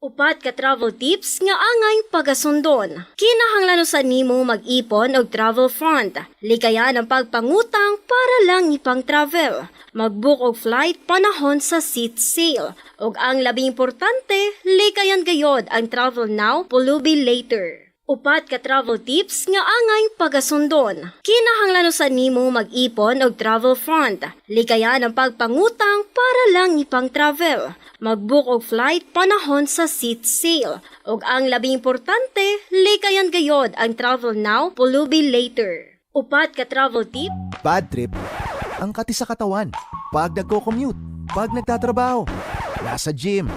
Upat ka travel tips nga angay pagasundon. Kinahanglan sa nimo mag-ipon og travel fund. Likayan ang pagpangutang para lang ipang travel. Mag-book og flight panahon sa seat sale. Ug ang labing importante, likayan gayod ang travel now, pulubi later. Upat ka travel tips nga angay pagasundon. Kinahanglan sa nimo mag-ipon og travel fund. Likayan ang pagpangutang para lang ipang travel. Mag-book og flight panahon sa seat sale. Ug ang labing importante, likayan gayod ang travel now, pulubi later. Upat ka travel tip. Bad trip, ang kati sa katawan. Pag nagko-commute, pag nagtatrabaho, nasa gym.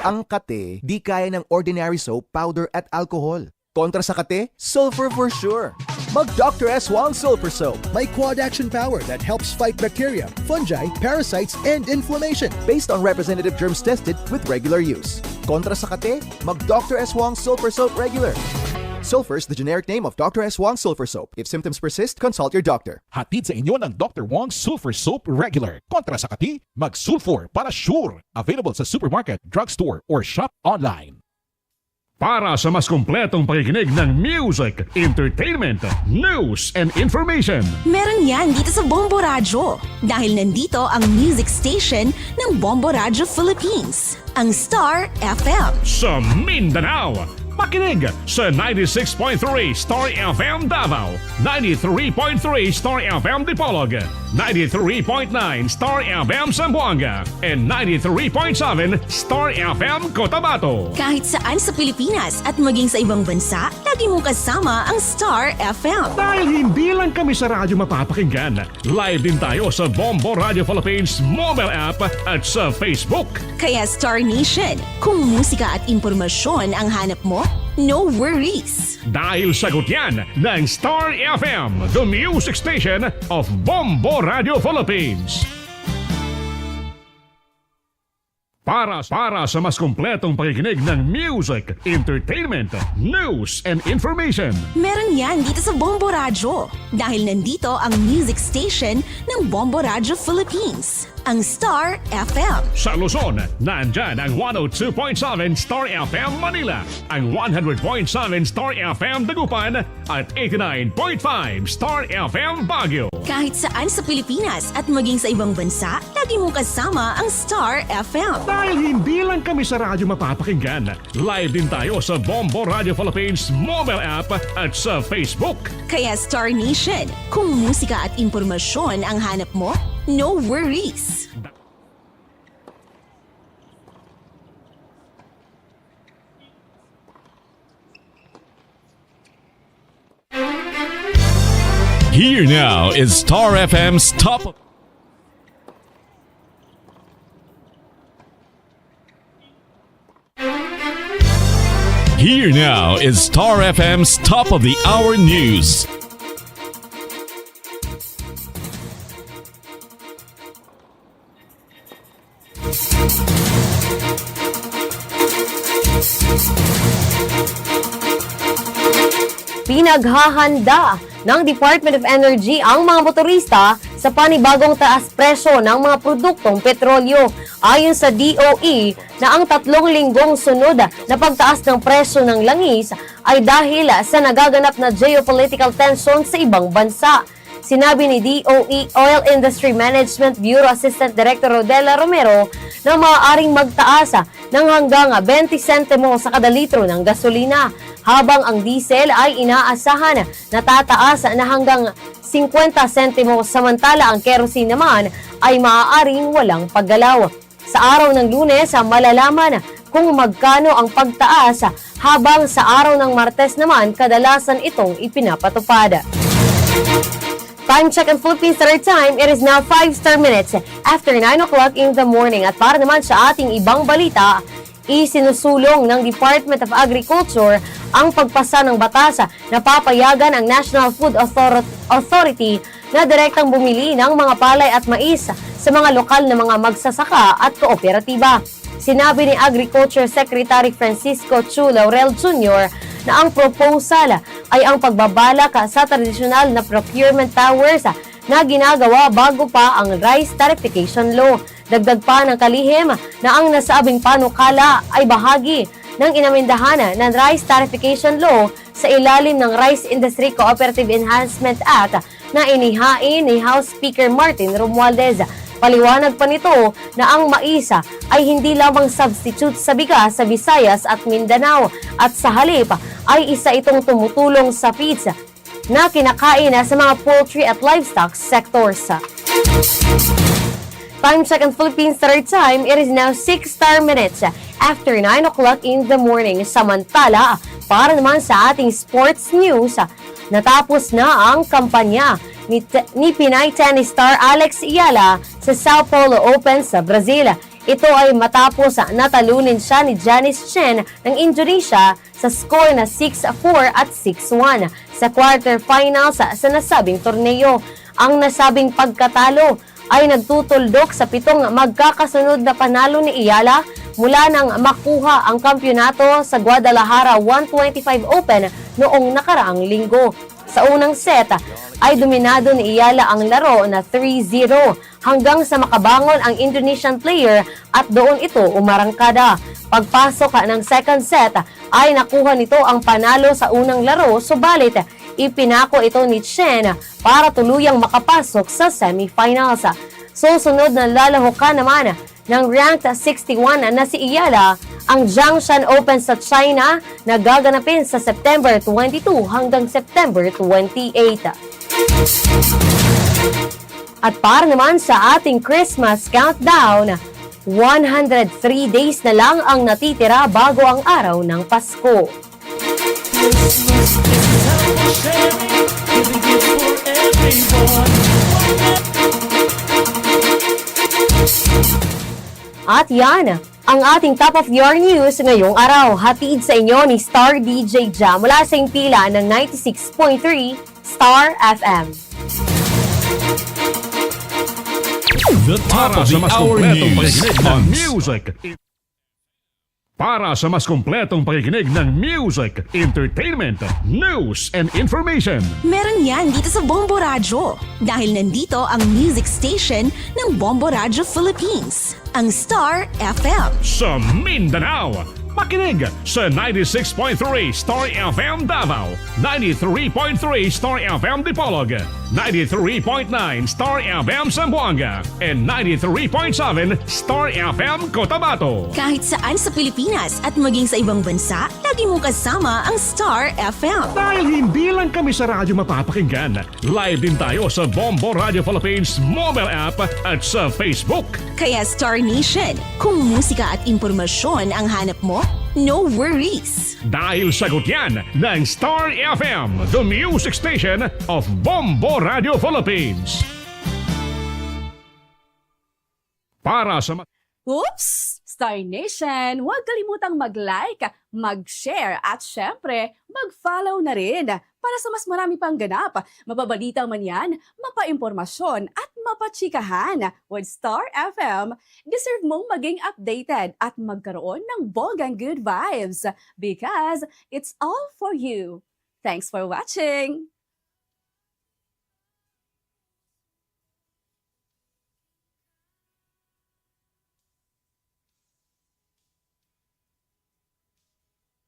Ang kate, di kaya ng ordinary soap, powder at alcohol. Kontra sa kate, sulfur for sure. Mag Dr. S. Wong Sulfur Soap. May quad-action power that helps fight bacteria, fungi, parasites, and inflammation. Based on representative germs tested with regular use. Kontra sa kate, mag Dr. S. Wong Sulfur Soap regular. Sulfur is the generic name of Dr. S. Wong Sulfur Soap. If symptoms persist, consult your doctor. Hatid sa inyo ng Dr. Wong Sulfur Soap Regular. Kontra sa kati, mag-sulfur para sure. Available sa supermarket, drugstore, or shop online. Para sa mas kumpletong pakikinig ng music, entertainment, news, and information. Meron yan dito sa Bombo Radyo. Dahil nandito ang music station ng Bombo Radyo Philippines, ang Star FM. Sa Mindanao, makinig sa 96.3 Star FM Davao, 93.3 Star FM Dipolog, 93.9 Star FM Zamboanga, and 93.7 Star FM Cotabato. Kahit saan sa Pilipinas at maging sa ibang bansa, lagi mong kasama ang Star FM. Dahil hindi lang kami sa radyo mapapakinggan, live din tayo sa Bombo Radio Philippines mobile app at sa Facebook. Kaya Star Nation, kung musika at impormasyon ang hanap mo, no worries. Dahil sagot yan ng Star FM, the music station of Bombo Radio Philippines. Para sa mas kumpletong pakikinig ng music, entertainment, news, and information. Meron yan dito sa Bombo Radyo. Dahil nandito ang music station ng Bombo Radyo Philippines, ang Star FM. Sa Luzon, nandyan ang 102.7 Star FM Manila, ang 100.7 Star FM Dagupan, at 89.5 Star FM Baguio. Kahit saan sa Pilipinas at maging sa ibang bansa, lagi mong kasama ang Star FM. Dahil hindi lang kami sa radyo mapapakinggan, live din tayo sa Bombo Radio Philippines mobile app at sa Facebook. Kaya Star Nation, kung musika at impormasyon ang hanap mo, no worries. Here now is Star FM's top. Here now is Star FM's top of the hour news. Pinaghahanda ng Department of Energy ang mga motorista sa panibagong taas presyo ng mga produktong petrolyo. Ayon sa DOE na ang 3 linggong sunod na pagtaas ng presyo ng langis ay dahil sa nagaganap na geopolitical tension sa ibang bansa. Sinabi ni DOE Oil Industry Management Bureau Assistant Director Rodela Romero na maaaring magtaas ng hanggang 20 sentimo sa kada litro ng gasolina, habang ang diesel ay inaasahan na tataas na hanggang 50 sentimo, samantala ang kerosene naman ay maaaring walang paggalaw. Sa araw ng Lunes, malalaman kung magkano ang pagtaas, habang sa araw ng Martes naman kadalasan itong ipinapatupad. Time check on Philippines Standard Time. It is now 5 minutes after 9 o'clock in the morning. At para naman sa ating ibang balita, isinusulong ng Department of Agriculture ang pagpasa ng batas na papayagan ang National Food Authority na direktang bumili ng mga palay at mais sa mga lokal na mga magsasaka at kooperatiba. Sinabi ni Agriculture Secretary Francisco Chu Laurel Jr. na ang proposal ay ang pagbabalak sa tradisyonal na procurement towers na ginagawa bago pa ang Rice Tariffication Law. Dagdag pa ng kalihim na ang nasabing panukala ay bahagi ng inamindahan ng Rice Tarification Law sa ilalim ng Rice Industry Cooperative Enhancement Act na inihain ni House Speaker Martin Romualdez. Paliwanag pa nito na ang mais ay hindi lamang substitute sa bigas sa Visayas at Mindanao at sa halip ay isa itong tumutulong sa feeds na kinakain sa mga poultry at livestock sectors. Time check in Philippines Third Time, it is now 6 minutes after 9 o'clock in the morning. Samantala, para naman sa ating sports news, natapos na ang kampanya ni Pinay tennis star Alex Ayala sa Sao Paulo Open sa Brazil. Ito ay matapos natalunin siya ni Janice Chen ng Indonesia sa score na 6-4 at 6-1 sa quarterfinals sa nasabing torneo. Ang nasabing pagkatalo ay nagtutuldok sa 7 magkakasunod na panalo ni Ayala mula nang makuha ang kampyonato sa Guadalajara 125 Open noong nakaraang linggo. Sa unang set ay dominado ni Ayala ang laro na 3-0 hanggang sa makabangon ang Indonesian player at doon ito umarangkada. Pagpasok ng second set ay nakuha nito ang panalo sa unang laro, subalit ipinako ito ni Chen para tuluyang makapasok sa semifinals. Susunod na lalahukan naman ng ranked 61 na si Ayala ang Jiangshan Open sa China na gaganapin sa September 22 hanggang September 28. At para naman sa ating Christmas countdown, 103 days na lang ang natitira bago ang araw ng Pasko. At yan, ang ating top of your news ngayong araw. Hatid sa inyo ni Star DJ Jam mula sa impila ng 96.3 Star FM. The top of the hour news on music. Para sa mas kumpletong pakikinig ng music, entertainment, news, and information. Meron yan dito sa Bombo Radyo. Dahil nandito ang music station ng Bombo Radyo Philippines, ang Star FM. Sa Mindanao, makinig sa 96.3 Star FM Davao, 93.3 Star FM Dipolog, 93.9 Star FM Zamboanga, and 93.7 Star FM Cotabato. Kahit saan sa Pilipinas at maging sa ibang bansa, lagi mong kasama ang Star FM. Dahil hindi lang kami sa radyo mapapakinggan, live din tayo sa Bombo Radio Philippines mobile app at sa Facebook. Kaya Star Nation, kung musika at impormasyon ang hanap mo, no worries. Dahil sagot yan ng Star FM, the music station of Bombo Radio Philippines. Para sa Oops! Star Nation, huwag kalimutang mag-like, mag-share at syempre, mag-follow na rin para sa mas marami pang ganap. Mapabalita man yan, mapaimpormasyon at mapachikahan. With Star FM, deserve mong maging updated at magkaroon ng bonggang good vibes because it's all for you. Thanks for watching!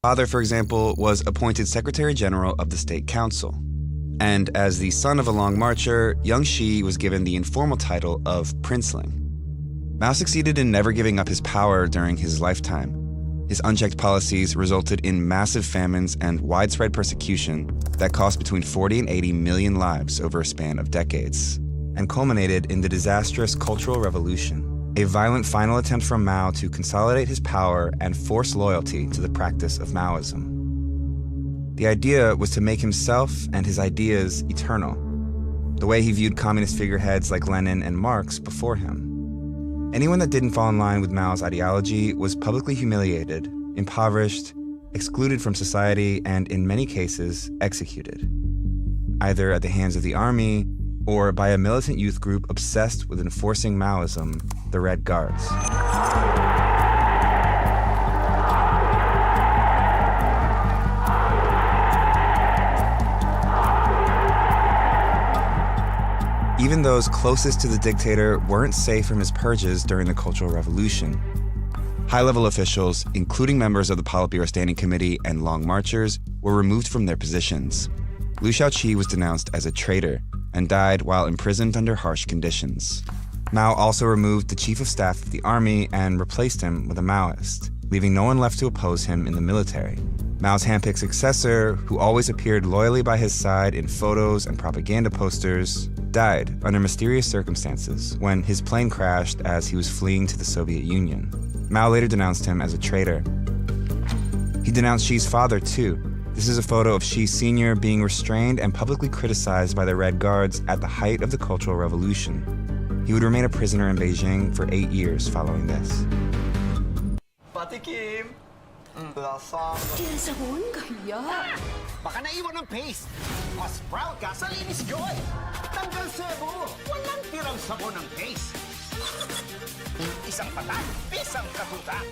Father, for example, was appointed Secretary General of the State Council. And as the son of a Long Marcher, young Shi was given the informal title of Princeling. Mao succeeded in never giving up his power during his lifetime. His unchecked policies resulted in massive famines and widespread persecution that cost between 40 and 80 million lives over a span of decades, and culminated in the disastrous Cultural Revolution, a violent final attempt from Mao to consolidate his power and force loyalty to the practice of Maoism. The idea was to make himself and his ideas eternal, the way he viewed communist figureheads like Lenin and Marx before him. Anyone that didn't fall in line with Mao's ideology was publicly humiliated, impoverished, excluded from society, and in many cases, executed, either at the hands of the army or by a militant youth group obsessed with enforcing Maoism, the Red Guards. Even those closest to the dictator weren't safe from his purges during the Cultural Revolution. High-level officials, including members of the Politburo Standing Committee and Long Marchers, were removed from their positions. Liu Shaoqi was denounced as a traitor and died while imprisoned under harsh conditions. Mao also removed the chief of staff of the army and replaced him with a Maoist, leaving no one left to oppose him in the military. Mao's handpicked successor, who always appeared loyally by his side in photos and propaganda posters, died under mysterious circumstances when his plane crashed as he was fleeing to the Soviet Union. Mao later denounced him as a traitor. He denounced Xi's father, too. This is a photo of Xi Sr. being restrained and publicly criticized by the Red Guards at the height of the Cultural Revolution. He would remain a prisoner in Beijing for 8 years following this. Pati Kim, lasang. Kinasahon, kahiya. Baka naiwan ng paste. Mas proud ka sa linis, Joy. Tanggal sebo. Walang tirang sabon ng paste. Isang patak, isang katutak.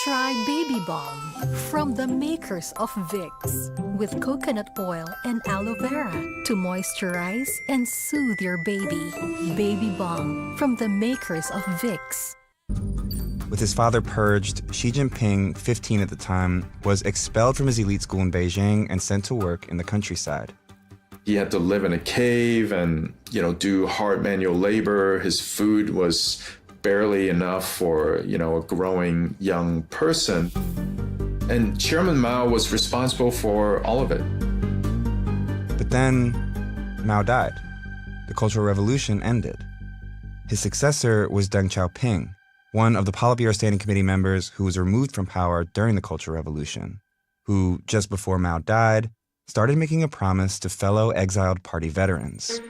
Try Baby Balm from the makers of Vicks with coconut oil and aloe vera to moisturize and soothe your baby. Baby Balm from the makers of Vicks. With his father purged, Xi Jinping, 15 at the time, was expelled from his elite school in Beijing and sent to work in the countryside. He had to live in a cave and, do hard manual labor. His food was barely enough for, a growing young person. And Chairman Mao was responsible for all of it. But then, Mao died. The Cultural Revolution ended. His successor was Deng Xiaoping, one of the Politburo Standing Committee members who was removed from power during the Cultural Revolution, who, just before Mao died, started making a promise to fellow exiled party veterans.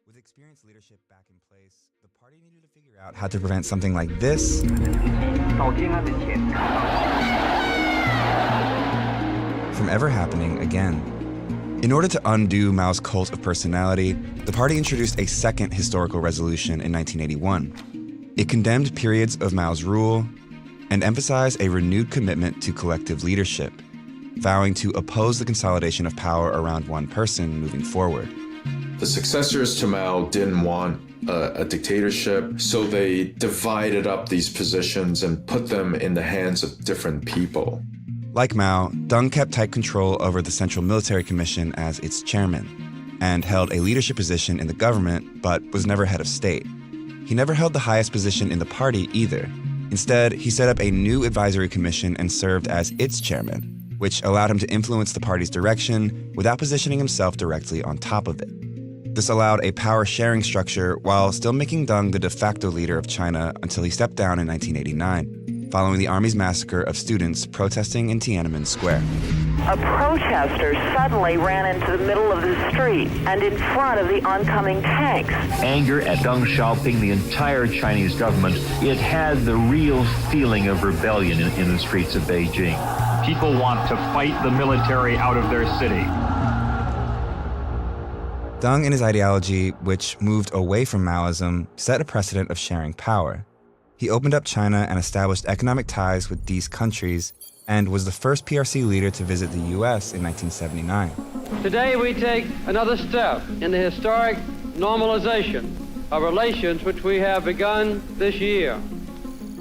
With experienced leadership back in place, the party needed to figure out how to prevent something like this from ever happening again. In order to undo Mao's cult of personality, the party introduced a second historical resolution in 1981. It condemned periods of Mao's rule and emphasized a renewed commitment to collective leadership, vowing to oppose the consolidation of power around one person moving forward. The successors to Mao didn't want a dictatorship, so they divided up these positions and put them in the hands of different people. Like Mao, Deng kept tight control over the Central Military Commission as its chairman, and held a leadership position in the government, but was never head of state. He never held the highest position in the party either. Instead, he set up a new advisory commission and served as its chairman, which allowed him to influence the party's direction without positioning himself directly on top of it. This allowed a power-sharing structure while still making Deng the de facto leader of China until he stepped down in 1989, following the army's massacre of students protesting in Tiananmen Square. A protester suddenly ran into the middle of the street and in front of the oncoming tanks. Anger at Deng Xiaoping, the entire Chinese government, it had the real feeling of rebellion in the streets of Beijing. People want to fight the military out of their city. Deng and his ideology, which moved away from Maoism, set a precedent of sharing power. He opened up China and established economic ties with these countries, and was the first PRC leader to visit the U.S. in 1979. Today we take another step in the historic normalization of relations which we have begun this year.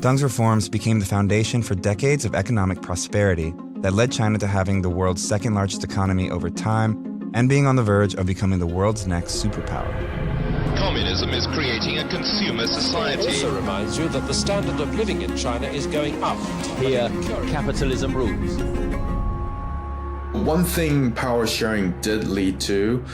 Deng's reforms became the foundation for decades of economic prosperity that led China to having the world's second largest economy over time and being on the verge of becoming the world's next superpower. Communism is creating a consumer society. It also reminds you that the standard of living in China is going up. Here, capitalism rules. One thing power sharing did lead to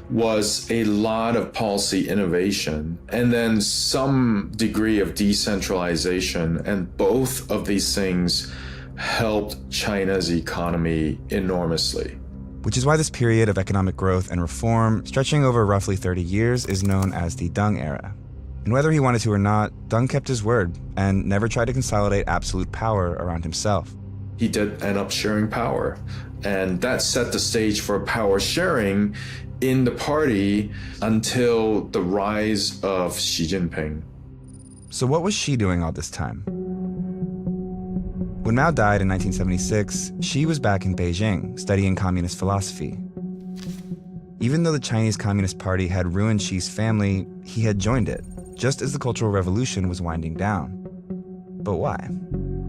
was a lot of policy innovation and then some degree of decentralization, and both of these things helped China's economy enormously. Which is why this period of economic growth and reform, stretching over roughly 30 years, is known as the Deng era. And whether he wanted to or not, Deng kept his word and never tried to consolidate absolute power around himself. He did end up sharing power. And that set the stage for power sharing in the party until the rise of Xi Jinping. So what was Xi doing all this time? When Mao died in 1976, Xi was back in Beijing studying communist philosophy. Even though the Chinese Communist Party had ruined Xi's family, he had joined it, just as the Cultural Revolution was winding down. But why?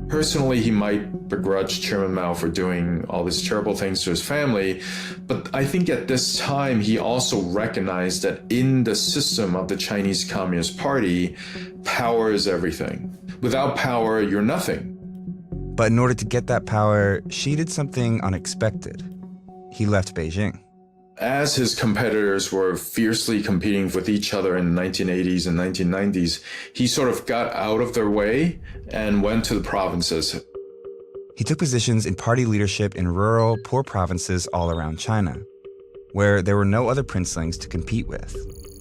Personally, he might begrudge Chairman Mao for doing all these terrible things to his family, but I think at this time he also recognized that in the system of the Chinese Communist Party, power is everything. Without power, you're nothing. But in order to get that power, Xi did something unexpected. He left Beijing. As his competitors were fiercely competing with each other in the 1980s and 1990s, he sort of got out of their way and went to the provinces. He took positions in party leadership in rural, poor provinces all around China, where there were no other princelings to compete with.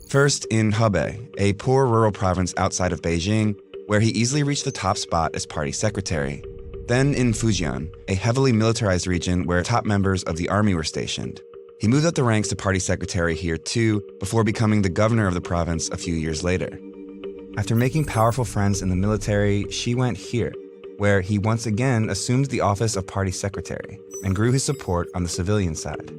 First in Hebei, a poor rural province outside of Beijing, where he easily reached the top spot as party secretary. Then in Fujian, a heavily militarized region where top members of the army were stationed. He moved up the ranks to party secretary here too, before becoming the governor of the province a few years later. After making powerful friends in the military, Xi went here, where he once again assumed the office of party secretary and grew his support on the civilian side.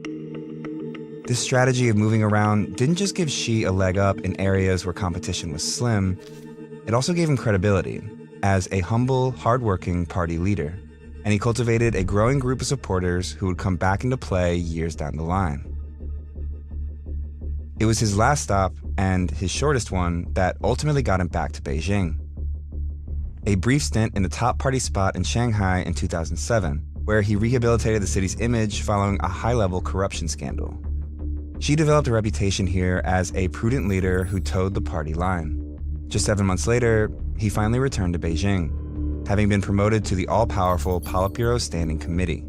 This strategy of moving around didn't just give Xi a leg up in areas where competition was slim, it also gave him credibility as a humble, hardworking party leader. And he cultivated a growing group of supporters who would come back into play years down the line. It was his last stop, and his shortest one, that ultimately got him back to Beijing. A brief stint in the top party spot in Shanghai in 2007, where he rehabilitated the city's image following a high-level corruption scandal. Xi developed a reputation here as a prudent leader who towed the party line. Just 7 months later, he finally returned to Beijing, having been promoted to the all-powerful Politburo Standing Committee.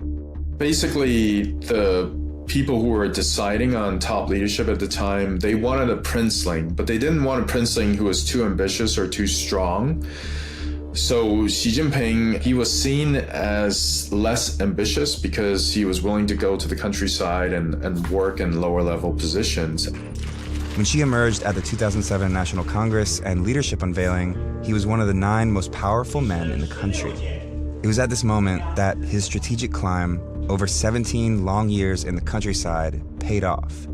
Basically, the people who were deciding on top leadership at the time, they wanted a princeling, but they didn't want a princeling who was too ambitious or too strong. So Xi Jinping, he was seen as less ambitious because he was willing to go to the countryside and work in lower-level positions. When Xi emerged at the 2007 National Congress and leadership unveiling, he was one of the 9 most powerful men in the country. It was at this moment that his strategic climb, over 17 long years in the countryside, paid off.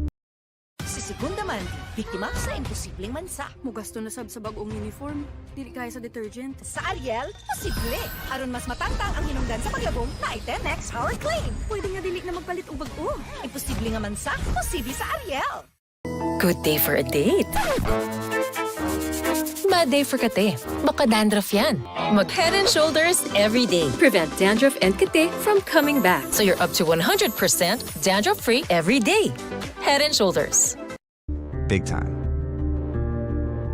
Si Segunda man, biktima sa imposibleng mansa. Mugasto na sab sa bagong uniform. Dili kaya sa detergent. Sa Ariel, posible. Aron mas matangtang ang hinungdan sa paglabong na i-10x Power Clean. Pwede nga dili na magpalit og bag-o. Imposible nga mansa, posible sa Ariel. Good day for a date. Bad day for kate. Baka dandruff yan. Mag Head and Shoulders every day. Prevent dandruff and kate from coming back. So you're up to 100% dandruff-free every day. Head and Shoulders. Big time.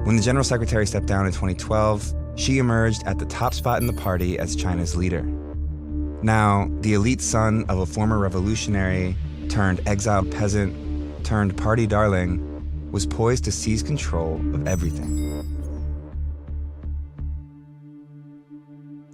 When the General Secretary stepped down in 2012, Xi emerged at the top spot in the party as China's leader. Now, the elite son of a former revolutionary turned exiled peasant turned party darling was poised to seize control of everything.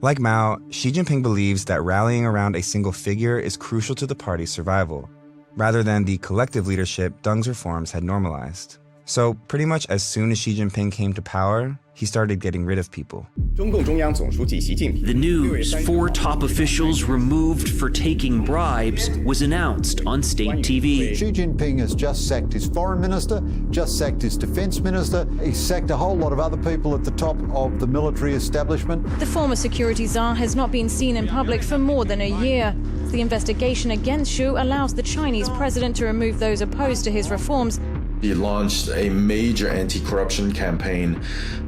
Like Mao, Xi Jinping believes that rallying around a single figure is crucial to the party's survival, rather than the collective leadership Deng's reforms had normalized. So pretty much as soon as Xi Jinping came to power, he started getting rid of people. The news 4 top officials removed for taking bribes was announced on state TV. Xi Jinping has just sacked his foreign minister, just sacked his defense minister. He sacked a whole lot of other people at the top of the military establishment. The former security czar has not been seen in public for more than a year. The investigation against Xu allows the Chinese president to remove those opposed to his reforms. He launched a major anti-corruption campaign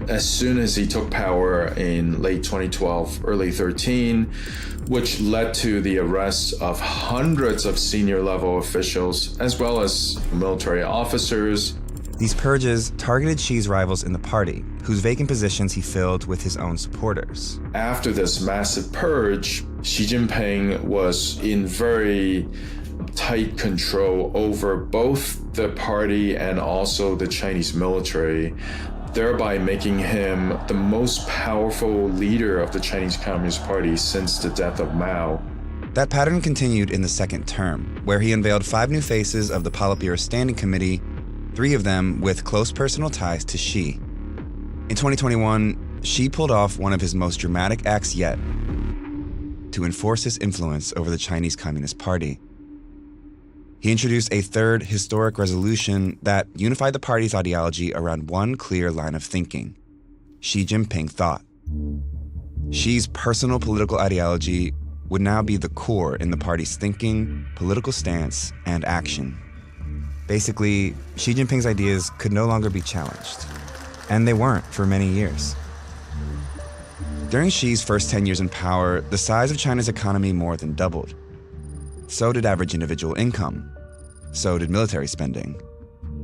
as soon as he took power in late 2012, early 13, which led to the arrest of hundreds of senior level officials, as well as military officers. These purges targeted Xi's rivals in the party, whose vacant positions he filled with his own supporters. After this massive purge, Xi Jinping was in very tight control over both the party and also the Chinese military, thereby making him the most powerful leader of the Chinese Communist Party since the death of Mao. That pattern continued in the second term, where he unveiled 5 new faces of the Politburo Standing Committee, 3 of them with close personal ties to Xi. In 2021, Xi pulled off one of his most dramatic acts yet to enforce his influence over the Chinese Communist Party. He introduced a third historic resolution that unified the party's ideology around one clear line of thinking: Xi Jinping thought. Xi's personal political ideology would now be the core in the party's thinking, political stance, and action. Basically, Xi Jinping's ideas could no longer be challenged. And they weren't for many years. During Xi's first 10 years in power, the size of China's economy more than doubled. So did average individual income. So did military spending.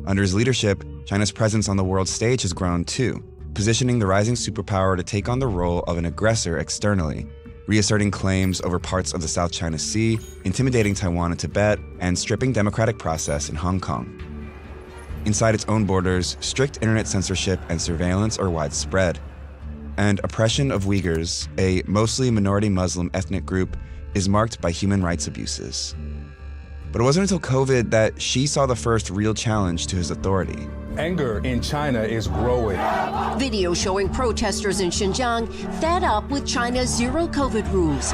Under his leadership, China's presence on the world stage has grown too, positioning the rising superpower to take on the role of an aggressor externally, reasserting claims over parts of the South China Sea, intimidating Taiwan and Tibet, and stripping democratic process in Hong Kong. Inside its own borders, strict internet censorship and surveillance are widespread. And oppression of Uyghurs, a mostly minority Muslim ethnic group, is marked by human rights abuses. But it wasn't until COVID that Xi saw the first real challenge to his authority. Anger in China is growing. Video showing protesters in Xinjiang fed up with China's zero COVID rules.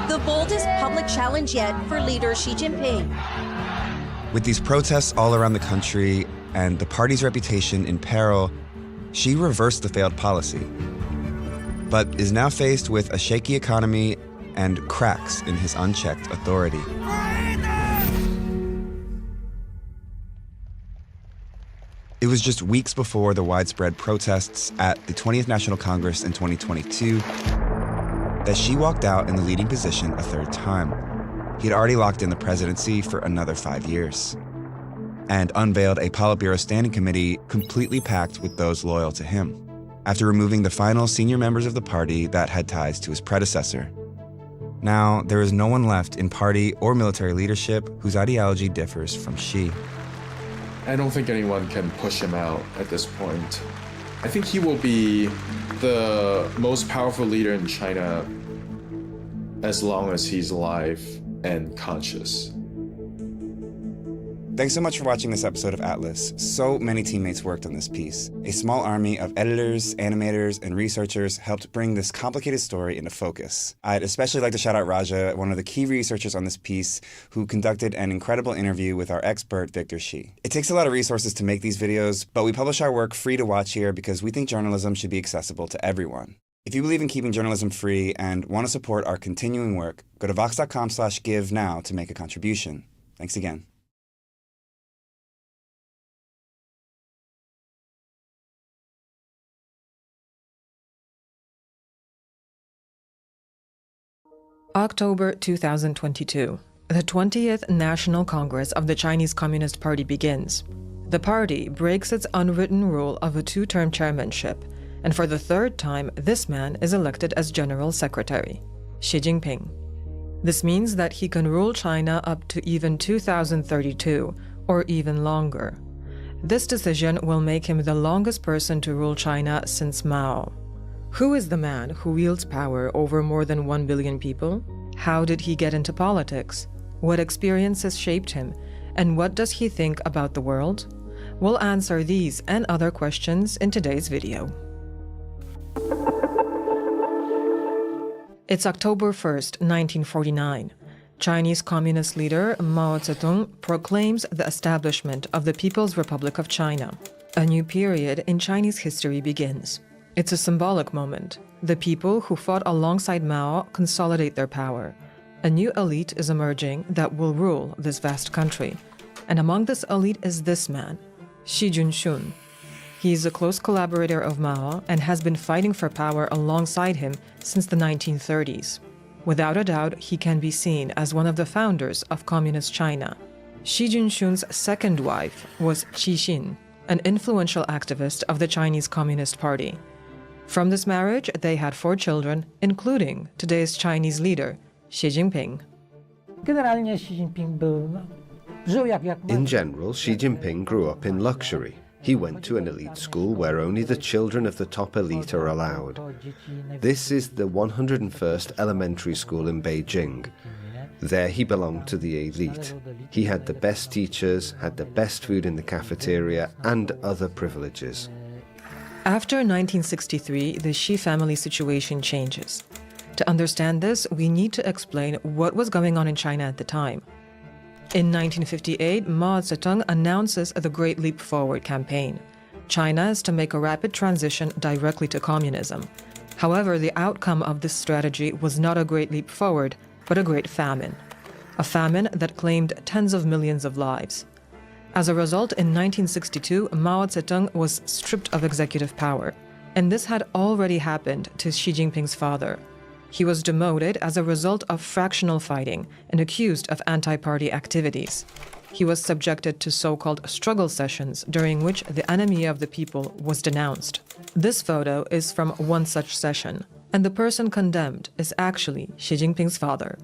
The boldest public challenge yet for leader Xi Jinping. With these protests all around the country and the party's reputation in peril, Xi reversed the failed policy, but is now faced with a shaky economy and cracks in his unchecked authority. It was just weeks before the widespread protests at the 20th National Congress in 2022 that Xi walked out in the leading position a third time. He had already locked in the presidency for another 5 years and unveiled a Politburo Standing Committee completely packed with those loyal to him, after removing the final senior members of the party that had ties to his predecessor. Now, there is no one left in party or military leadership whose ideology differs from Xi. I don't think anyone can push him out at this point. I think he will be the most powerful leader in China as long as he's alive and conscious. Thanks so much for watching this episode of Atlas. So many teammates worked on this piece. A small army of editors, animators, and researchers helped bring this complicated story into focus. I'd especially like to shout out Raja, one of the key researchers on this piece, who conducted an incredible interview with our expert, Victor Xi. It takes a lot of resources to make these videos, but we publish our work free to watch here because we think journalism should be accessible to everyone. If you believe in keeping journalism free and want to support our continuing work, go to vox.com/give now to make a contribution. Thanks again. October 2022. The 20th National Congress of the Chinese Communist Party begins. The party breaks its unwritten rule of a 2-term chairmanship, and for the 3rd time, this man is elected as General Secretary, Xi Jinping. This means that he can rule China up to even 2032, or even longer. This decision will make him the longest person to rule China since Mao. Who is the man who wields power over more than 1 billion people? How did he get into politics? What experiences shaped him? And what does he think about the world? We'll answer these and other questions in today's video. It's October 1st, 1949. Chinese Communist leader Mao Zedong proclaims the establishment of the People's Republic of China. A new period in Chinese history begins. It's a symbolic moment. The people who fought alongside Mao consolidate their power. A new elite is emerging that will rule this vast country. And among this elite is this man, Xi Jinping. He is a close collaborator of Mao and has been fighting for power alongside him since the 1930s. Without a doubt, he can be seen as one of the founders of Communist China. Xi Jinping's second wife was Qi Xin, an influential activist of the Chinese Communist Party. From this marriage, they had 4 children, including today's Chinese leader, Xi Jinping. In general, Xi Jinping grew up in luxury. He went to an elite school where only the children of the top elite are allowed. This is the 101st Elementary School in Beijing. There he belonged to the elite. He had the best teachers, had the best food in the cafeteria, and other privileges. After 1963, the Xi family situation changes. To understand this, we need to explain what was going on in China at the time. In 1958, Mao Zedong announces the Great Leap Forward campaign. China is to make a rapid transition directly to communism. However, the outcome of this strategy was not a great leap forward, but a great famine. A famine that claimed tens of millions of lives. As a result, in 1962, Mao Zedong was stripped of executive power. And this had already happened to Xi Jinping's father. He was demoted as a result of fractional fighting and accused of anti-party activities. He was subjected to so-called struggle sessions during which the enemy of the people was denounced. This photo is from one such session, and the person condemned is actually Xi Jinping's father.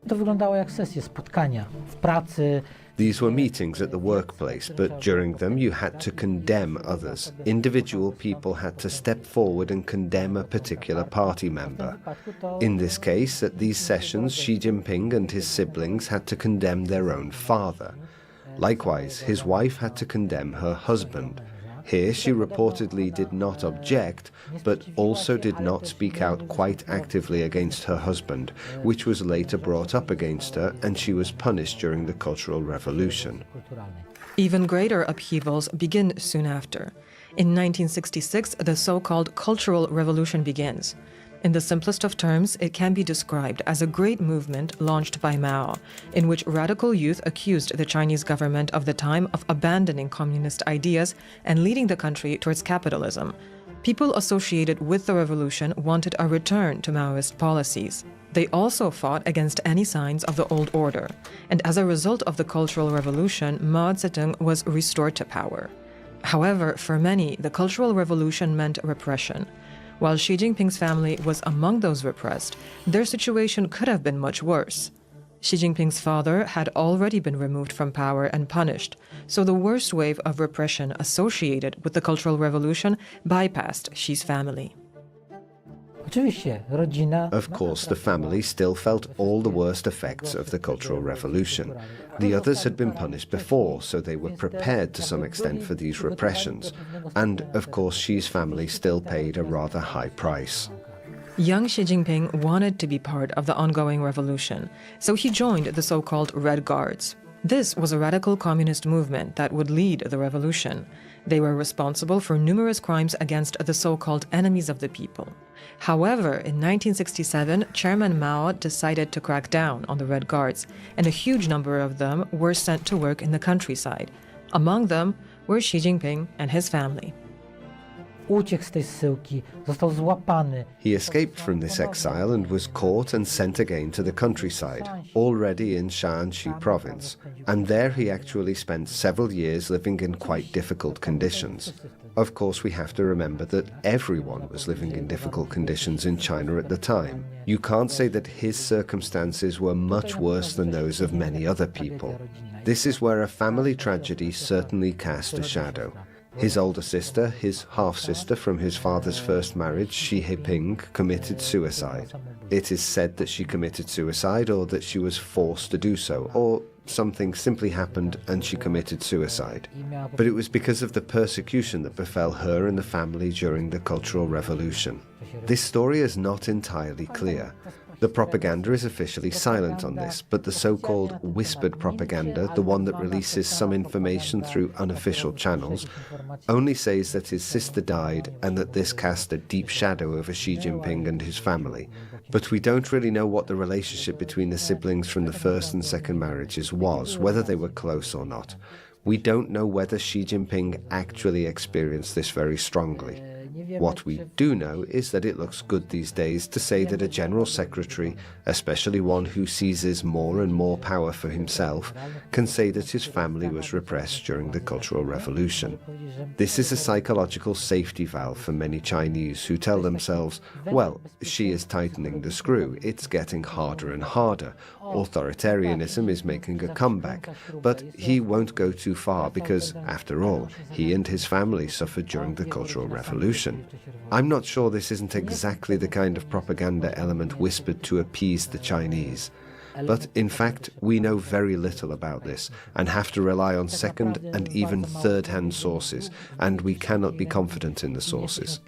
To wyglądało jak sesje, spotkania w pracy. These were meetings at the workplace, but during them you had to condemn others. Individual people had to step forward and condemn a particular party member. In this case, at these sessions, Xi Jinping and his siblings had to condemn their own father. Likewise, his wife had to condemn her husband. Here she reportedly did not object, but also did not speak out quite actively against her husband, which was later brought up against her, and she was punished during the Cultural Revolution. Even greater upheavals begin soon after. In 1966, the so-called Cultural Revolution begins. In the simplest of terms, it can be described as a great movement launched by Mao, in which radical youth accused the Chinese government of the time of abandoning communist ideas and leading the country towards capitalism. People associated with the revolution wanted a return to Maoist policies. They also fought against any signs of the old order, and as a result of the Cultural Revolution, Mao Zedong was restored to power. However, for many, the Cultural Revolution meant repression. While Xi Jinping's family was among those repressed, their situation could have been much worse. Xi Jinping's father had already been removed from power and punished, so the worst wave of repression associated with the Cultural Revolution bypassed Xi's family. Of course, the family still felt all the worst effects of the Cultural Revolution. The others had been punished before, so they were prepared to some extent for these repressions. And, of course, Xi's family still paid a rather high price. Young Xi Jinping wanted to be part of the ongoing revolution, so he joined the so-called Red Guards. This was a radical communist movement that would lead the revolution. They were responsible for numerous crimes against the so-called enemies of the people. However, in 1967, Chairman Mao decided to crack down on the Red Guards, and a huge number of them were sent to work in the countryside. Among them were Xi Jinping and his family. He escaped from this exile and was caught and sent again to the countryside, already in Shaanxi province, and there he actually spent several years living in quite difficult conditions. Of course, we have to remember that everyone was living in difficult conditions in China at the time. You can't say that his circumstances were much worse than those of many other people. This is where a family tragedy certainly cast a shadow. His older sister, his half-sister from his father's first marriage, Xi Jinping, committed suicide. It is said that she committed suicide or that she was forced to do so, or something simply happened and she committed suicide. But it was because of the persecution that befell her and the family during the Cultural Revolution. This story is not entirely clear. The propaganda is officially silent on this, but the so-called whispered propaganda, the one that releases some information through unofficial channels, only says that his sister died and that this cast a deep shadow over Xi Jinping and his family. But we don't really know what the relationship between the siblings from the first and second marriages was, whether they were close or not. We don't know whether Xi Jinping actually experienced this very strongly. What we do know is that it looks good these days to say that a general secretary, especially one who seizes more and more power for himself, can say that his family was repressed during the Cultural Revolution. This is a psychological safety valve for many Chinese who tell themselves, well, Xi is tightening the screw, it's getting harder and harder, Authoritarianism is making a comeback, but he won't go too far because, after all, he and his family suffered during the Cultural Revolution. I'm not sure this isn't exactly the kind of propaganda element whispered to appease the Chinese. But in fact, we know very little about this and have to rely on second and even third-hand sources, and we cannot be confident in the sources.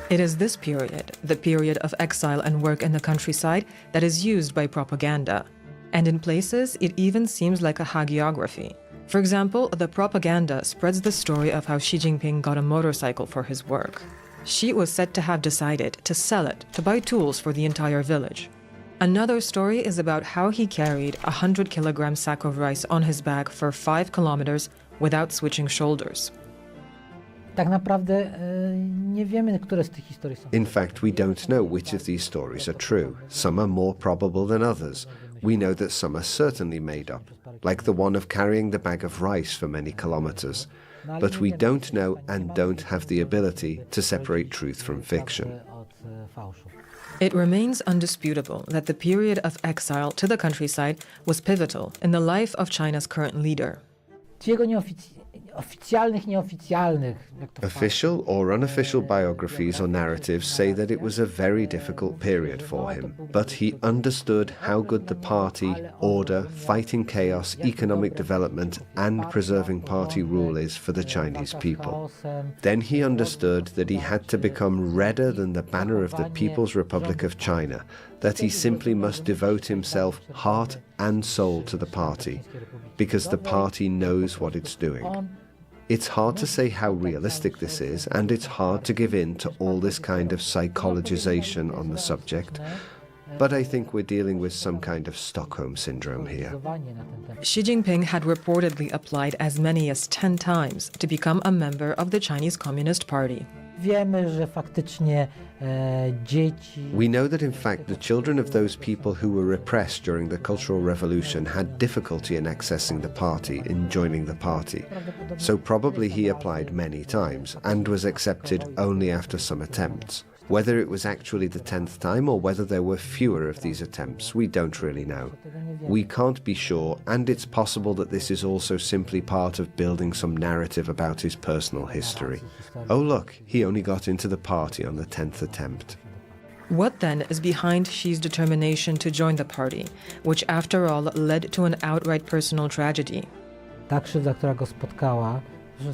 It is this period, the period of exile and work in the countryside, that is used by propaganda. And in places, it even seems like a hagiography. For example, the propaganda spreads the story of how Xi Jinping got a motorcycle for his work. Xi was said to have decided to sell it to buy tools for the entire village. Another story is about how he carried a 100-kilogram sack of rice on his back for 5 kilometers without switching shoulders. In fact, we don't know which of these stories are true. Some are more probable than others. We know that some are certainly made up, like the one of carrying the bag of rice for many kilometers. But we don't know and don't have the ability to separate truth from fiction. It remains undisputable that the period of exile to the countryside was pivotal in the life of China's current leader. Official or unofficial biographies or narratives say that it was a very difficult period for him, but he understood how good the party, order, fighting chaos, economic development, and preserving party rule is for the Chinese people. Then he understood that he had to become redder than the banner of the People's Republic of China, that he simply must devote himself heart and soul to the party, because the party knows what it's doing. It's hard to say how realistic this is, and it's hard to give in to all this kind of psychologization on the subject, but I think we're dealing with some kind of Stockholm syndrome here. Xi Jinping had reportedly applied as many as 10 times to become a member of the Chinese Communist Party. We know that in fact the children of those people who were repressed during the Cultural Revolution had difficulty in accessing the party, in joining the party. So probably he applied many times and was accepted only after some attempts. Whether it was actually the 10th time or whether there were fewer of these attempts, we don't really know. We can't be sure, and it's possible that this is also simply part of building some narrative about his personal history. Oh look, he only got into the party on the 10th attempt. What then is behind Xi's determination to join the party, which after all led to an outright personal tragedy?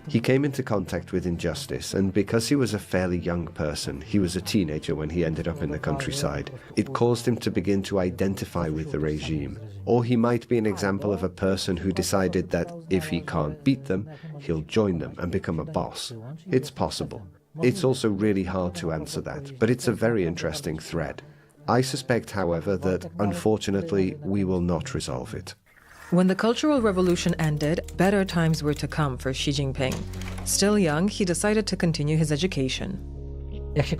He came into contact with injustice, and because he was a fairly young person, he was a teenager when he ended up in the countryside, it caused him to begin to identify with the regime. Or he might be an example of a person who decided that if he can't beat them, he'll join them and become a boss. It's possible. It's also really hard to answer that, but it's a very interesting thread. I suspect, however, that unfortunately we will not resolve it. When the Cultural Revolution ended, better times were to come for Xi Jinping. Still young, he decided to continue his education. As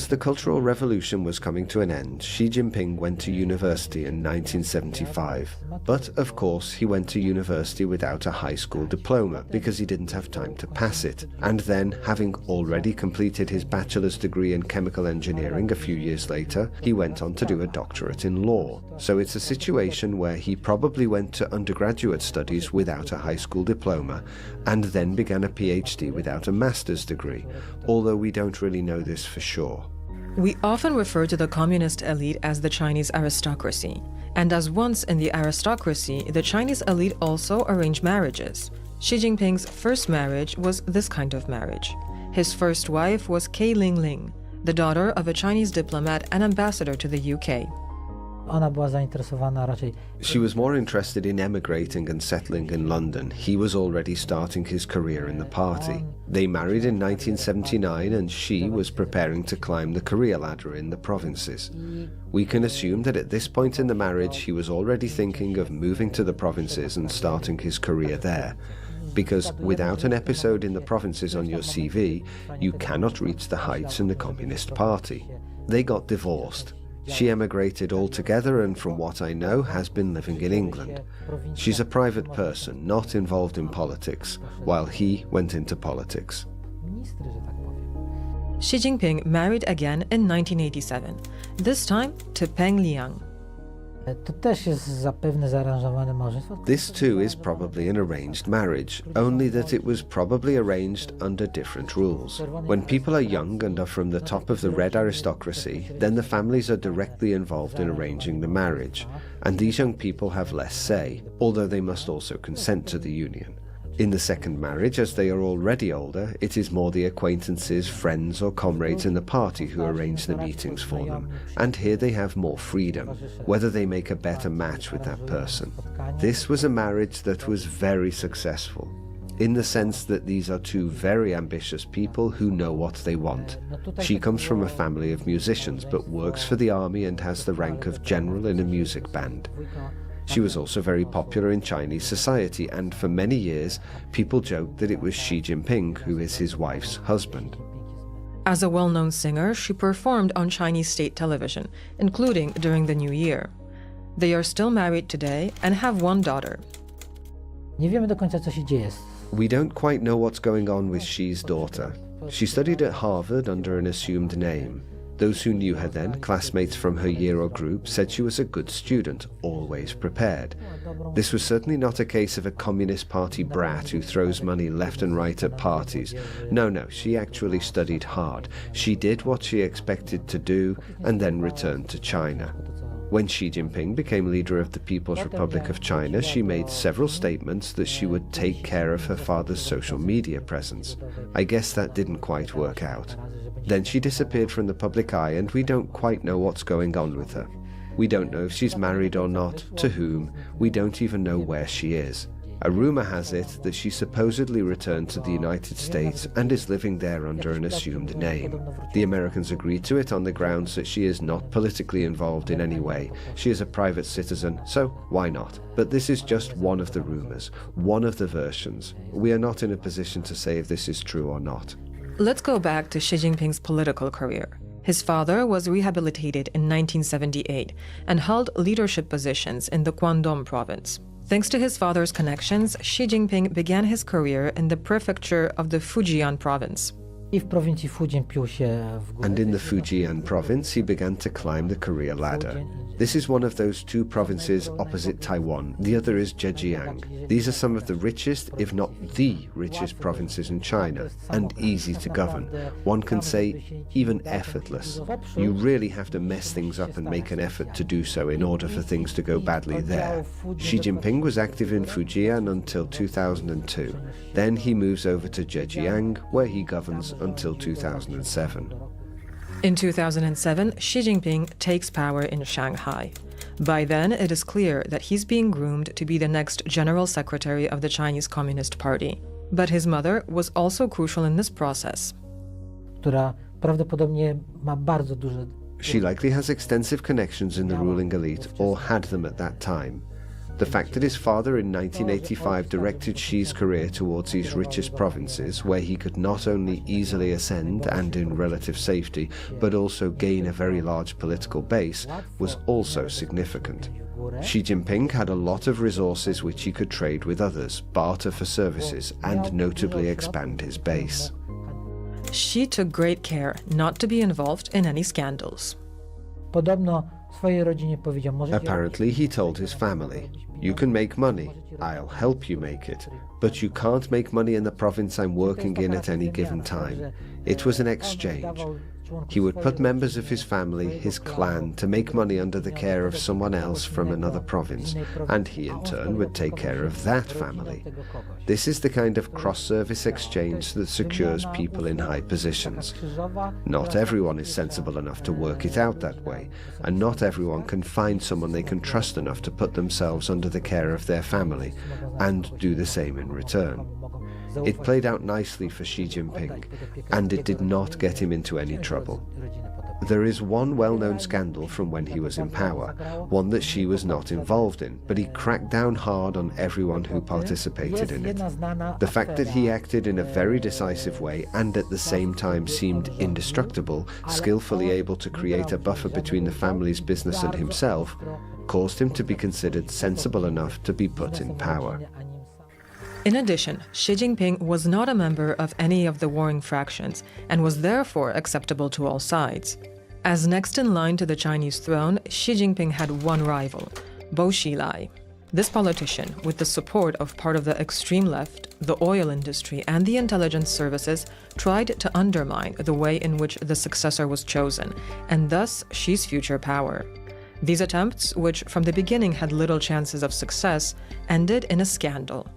the Cultural Revolution was coming to an end, Xi Jinping went to university in 1975. But, of course, he went to university without a high school diploma because he didn't have time to pass it. And then, having already completed his bachelor's degree in chemical engineering a few years later, he went on to do a doctorate in law. So it's a situation where he probably went to undergraduate studies without a high school diploma and then began a PhD without a master's degree, although we don't really know this for sure. We often refer to the communist elite as the Chinese aristocracy. And as once in the aristocracy, the Chinese elite also arranged marriages. Xi Jinping's first marriage was this kind of marriage. His first wife was Kei Ling, the daughter of a Chinese diplomat and ambassador to the UK. She was more interested in emigrating and settling in London. He was already starting his career in the party. They married in 1979 and she was preparing to climb the career ladder in the provinces. We can assume that at this point in the marriage he was already thinking of moving to the provinces and starting his career there. Because without an episode in the provinces on your CV, you cannot reach the heights in the Communist Party. They got divorced. She emigrated altogether and, from what I know, has been living in England. She's a private person, not involved in politics, while he went into politics. Xi Jinping married again in 1987, this time to Peng Liang. This too is probably an arranged marriage, only that it was probably arranged under different rules. When people are young and are from the top of the red aristocracy, then the families are directly involved in arranging the marriage, and these young people have less say, although they must also consent to the union. In the second marriage, as they are already older, it is more the acquaintances, friends or comrades in the party who arrange the meetings for them, and here they have more freedom, whether they make a better match with that person. This was a marriage that was very successful, in the sense that these are two very ambitious people who know what they want. She comes from a family of musicians, but works for the army and has the rank of general in a music band. She was also very popular in Chinese society, and for many years, people joked that it was Xi Jinping who is his wife's husband. As a well-known singer, she performed on Chinese state television, including during the New Year. They are still married today and have one daughter. We don't quite know what's going on with Xi's daughter. She studied at Harvard under an assumed name. Those who knew her then, classmates from her year or group, said she was a good student, always prepared. This was certainly not a case of a Communist Party brat who throws money left and right at parties. No, she actually studied hard. She did what she expected to do and then returned to China. When Xi Jinping became leader of the People's Republic of China, she made several statements that she would take care of her father's social media presence. I guess that didn't quite work out. Then she disappeared from the public eye, and we don't quite know what's going on with her. We don't know if she's married or not, to whom. We don't even know where she is. A rumor has it that she supposedly returned to the United States and is living there under an assumed name. The Americans agreed to it on the grounds that she is not politically involved in any way. She is a private citizen, so why not? But this is just one of the rumors, one of the versions. We are not in a position to say if this is true or not. Let's go back to Xi Jinping's political career. His father was rehabilitated in 1978 and held leadership positions in the Guangdong province. Thanks to his father's connections, Xi Jinping began his career in the prefecture of the Fujian province. And in the Fujian province, he began to climb the career ladder. This is one of those two provinces opposite Taiwan. The other is Zhejiang. These are some of the richest, if not the richest provinces in China, and easy to govern. One can say even effortless. You really have to mess things up and make an effort to do so in order for things to go badly there. Xi Jinping was active in Fujian until 2002. Then he moves over to Zhejiang, where he governs until 2007. In 2007, Xi Jinping takes power in Shanghai. By then, it is clear that he's being groomed to be the next General Secretary of the Chinese Communist Party. But his mother was also crucial in this process. She likely has extensive connections in the ruling elite, or had them at that time. The fact that his father in 1985 directed Xi's career towards these richest provinces, where he could not only easily ascend and in relative safety, but also gain a very large political base, was also significant. Xi Jinping had a lot of resources which he could trade with others, barter for services, and notably expand his base. Xi took great care not to be involved in any scandals. Apparently, he told his family, "You can make money, I'll help you make it, but you can't make money in the province I'm working in at any given time." It was an exchange. He would put members of his family, his clan, to make money under the care of someone else from another province, and he in turn would take care of that family. This is the kind of cross-service exchange that secures people in high positions. Not everyone is sensible enough to work it out that way, and not everyone can find someone they can trust enough to put themselves under the care of their family, and do the same in return. It played out nicely for Xi Jinping, and it did not get him into any trouble. There is one well-known scandal from when he was in power, one that Xi was not involved in, but he cracked down hard on everyone who participated in it. The fact that he acted in a very decisive way and at the same time seemed indestructible, skillfully able to create a buffer between the family's business and himself, caused him to be considered sensible enough to be put in power. In addition, Xi Jinping was not a member of any of the warring fractions and was therefore acceptable to all sides. As next in line to the Chinese throne, Xi Jinping had one rival, Bo Xilai. This politician, with the support of part of the extreme left, the oil industry, and the intelligence services, tried to undermine the way in which the successor was chosen, and thus Xi's future power. These attempts, which from the beginning had little chances of success, ended in a scandal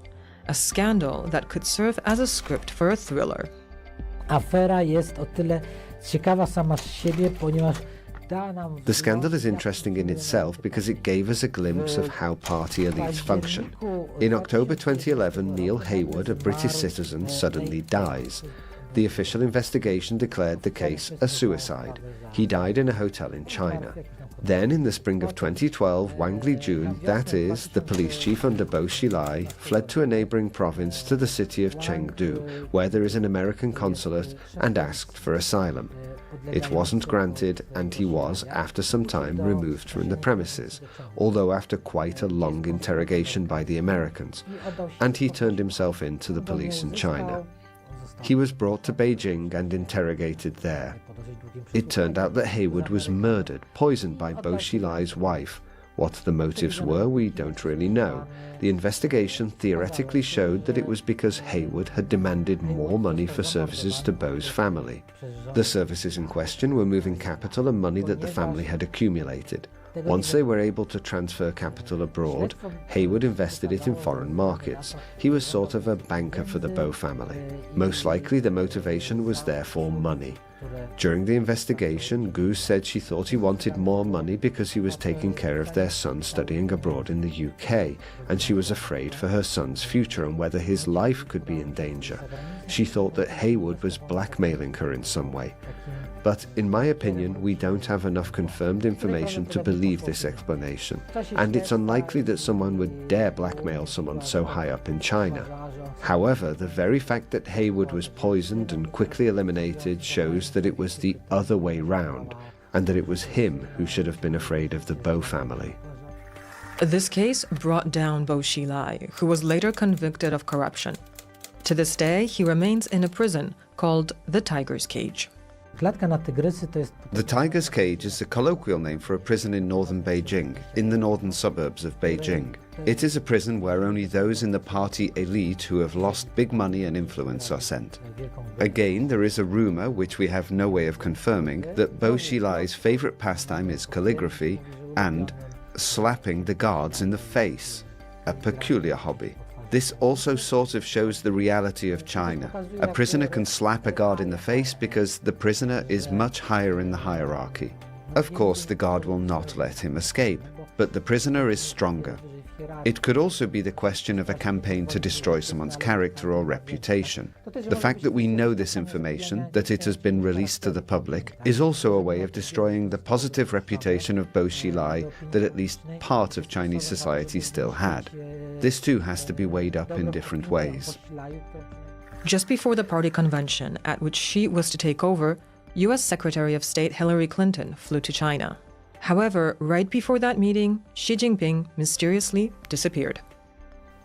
that could serve as a script for a thriller. Afera jest o tyle ciekawa sama z siebie, ponieważ The scandal is interesting in itself because it gave us a glimpse of how party elites function. In October 2011, Neil Haywood, a British citizen, suddenly dies. The official investigation declared the case a suicide. He died in a hotel in China. Then, in the spring of 2012, Wang Lijun, that is, the police chief under Bo Xilai, fled to a neighboring province to the city of Chengdu, where there is an American consulate, and asked for asylum. It wasn't granted, and he was, after some time, removed from the premises, although after quite a long interrogation by the Americans, and he turned himself in to the police in China. He was brought to Beijing and interrogated there. It turned out that Haywood was murdered, poisoned by Bo Xilai's wife. What the motives were, we don't really know. The investigation theoretically showed that it was because Haywood had demanded more money for services to Bo's family. The services in question were moving capital and money that the family had accumulated. Once they were able to transfer capital abroad, Haywood invested it in foreign markets. He was sort of a banker for the Bo family. Most likely the motivation was therefore money. During the investigation, Gu said she thought he wanted more money because he was taking care of their son studying abroad in the UK, and she was afraid for her son's future and whether his life could be in danger. She thought that Haywood was blackmailing her in some way. But in my opinion, we don't have enough confirmed information to believe this explanation, and it's unlikely that someone would dare blackmail someone so high up in China. However, the very fact that Haywood was poisoned and quickly eliminated shows that it was the other way round, and that it was him who should have been afraid of the Bo family. This case brought down Bo Xilai, who was later convicted of corruption. To this day, he remains in a prison called the Tiger's Cage. The Tiger's Cage is the colloquial name for a prison in northern Beijing, in the northern suburbs of Beijing. It is a prison where only those in the party elite who have lost big money and influence are sent. Again, there is a rumor, which we have no way of confirming, that Bo Xilai's favorite pastime is calligraphy and slapping the guards in the face, a peculiar hobby. This also sort of shows the reality of China. A prisoner can slap a guard in the face because the prisoner is much higher in the hierarchy. Of course, the guard will not let him escape, but the prisoner is stronger. It could also be the question of a campaign to destroy someone's character or reputation. The fact that we know this information, that it has been released to the public, is also a way of destroying the positive reputation of Bo Xilai that at least part of Chinese society still had. This too has to be weighed up in different ways. Just before the party convention at which Xi was to take over, U.S. Secretary of State Hillary Clinton flew to China. However, right before that meeting, Xi Jinping mysteriously disappeared.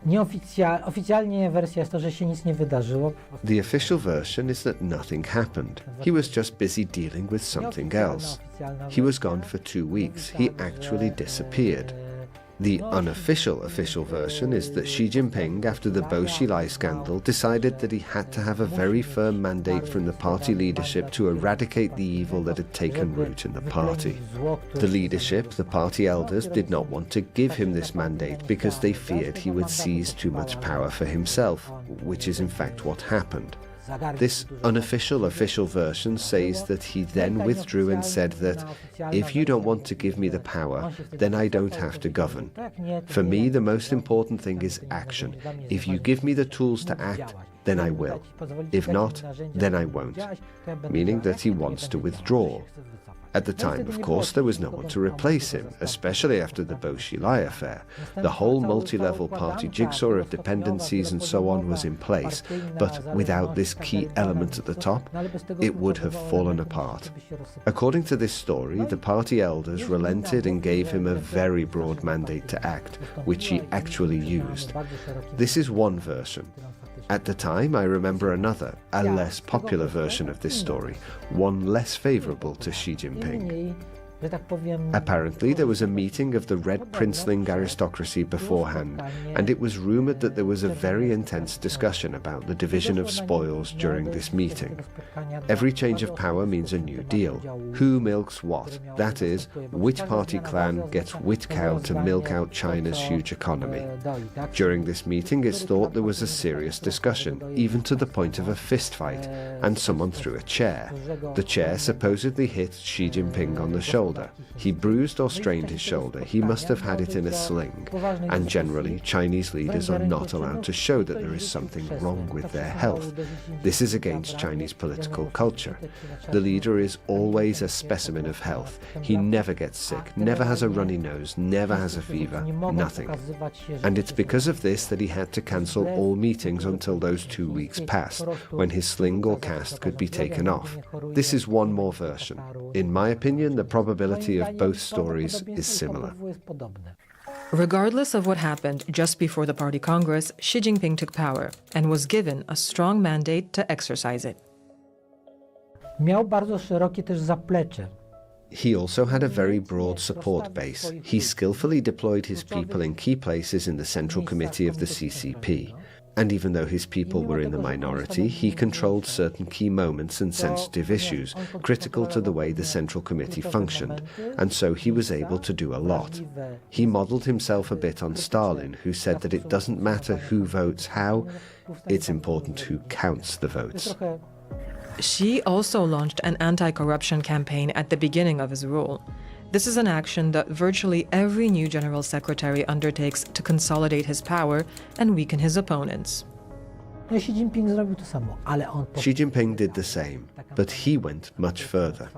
The official version is that nothing happened. He was just busy dealing with something else. He was gone for 2 weeks. He actually disappeared. The unofficial version is that Xi Jinping, after the Bo Xilai scandal, decided that he had to have a very firm mandate from the party leadership to eradicate the evil that had taken root in the party. The leadership, the party elders, did not want to give him this mandate because they feared he would seize too much power for himself, which is in fact what happened. This unofficial version says that he then withdrew and said that, if you don't want to give me the power, then I don't have to govern. For me, the most important thing is action. If you give me the tools to act, then I will. If not, then I won't. Meaning that he wants to withdraw. At the time, of course, there was no one to replace him, especially after the Bo Xilai affair. The whole multi-level party jigsaw of dependencies and so on was in place, but without this key element at the top, it would have fallen apart. According to this story, the party elders relented and gave him a very broad mandate to act, which he actually used. This is one version. At the time, I remember another, a less popular version of this story, one less favorable to Xi Jinping. Apparently, there was a meeting of the Red Princeling aristocracy beforehand, and it was rumored that there was a very intense discussion about the division of spoils during this meeting. Every change of power means a new deal. Who milks what? That is, which party clan gets which cow to milk out China's huge economy. During this meeting, it's thought there was a serious discussion, even to the point of a fist fight, and someone threw a chair. The chair supposedly hit Xi Jinping on the shoulder. He bruised or strained his shoulder. He must have had it in a sling. And generally, Chinese leaders are not allowed to show that there is something wrong with their health. This is against Chinese political culture. The leader is always a specimen of health. He never gets sick, never has a runny nose, never has a fever, nothing. And it's because of this that he had to cancel all meetings until those 2 weeks passed, when his sling or cast could be taken off. This is one more version. In my opinion, the probability of both stories is similar. Regardless of what happened just before the party congress, Xi Jinping took power and was given a strong mandate to exercise it. He also had a very broad support base. He skillfully deployed his people in key places in the Central Committee of the CCP. And even though his people were in the minority, he controlled certain key moments and sensitive issues, critical to the way the Central Committee functioned, and so he was able to do a lot. He modeled himself a bit on Stalin, who said that it doesn't matter who votes how, it's important who counts the votes. Xi also launched an anti-corruption campaign at the beginning of his rule. This is an action that virtually every new general secretary undertakes to consolidate his power and weaken his opponents. Xi Jinping did the same, but he went much further.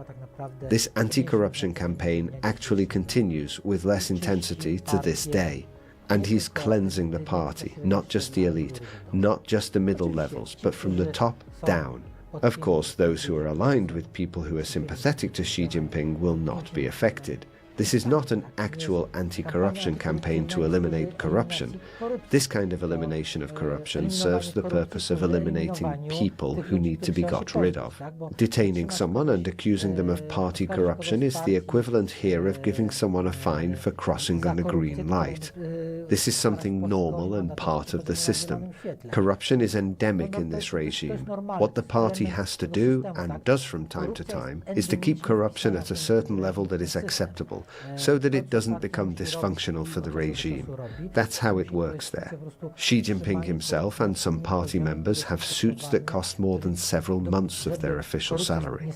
This anti-corruption campaign actually continues with less intensity to this day. And he's cleansing the party, not just the elite, not just the middle levels, but from the top down. Of course, those who are aligned with people who are sympathetic to Xi Jinping will not be affected. This is not an actual anti-corruption campaign to eliminate corruption. This kind of elimination of corruption serves the purpose of eliminating people who need to be got rid of. Detaining someone and accusing them of party corruption is the equivalent here of giving someone a fine for crossing on a green light. This is something normal and part of the system. Corruption is endemic in this regime. What the party has to do, and does from time to time, is to keep corruption at a certain level that is acceptable, so that it doesn't become dysfunctional for the regime. That's how it works there. Xi Jinping himself and some party members have suits that cost more than several months of their official salary.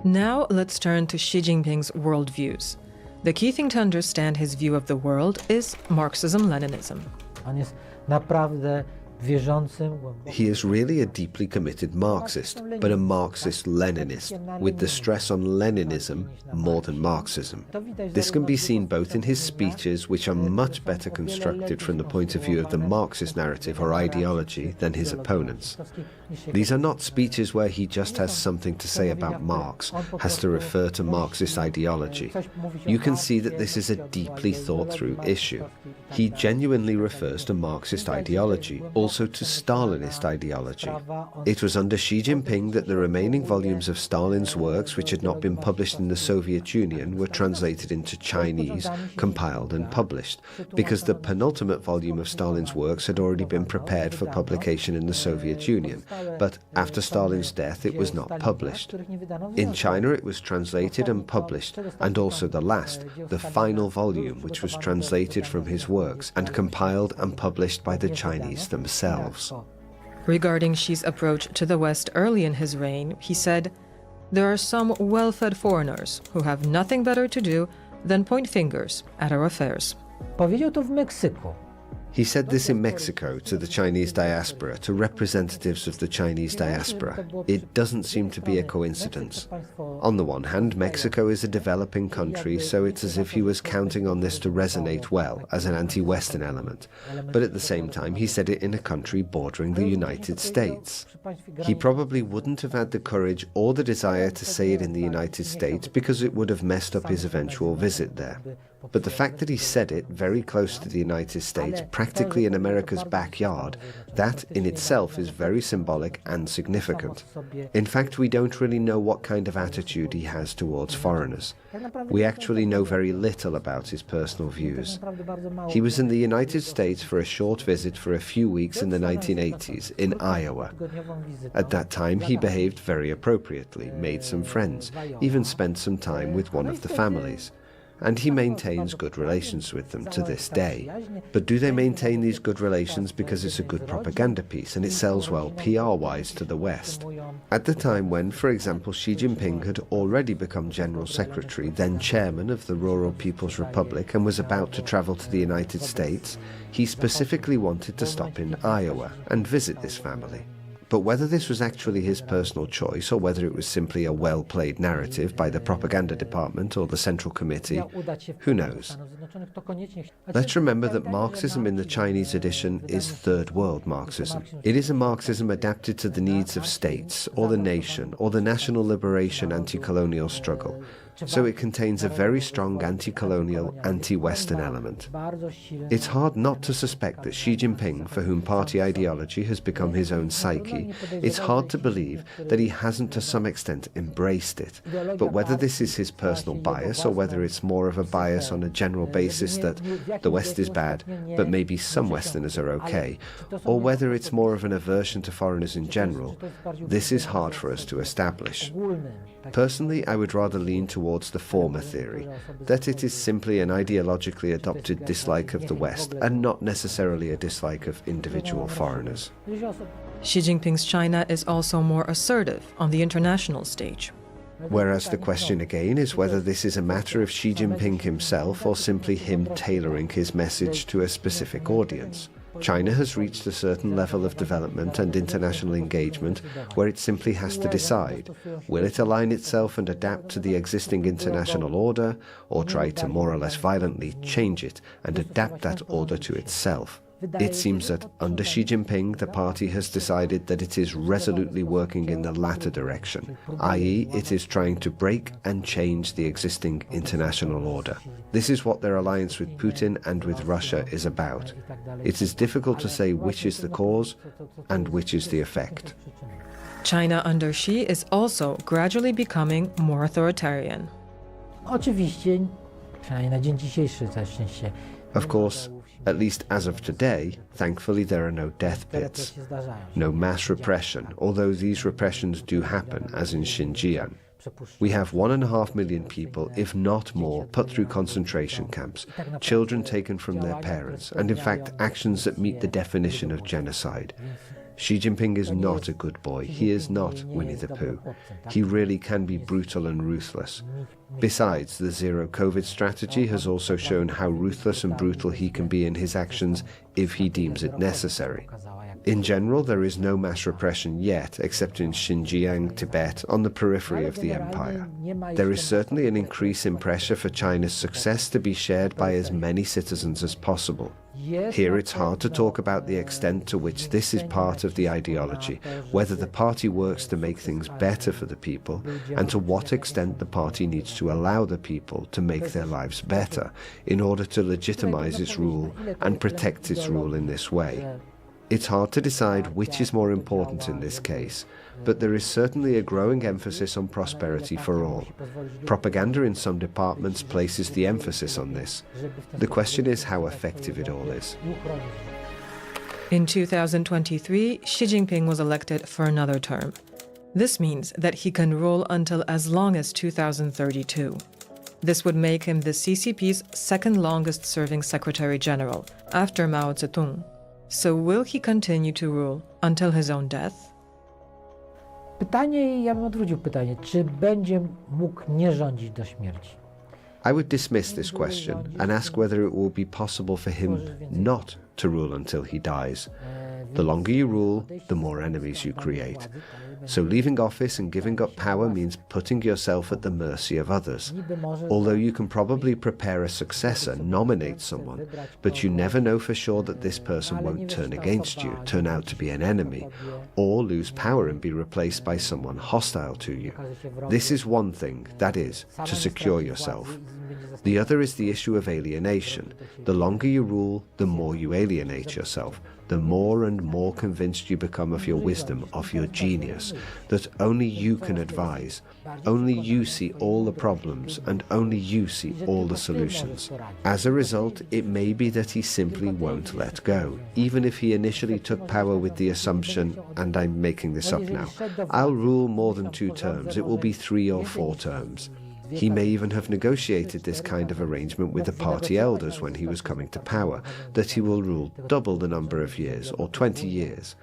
Now let's turn to Xi Jinping's worldviews. The key thing to understand his view of the world is Marxism-Leninism. He is really a deeply committed Marxist, but a Marxist-Leninist, with the stress on Leninism more than Marxism. This can be seen both in his speeches, which are much better constructed from the point of view of the Marxist narrative or ideology than his opponents. These are not speeches where he just has something to say about Marx, has to refer to Marxist ideology. You can see that this is a deeply thought-through issue. He genuinely refers to Marxist ideology, also to Stalinist ideology. It was under Xi Jinping that the remaining volumes of Stalin's works, which had not been published in the Soviet Union, were translated into Chinese, compiled and published, because the penultimate volume of Stalin's works had already been prepared for publication in the Soviet Union, but after Stalin's death it was not published. In China it was translated and published, and also the last, the final volume, which was translated from his works and compiled and published by the Chinese themselves. Regarding Xi's approach to the West early in his reign, he said, "There are some well-fed foreigners who have nothing better to do than point fingers at our affairs." He said this in Mexico to the Chinese diaspora, to representatives of the Chinese diaspora. It doesn't seem to be a coincidence. On the one hand, Mexico is a developing country, so it's as if he was counting on this to resonate well as an anti-Western element. But at the same time, he said it in a country bordering the United States. He probably wouldn't have had the courage or the desire to say it in the United States because it would have messed up his eventual visit there. But the fact that he said it very close to the United States, practically in America's backyard, that in itself is very symbolic and significant. In fact, we don't really know what kind of attitude he has towards foreigners. We actually know very little about his personal views. He was in the United States for a short visit for a few weeks in the 1980s in Iowa. At that time, he behaved very appropriately, made some friends, even spent some time with one of the families. And he maintains good relations with them to this day. But do they maintain these good relations because it's a good propaganda piece and it sells well PR-wise to the West? At the time when, for example, Xi Jinping had already become General Secretary, then Chairman of the Rural People's Republic, and was about to travel to the United States, he specifically wanted to stop in Iowa and visit this family. But whether this was actually his personal choice or whether it was simply a well-played narrative by the propaganda department or the Central Committee, who knows? Let's remember that Marxism in the Chinese edition is Third World Marxism. It is a Marxism adapted to the needs of states or the nation or the national liberation anti-colonial struggle. So it contains a very strong anti-colonial, anti-Western element. It's hard not to suspect that Xi Jinping, for whom party ideology has become his own psyche, it's hard to believe that he hasn't to some extent embraced it. But whether this is his personal bias or whether it's more of a bias on a general basis that the West is bad, but maybe some Westerners are okay, or whether it's more of an aversion to foreigners in general, this is hard for us to establish. Personally, I would rather lean towards the former theory, that it is simply an ideologically adopted dislike of the West and not necessarily a dislike of individual foreigners. Xi Jinping's China is also more assertive on the international stage. Whereas the question again is whether this is a matter of Xi Jinping himself or simply him tailoring his message to a specific audience. China has reached a certain level of development and international engagement where it simply has to decide, will it align itself and adapt to the existing international order, or try to more or less violently change it and adapt that order to itself? It seems that under Xi Jinping, the party has decided that it is resolutely working in the latter direction, i.e. it is trying to break and change the existing international order. This is what their alliance with Putin and with Russia is about. It is difficult to say which is the cause and which is the effect. China under Xi is also gradually becoming more authoritarian. Of course, at least as of today, thankfully there are no death pits, no mass repression, although these repressions do happen, as in Xinjiang. We have 1.5 million people, if not more, put through concentration camps, children taken from their parents, and in fact actions that meet the definition of genocide. Xi Jinping is not a good boy. He is not Winnie the Pooh. He really can be brutal and ruthless. Besides, the zero-COVID strategy has also shown how ruthless and brutal he can be in his actions if he deems it necessary. In general, there is no mass repression yet, except in Xinjiang, Tibet, on the periphery of the empire. There is certainly an increase in pressure for China's success to be shared by as many citizens as possible. Here it's hard to talk about the extent to which this is part of the ideology, whether the party works to make things better for the people, and to what extent the party needs to allow the people to make their lives better in order to legitimize its rule and protect its rule in this way. It's hard to decide which is more important in this case, but there is certainly a growing emphasis on prosperity for all. Propaganda in some departments places the emphasis on this. The question is how effective it all is. In 2023, Xi Jinping was elected for another term. This means that he can rule until as long as 2032. This would make him the CCP's second longest serving Secretary General, after Mao Zedong. So will he continue to rule until his own death? I would dismiss this question and ask whether it will be possible for him not to rule until he dies. The longer you rule, the more enemies you create. So leaving office and giving up power means putting yourself at the mercy of others. Although you can probably prepare a successor, nominate someone, but you never know for sure that this person won't turn against you, turn out to be an enemy, or lose power and be replaced by someone hostile to you. This is one thing, that is, to secure yourself. The other is the issue of alienation. The longer you rule, the more you alienate yourself, the more and more convinced you become of your wisdom, of your genius, that only you can advise, only you see all the problems, and only you see all the solutions. As a result, it may be that he simply won't let go, even if he initially took power with the assumption, and I'm making this up now, I'll rule more than 2 terms, it will be 3 or 4 terms. He may even have negotiated this kind of arrangement with the party elders when he was coming to power, that he will rule double the number of years, or 20 years,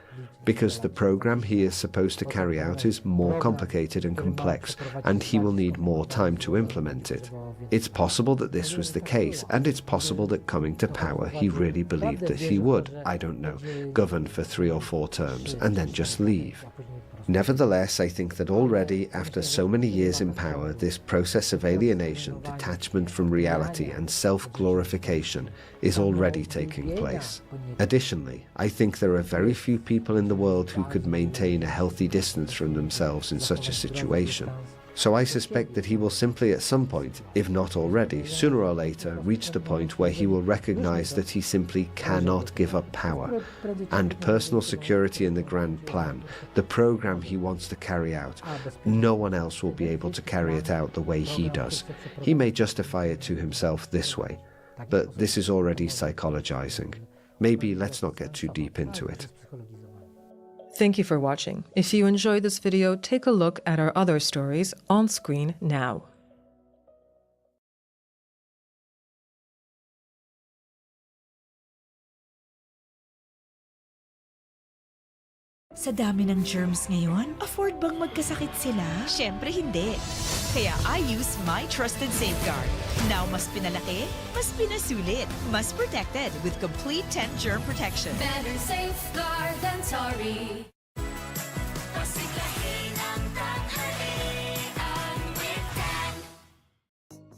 because the program he is supposed to carry out is more complicated and complex, and he will need more time to implement it. It's possible that this was the case, and it's possible that coming to power he really believed that he would, I don't know, govern for 3 or 4 terms, and then just leave. Nevertheless, I think that already, after so many years in power, this process of alienation, detachment from reality, and self-glorification is already taking place. Additionally, I think there are very few people in the world who could maintain a healthy distance from themselves in such a situation. So I suspect that he will simply at some point, if not already, sooner or later, reach the point where he will recognize that he simply cannot give up power, and personal security in the grand plan, the program he wants to carry out, no one else will be able to carry it out the way he does. He may justify it to himself this way, but this is already psychologizing. Maybe let's not get too deep into it. Thank you for watching. If you enjoyed this video, take a look at our other stories on screen now. Sa dami ng germs ngayon, afford bang magkasakit sila? Siyempre hindi. Kaya I use my trusted safeguard. Now mas pinalaki, mas pinasulit, mas protected with complete 10 germ protection. Better safeguard than sorry.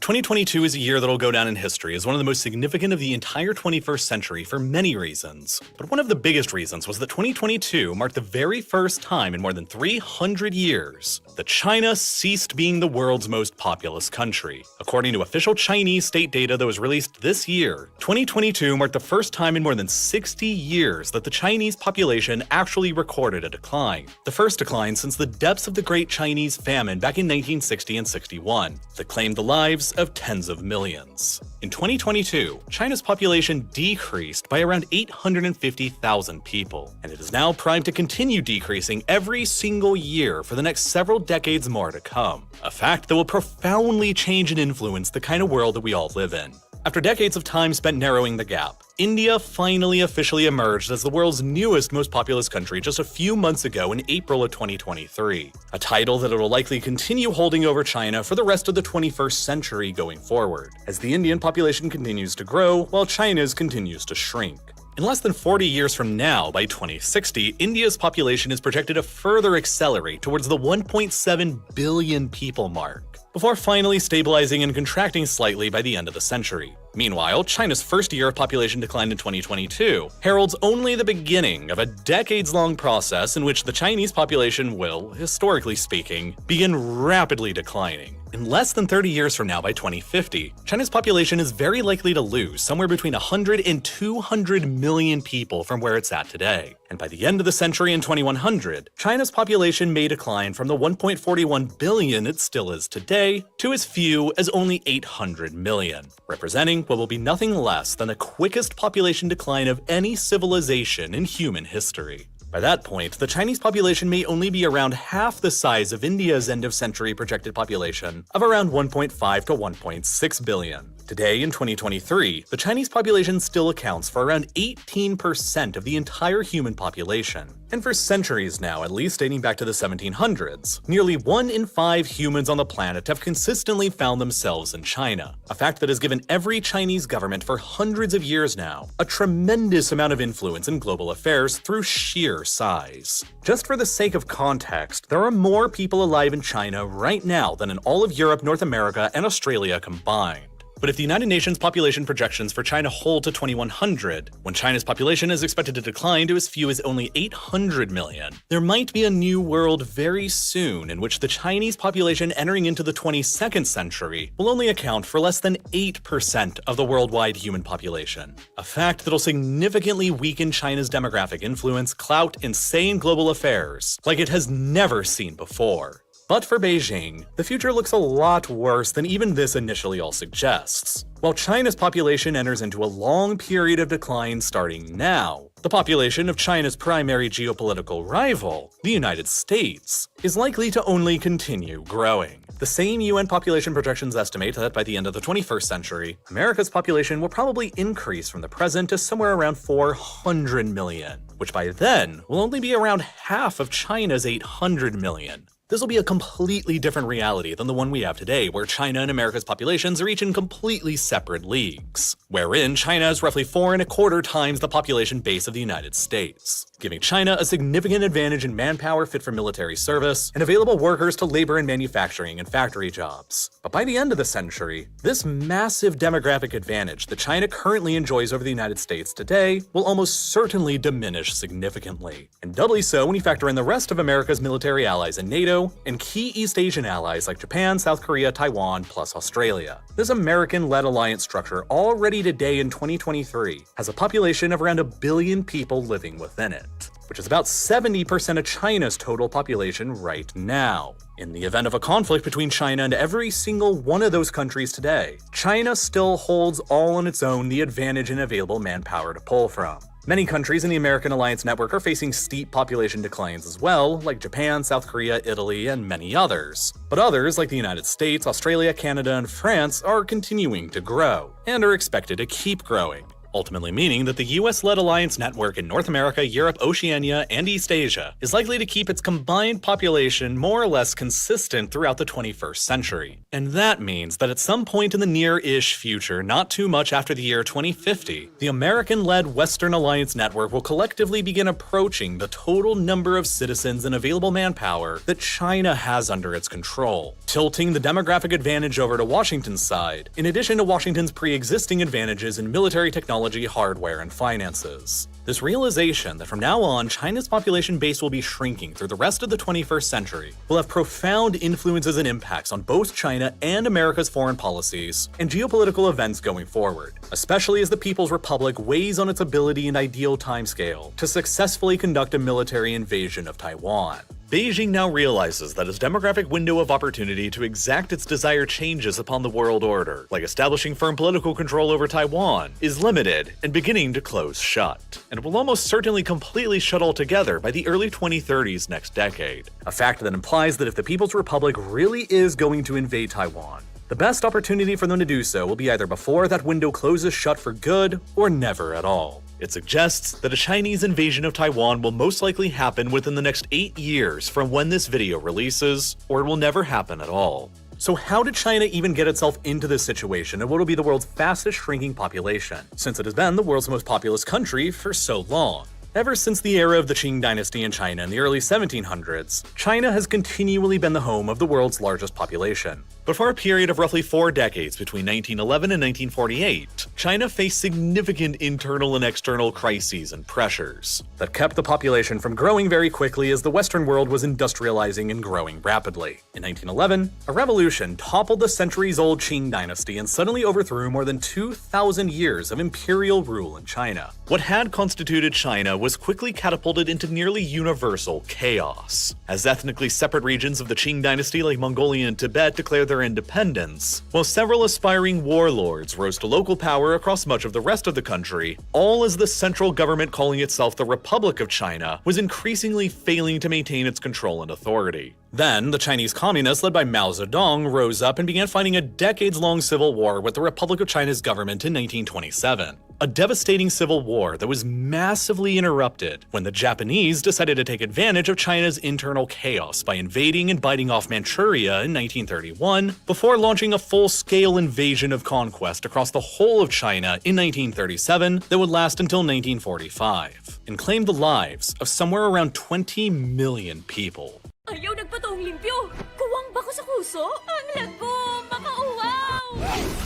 2022 is a year that'll go down in history as one of the most significant of the entire 21st century for many reasons. But one of the biggest reasons was that 2022 marked the very first time in more than 300 years that China ceased being the world's most populous country. According to official Chinese state data that was released this year, 2022 marked the first time in more than 60 years that the Chinese population actually recorded a decline. The first decline since the depths of the Great Chinese Famine back in 1960 and 61 that claimed the lives of tens of millions. In 2022, China's population decreased by around 850,000 people, and it is now primed to continue decreasing every single year for the next several decades more to come, a fact that will profoundly change and influence the kind of world that we all live in. After decades of time spent narrowing the gap, India finally officially emerged as the world's newest most populous country just a few months ago in April of 2023, a title that it will likely continue holding over China for the rest of the 21st century going forward, as the Indian population continues to grow while China's continues to shrink. In less than 40 years from now, by 2060, India's population is projected to further accelerate towards the 1.7 billion people mark, before finally stabilizing and contracting slightly by the end of the century. Meanwhile, China's first year of population decline in 2022 heralds only the beginning of a decades-long process in which the Chinese population will, historically speaking, begin rapidly declining. In less than 30 years from now, by 2050, China's population is very likely to lose somewhere between 100 and 200 million people from where it's at today. And by the end of the century in 2100, China's population may decline from the 1.41 billion it still is today to as few as only 800 million, representing what will be nothing less than the quickest population decline of any civilization in human history. By that point, the Chinese population may only be around half the size of India's end-of-century projected population of around 1.5 to 1.6 billion. Today, in 2023, the Chinese population still accounts for around 18% of the entire human population. And for centuries now, at least dating back to the 1700s, nearly 1 in 5 humans on the planet have consistently found themselves in China, a fact that has given every Chinese government for hundreds of years now a tremendous amount of influence in global affairs through sheer size. Just for the sake of context, there are more people alive in China right now than in all of Europe, North America, and Australia combined. But if the United Nations population projections for China hold to 2100, when China's population is expected to decline to as few as only 800 million, there might be a new world very soon in which the Chinese population entering into the 22nd century will only account for less than 8% of the worldwide human population. A fact that'll significantly weaken China's demographic influence, clout, and say in global affairs like it has never seen before. But for Beijing, the future looks a lot worse than even this initially all suggests. While China's population enters into a long period of decline starting now, the population of China's primary geopolitical rival, the United States, is likely to only continue growing. The same UN population projections estimate that by the end of the 21st century, America's population will probably increase from the present to somewhere around 400 million, which by then will only be around half of China's 800 million. This will be a completely different reality than the one we have today, where China and America's populations are each in completely separate leagues, wherein China is roughly 4.25 times the population base of the United States, giving China a significant advantage in manpower fit for military service and available workers to labor in manufacturing and factory jobs. But by the end of the century, this massive demographic advantage that China currently enjoys over the United States today will almost certainly diminish significantly, and doubly so when you factor in the rest of America's military allies in NATO and key East Asian allies like Japan, South Korea, Taiwan, plus Australia. This American-led alliance structure already today in 2023 has a population of around 1 billion people living within it, which is about 70% of China's total population right now. In the event of a conflict between China and every single one of those countries today, China still holds all on its own the advantage in available manpower to pull from. Many countries in the American alliance network are facing steep population declines as well, like Japan, South Korea, Italy, and many others. But others, like the United States, Australia, Canada, and France, are continuing to grow, and are expected to keep growing, ultimately meaning that the US-led alliance network in North America, Europe, Oceania, and East Asia is likely to keep its combined population more or less consistent throughout the 21st century. And that means that at some point in the near-ish future, not too much after the year 2050, the American-led Western Alliance network will collectively begin approaching the total number of citizens and available manpower that China has under its control, tilting the demographic advantage over to Washington's side, in addition to Washington's pre-existing advantages in military technology, hardware, and finances. This realization that from now on China's population base will be shrinking through the rest of the 21st century will have profound influences and impacts on both China and America's foreign policies and geopolitical events going forward, especially as the People's Republic weighs on its ability and ideal timescale to successfully conduct a military invasion of Taiwan. Beijing now realizes that its demographic window of opportunity to exact its desired changes upon the world order, like establishing firm political control over Taiwan, is limited and beginning to close shut, and will almost certainly completely shut altogether by the early 2030s next decade. A fact that implies that if the People's Republic really is going to invade Taiwan, the best opportunity for them to do so will be either before that window closes shut for good or never at all. It suggests that a Chinese invasion of Taiwan will most likely happen within the next 8 years from when this video releases, or it will never happen at all. So how did China even get itself into this situation and what will be the world's fastest shrinking population, since it has been the world's most populous country for so long? Ever since the era of the Qing dynasty in China in the early 1700s, China has continually been the home of the world's largest population. But for a period of roughly 4 decades between 1911 and 1948, China faced significant internal and external crises and pressures that kept the population from growing very quickly as the Western world was industrializing and growing rapidly. In 1911, a revolution toppled the centuries-old Qing dynasty and suddenly overthrew more than 2,000 years of imperial rule in China. What had constituted China was quickly catapulted into nearly universal chaos, as ethnically separate regions of the Qing dynasty like Mongolia and Tibet declared their independence, while several aspiring warlords rose to local power across much of the rest of the country, all as the central government calling itself the Republic of China was increasingly failing to maintain its control and authority. Then, the Chinese communists led by Mao Zedong rose up and began fighting a decades-long civil war with the Republic of China's government in 1927. A devastating civil war that was massively interrupted when the Japanese decided to take advantage of China's internal chaos by invading and biting off Manchuria in 1931, before launching a full-scale invasion of conquest across the whole of China in 1937 that would last until 1945, and claimed the lives of somewhere around 20 million people. Ayaw nagpatong limpyo! Kuwang ba ko sa kuso? Ang lago! Makauwaw!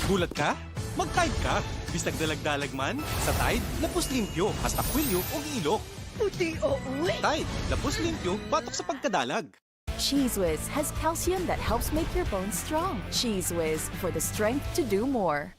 Gulat ka? Mag-tide ka! Bisag dalag-dalag man, sa tide, lapos limpyo, hasta kwilyo o ilok. Puti o uwi! Tide, lapos limpyo, patok sa pagkadalag. Cheese Whiz has calcium that helps make your bones strong. Cheese Whiz, for the strength to do more.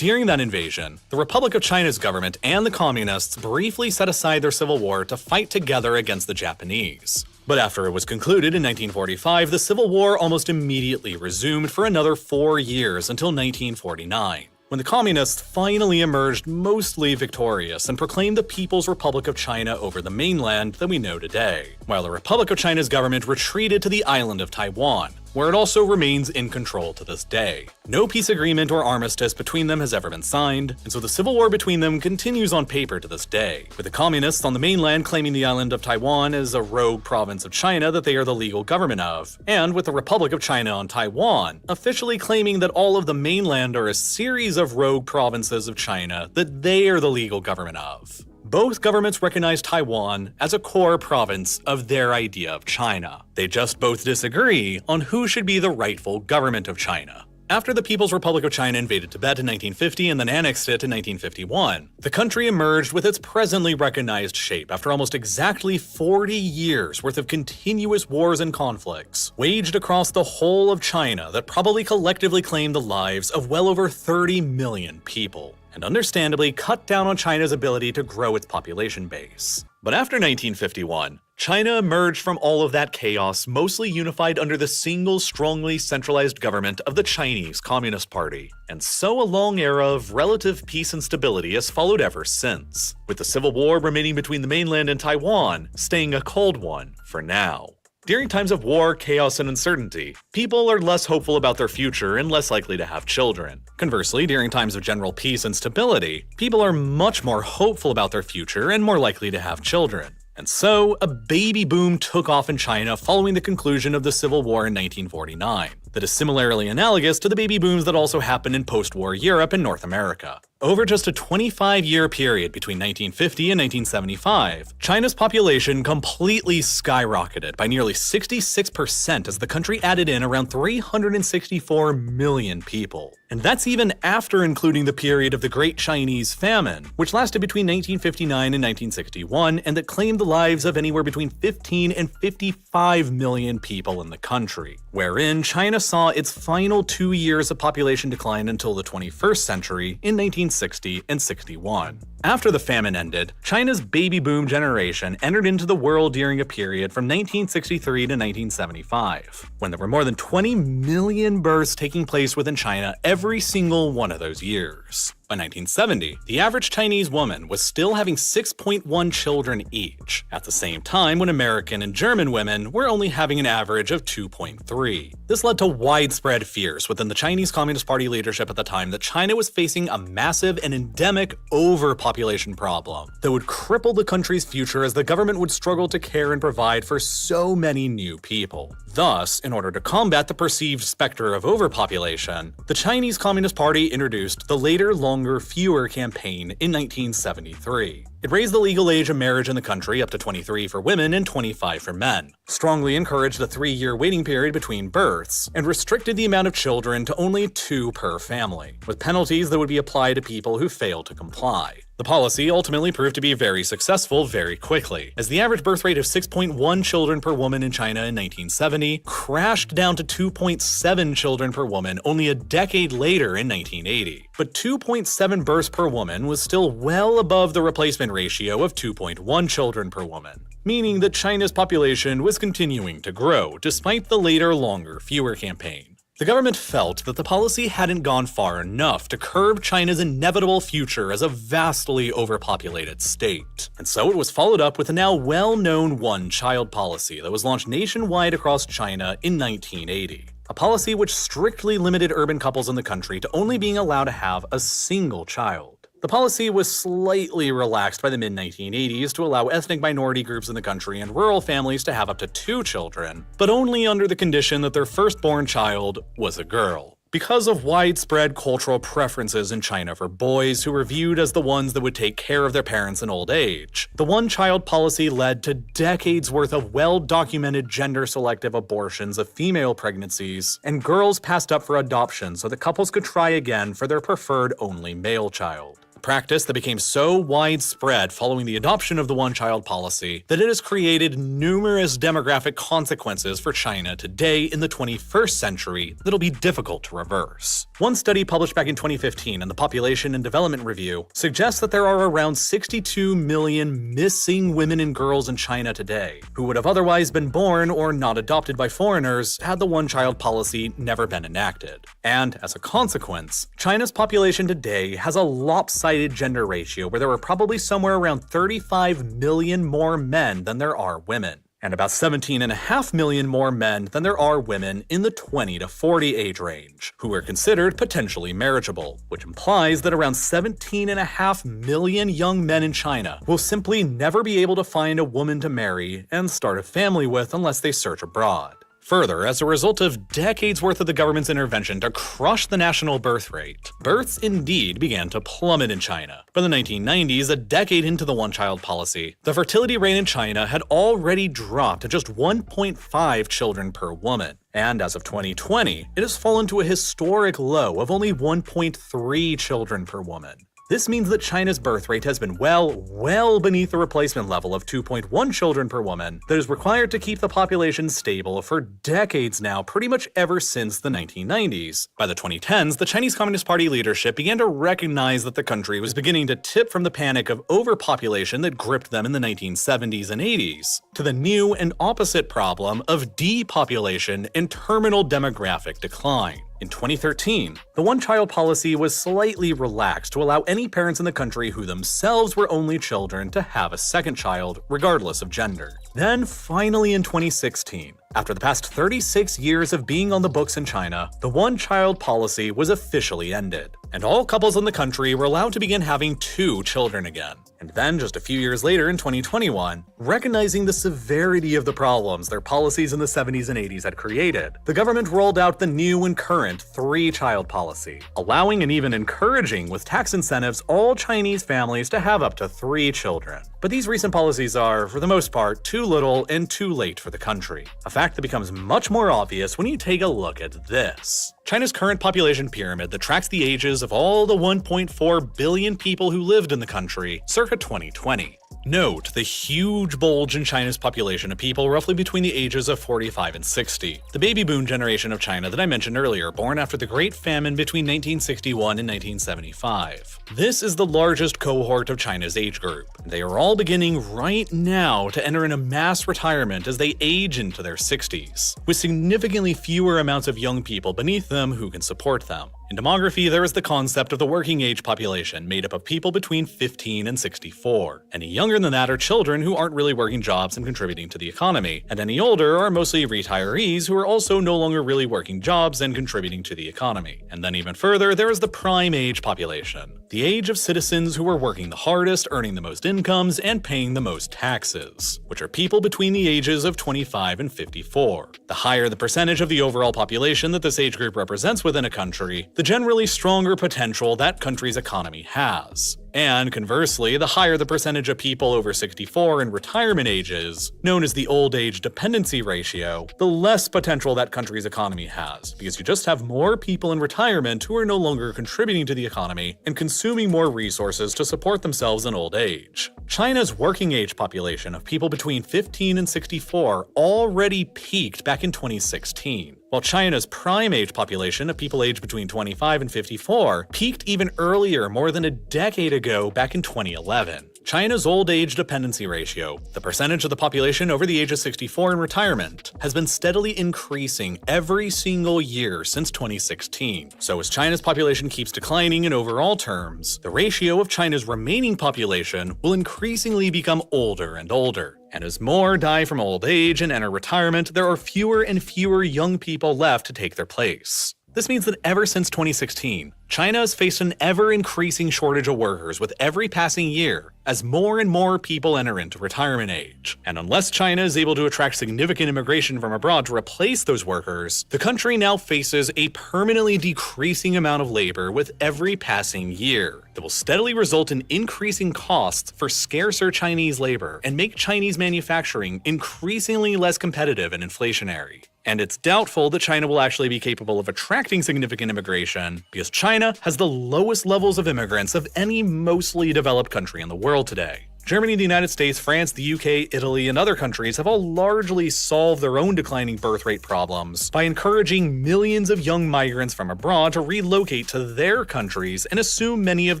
During that invasion, the Republic of China's government and the communists briefly set aside their civil war to fight together against the Japanese. But after it was concluded in 1945, the Civil War almost immediately resumed for another 4 years until 1949, when the communists finally emerged mostly victorious and proclaimed the People's Republic of China over the mainland that we know today, while the Republic of China's government retreated to the island of Taiwan, where it also remains in control to this day. No peace agreement or armistice between them has ever been signed, and so the civil war between them continues on paper to this day, with the communists on the mainland claiming the island of Taiwan as a rogue province of China that they are the legal government of, and with the Republic of China on Taiwan officially claiming that all of the mainland are a series of rogue provinces of China that they are the legal government of. Both governments recognize Taiwan as a core province of their idea of China. They just both disagree on who should be the rightful government of China. After the People's Republic of China invaded Tibet in 1950 and then annexed it in 1951, the country emerged with its presently recognized shape after almost exactly 40 years worth of continuous wars and conflicts, waged across the whole of China that probably collectively claimed the lives of well over 30 million people, and understandably cut down on China's ability to grow its population base. But after 1951, China emerged from all of that chaos mostly unified under the single strongly centralized government of the Chinese Communist Party. And so a long era of relative peace and stability has followed ever since, with the civil war remaining between the mainland and Taiwan staying a cold one for now. During times of war, chaos, and uncertainty, people are less hopeful about their future and less likely to have children. Conversely, during times of general peace and stability, people are much more hopeful about their future and more likely to have children. And so, a baby boom took off in China following the conclusion of the Civil War in 1949, that is similarly analogous to the baby booms that also happened in post-war Europe and North America. Over just a 25-year period between 1950 and 1975, China's population completely skyrocketed by nearly 66% as the country added in around 364 million people. And that's even after including the period of the Great Chinese Famine, which lasted between 1959 and 1961 and that claimed the lives of anywhere between 15 and 55 million people in the country, wherein China saw its final 2 years of population decline until the 21st century in 1960 and 61. After the famine ended, China's baby boom generation entered into the world during a period from 1963 to 1975, when there were more than 20 million births taking place within China every single one of those years. By 1970, the average Chinese woman was still having 6.1 children each, at the same time when American and German women were only having an average of 2.3. This led to widespread fears within the Chinese Communist Party leadership at the time that China was facing a massive and endemic overpopulation problem that would cripple the country's future as the government would struggle to care and provide for so many new people. Thus, in order to combat the perceived specter of overpopulation, the Chinese Communist Party introduced the Later, Longer, Fewer campaign in 1973. It raised the legal age of marriage in the country up to 23 for women and 25 for men, strongly encouraged a 3-year waiting period between births, and restricted the amount of children to only 2 per family, with penalties that would be applied to people who failed to comply. The policy ultimately proved to be very successful very quickly, as the average birth rate of 6.1 children per woman in China in 1970 crashed down to 2.7 children per woman only a decade later in 1980. But 2.7 births per woman was still well above the replacement ratio of 2.1 children per woman, meaning that China's population was continuing to grow despite the Later, Longer, Fewer campaign. The government felt that the policy hadn't gone far enough to curb China's inevitable future as a vastly overpopulated state. And so it was followed up with a now well-known one-child policy that was launched nationwide across China in 1980. A policy which strictly limited urban couples in the country to only being allowed to have a single child. The policy was slightly relaxed by the mid-1980s to allow ethnic minority groups in the country and rural families to have up to 2 children, but only under the condition that their firstborn child was a girl. Because of widespread cultural preferences in China for boys who were viewed as the ones that would take care of their parents in old age, the one-child policy led to decades worth of well-documented gender-selective abortions of female pregnancies, and girls passed up for adoption so that couples could try again for their preferred only male child. Practice that became so widespread following the adoption of the one-child policy that it has created numerous demographic consequences for China today in the 21st century that'll be difficult to reverse. One study published back in 2015 in the Population and Development Review suggests that there are around 62 million missing women and girls in China today who would have otherwise been born or not adopted by foreigners had the one-child policy never been enacted. And as a consequence, China's population today has a lopsided gender ratio where there are probably somewhere around 35 million more men than there are women, and about 17.5 million more men than there are women in the 20 to 40 age range, who are considered potentially marriageable, which implies that around 17.5 million young men in China will simply never be able to find a woman to marry and start a family with unless they search abroad. Further, as a result of decades worth of the government's intervention to crush the national birth rate, births indeed began to plummet in China. By the 1990s, a decade into the one-child policy, the fertility rate in China had already dropped to just 1.5 children per woman. And as of 2020, it has fallen to a historic low of only 1.3 children per woman. This means that China's birth rate has been well beneath the replacement level of 2.1 children per woman that is required to keep the population stable for decades now, pretty much ever since the 1990s. By the 2010s, the Chinese Communist Party leadership began to recognize that the country was beginning to tip from the panic of overpopulation that gripped them in the 1970s and 80s to the new and opposite problem of depopulation and terminal demographic decline. In 2013, the one-child policy was slightly relaxed to allow any parents in the country who themselves were only children to have a second child, regardless of gender. Then, finally in 2016, after the past 36 years of being on the books in China, the one-child policy was officially ended, and all couples in the country were allowed to begin having 2 children again. And then, just a few years later in 2021, recognizing the severity of the problems their policies in the 70s and 80s had created, the government rolled out the new and current 3-child policy, allowing and even encouraging with tax incentives all Chinese families to have up to 3 children. But these recent policies are, for the most part, too little and too late for the country. A fact that becomes much more obvious when you take a look at this. China's current population pyramid that tracks the ages of all the 1.4 billion people who lived in the country circa 2020. Note the huge bulge in China's population of people roughly between the ages of 45 and 60, the baby boom generation of China that I mentioned earlier, born after the Great Famine between 1961 and 1975. This is the largest cohort of China's age group. They are all beginning right now to enter in a mass retirement as they age into their 60s, with significantly fewer amounts of young people beneath them who can support them. In demography, there is the concept of the working age population made up of people between 15 and 64. Any younger than that are children who aren't really working jobs and contributing to the economy, and any older are mostly retirees who are also no longer really working jobs and contributing to the economy. And then even further, there is the prime age population, the age of citizens who are working the hardest, earning the most incomes, and paying the most taxes, which are people between the ages of 25 and 54. The higher the percentage of the overall population that this age group represents within a country, the generally stronger potential that country's economy has. And conversely, the higher the percentage of people over 64 in retirement ages, known as the old age dependency ratio, the less potential that country's economy has, because you just have more people in retirement who are no longer contributing to the economy and consuming more resources to support themselves in old age. China's working age population of people between 15 and 64 already peaked back in 2016, while China's prime age population of people aged between 25 and 54 peaked even earlier, more than a decade ago, back in 2011. China's old age dependency ratio, the percentage of the population over the age of 64 in retirement, has been steadily increasing every single year since 2016. So as China's population keeps declining in overall terms, the ratio of China's remaining population will increasingly become older and older. And as more die from old age and enter retirement, there are fewer and fewer young people left to take their place. This means that ever since 2016, China has faced an ever-increasing shortage of workers with every passing year as more and more people enter into retirement age. And unless China is able to attract significant immigration from abroad to replace those workers, the country now faces a permanently decreasing amount of labor with every passing year that will steadily result in increasing costs for scarcer Chinese labor and make Chinese manufacturing increasingly less competitive and inflationary. And it's doubtful that China will actually be capable of attracting significant immigration because China has the lowest levels of immigrants of any mostly developed country in the world today. Germany, the United States, France, the UK, Italy, and other countries have all largely solved their own declining birth rate problems by encouraging millions of young migrants from abroad to relocate to their countries and assume many of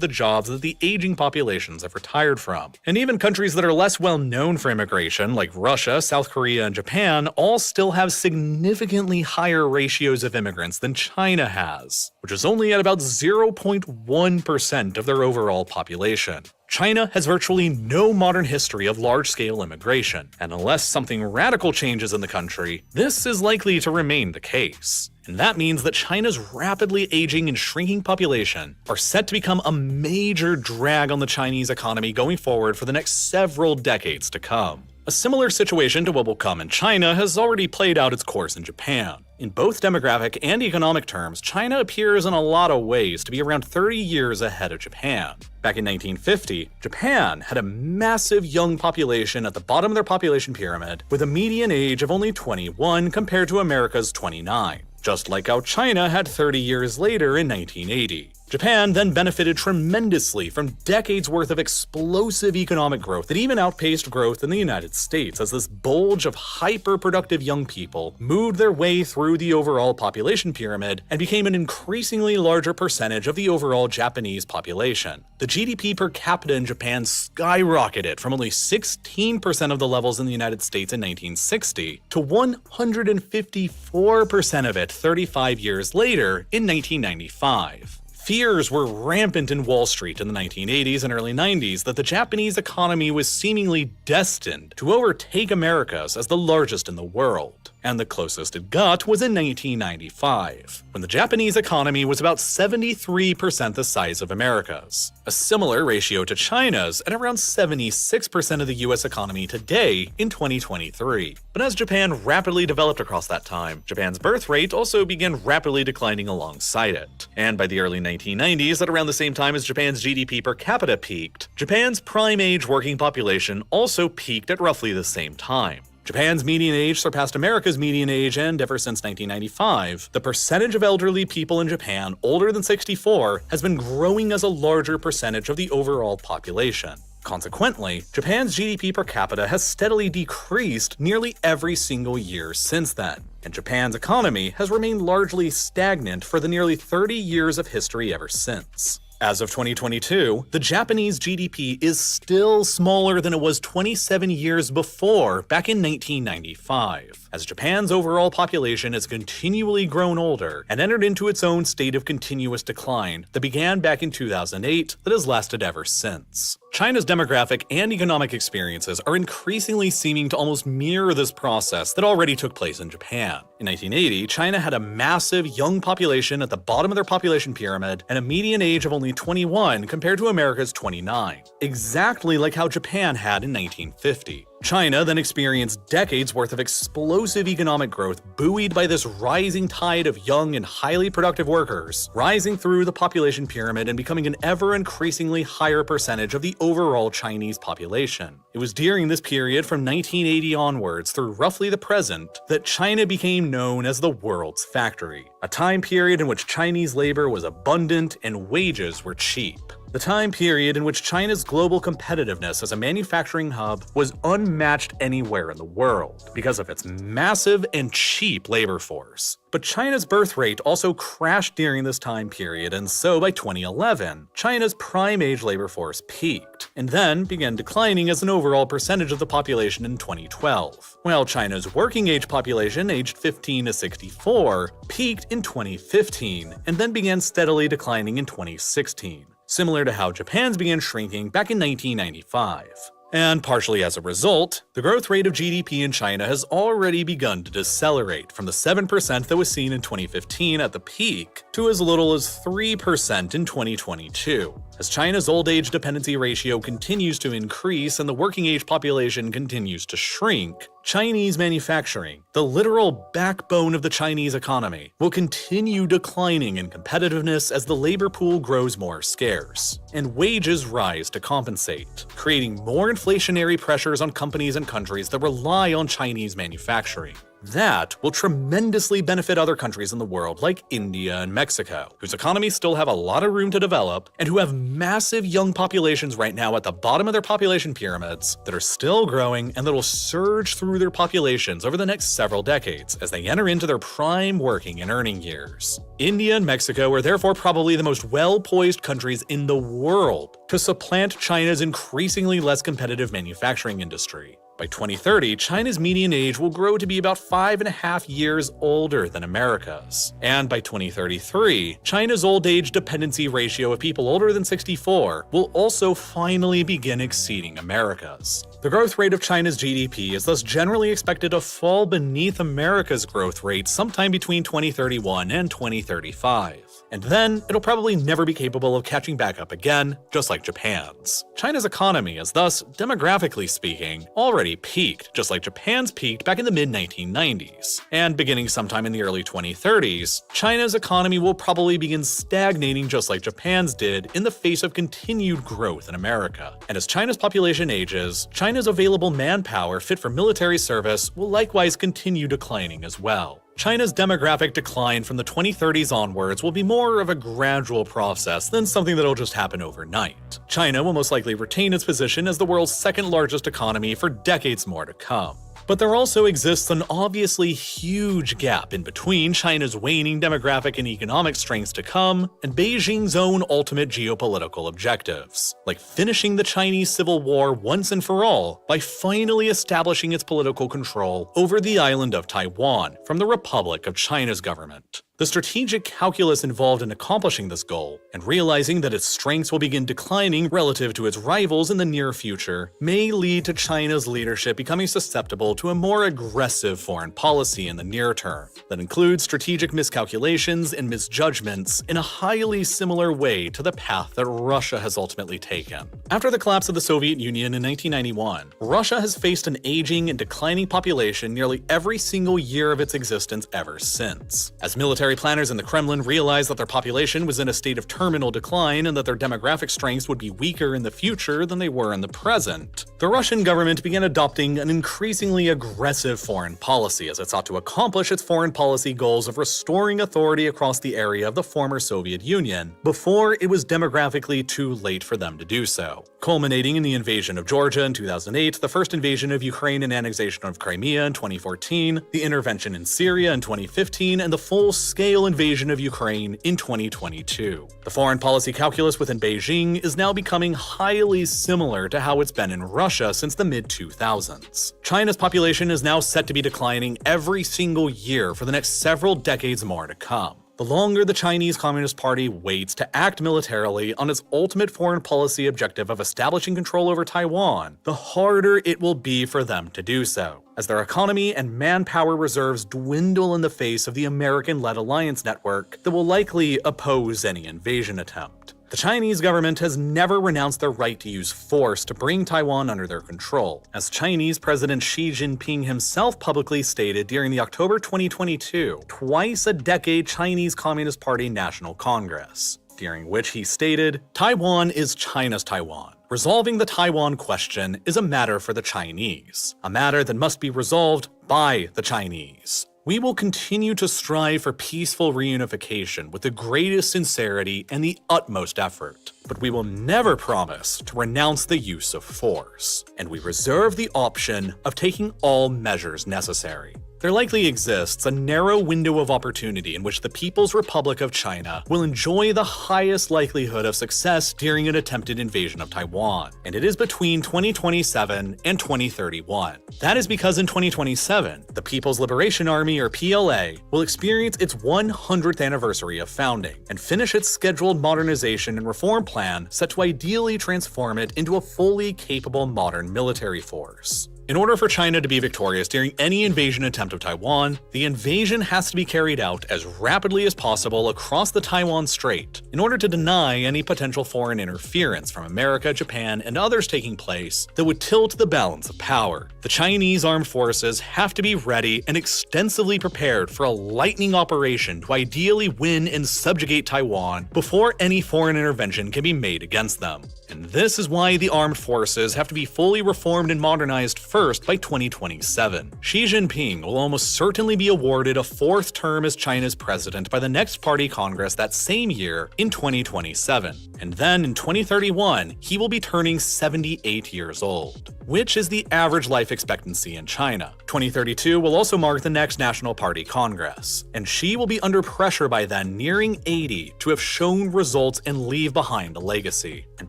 the jobs that the aging populations have retired from. And even countries that are less well known for immigration, like Russia, South Korea, and Japan, all still have significantly higher ratios of immigrants than China has, which is only at about 0.1% of their overall population. China has virtually no modern history of large-scale immigration, and unless something radical changes in the country, this is likely to remain the case. And that means that China's rapidly aging and shrinking population are set to become a major drag on the Chinese economy going forward for the next several decades to come. A similar situation to what will come in China has already played out its course in Japan. In both demographic and economic terms, China appears in a lot of ways to be around 30 years ahead of Japan. Back in 1950, Japan had a massive young population at the bottom of their population pyramid, with a median age of only 21 compared to America's 29. Just like how China had 30 years later in 1980. Japan then benefited tremendously from decades worth of explosive economic growth that even outpaced growth in the United States as this bulge of hyper-productive young people moved their way through the overall population pyramid and became an increasingly larger percentage of the overall Japanese population. The GDP per capita in Japan skyrocketed from only 16% of the levels in the United States in 1960 to 154% of it 35 years later in 1995. Fears were rampant in Wall Street in the 1980s and early 90s that the Japanese economy was seemingly destined to overtake America's as the largest in the world. And the closest it got was in 1995, when the Japanese economy was about 73% the size of America's. A similar ratio to China's at around 76% of the US economy today in 2023. But as Japan rapidly developed across that time, Japan's birth rate also began rapidly declining alongside it. And by the early 1990s, at around the same time as Japan's GDP per capita peaked, Japan's prime age working population also peaked at roughly the same time. Japan's median age surpassed America's median age, and ever since 1995, the percentage of elderly people in Japan older than 64 has been growing as a larger percentage of the overall population. Consequently, Japan's GDP per capita has steadily decreased nearly every single year since then, and Japan's economy has remained largely stagnant for the nearly 30 years of history ever since. As of 2022, the Japanese GDP is still smaller than it was 27 years before, back in 1995, as Japan's overall population has continually grown older and entered into its own state of continuous decline that began back in 2008 that has lasted ever since. China's demographic and economic experiences are increasingly seeming to almost mirror this process that already took place in Japan. In 1980, China had a massive young population at the bottom of their population pyramid and a median age of only 21 compared to America's 29, exactly like how Japan had in 1950. China then experienced decades worth of explosive economic growth buoyed by this rising tide of young and highly productive workers, rising through the population pyramid and becoming an ever-increasingly higher percentage of the overall Chinese population. It was during this period from 1980 onwards through roughly the present that China became known as the world's factory, a time period in which Chinese labor was abundant and wages were cheap. the time period in which China's global competitiveness as a manufacturing hub was unmatched anywhere in the world because of its massive and cheap labor force. But China's birth rate also crashed during this time period, and so by 2011, China's prime age labor force peaked, and then began declining as an overall percentage of the population in 2012, while China's working age population, aged 15 to 64, peaked in 2015, and then began steadily declining in 2016, similar to how Japan's began shrinking back in 1995. And partially as a result, the growth rate of GDP in China has already begun to decelerate from the 7% that was seen in 2015 at the peak to as little as 3% in 2022. As China's old age dependency ratio continues to increase and the working age population continues to shrink, Chinese manufacturing, the literal backbone of the Chinese economy, will continue declining in competitiveness as the labor pool grows more scarce, and wages rise to compensate, creating more inflationary pressures on companies and countries that rely on Chinese manufacturing. That will tremendously benefit other countries in the world like India and Mexico, whose economies still have a lot of room to develop and who have massive young populations right now at the bottom of their population pyramids that are still growing and that will surge through their populations over the next several decades as they enter into their prime working and earning years. India and Mexico are therefore probably the most well-poised countries in the world to supplant China's increasingly less competitive manufacturing industry. By 2030, China's median age will grow to be about 5.5 years older than America's. And by 2033, China's old age dependency ratio of people older than 64 will also finally begin exceeding America's. The growth rate of China's GDP is thus generally expected to fall beneath America's growth rate sometime between 2031 and 2035. And then, it'll probably never be capable of catching back up again, just like Japan's. China's economy is thus, demographically speaking, already peaked, just like Japan's peaked back in the mid-1990s. And beginning sometime in the early 2030s, China's economy will probably begin stagnating just like Japan's did in the face of continued growth in America. And as China's population ages, China's available manpower fit for military service will likewise continue declining as well. China's demographic decline from the 2030s onwards will be more of a gradual process than something that'll just happen overnight. China will most likely retain its position as the world's second largest economy for decades more to come. But there also exists an obviously huge gap in between China's waning demographic and economic strengths to come and Beijing's own ultimate geopolitical objectives, like finishing the Chinese Civil War once and for all by finally establishing its political control over the island of Taiwan from the Republic of China's government. The strategic calculus involved in accomplishing this goal, and realizing that its strengths will begin declining relative to its rivals in the near future, may lead to China's leadership becoming susceptible to a more aggressive foreign policy in the near term that includes strategic miscalculations and misjudgments in a highly similar way to the path that Russia has ultimately taken. After the collapse of the Soviet Union in 1991, Russia has faced an aging and declining population nearly every single year of its existence ever since. As military planners in the Kremlin realized that their population was in a state of terminal decline and that their demographic strengths would be weaker in the future than they were in the present, the Russian government began adopting an increasingly aggressive foreign policy as it sought to accomplish its foreign policy goals of restoring authority across the area of the former Soviet Union before it was demographically too late for them to do so, culminating in the invasion of Georgia in 2008, the first invasion of Ukraine and annexation of Crimea in 2014, the intervention in Syria in 2015, and the full-scale invasion of Ukraine in 2022. The foreign policy calculus within Beijing is now becoming highly similar to how it's been in Russia since the mid-2000s. China's population is now set to be declining every single year for the next several decades more to come. The longer the Chinese Communist Party waits to act militarily on its ultimate foreign policy objective of establishing control over Taiwan, the harder it will be for them to do so, as their economy and manpower reserves dwindle in the face of the American-led alliance network that will likely oppose any invasion attempt. The Chinese government has never renounced their right to use force to bring Taiwan under their control, as Chinese President Xi Jinping himself publicly stated during the October 2022 twice-a-decade Chinese Communist Party National Congress, during which he stated, "Taiwan is China's Taiwan. Resolving the Taiwan question is a matter for the Chinese, a matter that must be resolved by the Chinese." We will continue to strive for peaceful reunification with the greatest sincerity and the utmost effort, but we will never promise to renounce the use of force, and we reserve the option of taking all measures necessary. There likely exists a narrow window of opportunity in which the People's Republic of China will enjoy the highest likelihood of success during an attempted invasion of Taiwan, and it is between 2027 and 2031. That is because in 2027, the People's Liberation Army, or PLA, will experience its 100th anniversary of founding and finish its scheduled modernization and reform plan set to ideally transform it into a fully capable modern military force. In order for China to be victorious during any invasion attempt of Taiwan, the invasion has to be carried out as rapidly as possible across the Taiwan Strait in order to deny any potential foreign interference from America, Japan, and others taking place that would tilt the balance of power. The Chinese armed forces have to be ready and extensively prepared for a lightning operation to ideally win and subjugate Taiwan before any foreign intervention can be made against them. And this is why the armed forces have to be fully reformed and modernized first by 2027. Xi Jinping will almost certainly be awarded a fourth term as China's president by the next Party Congress that same year in 2027. And then in 2031, he will be turning 78 years old, which is the average life expectancy in China. 2032 will also mark the next National Party Congress, and Xi will be under pressure by then, nearing 80, to have shown results and leave behind a legacy. And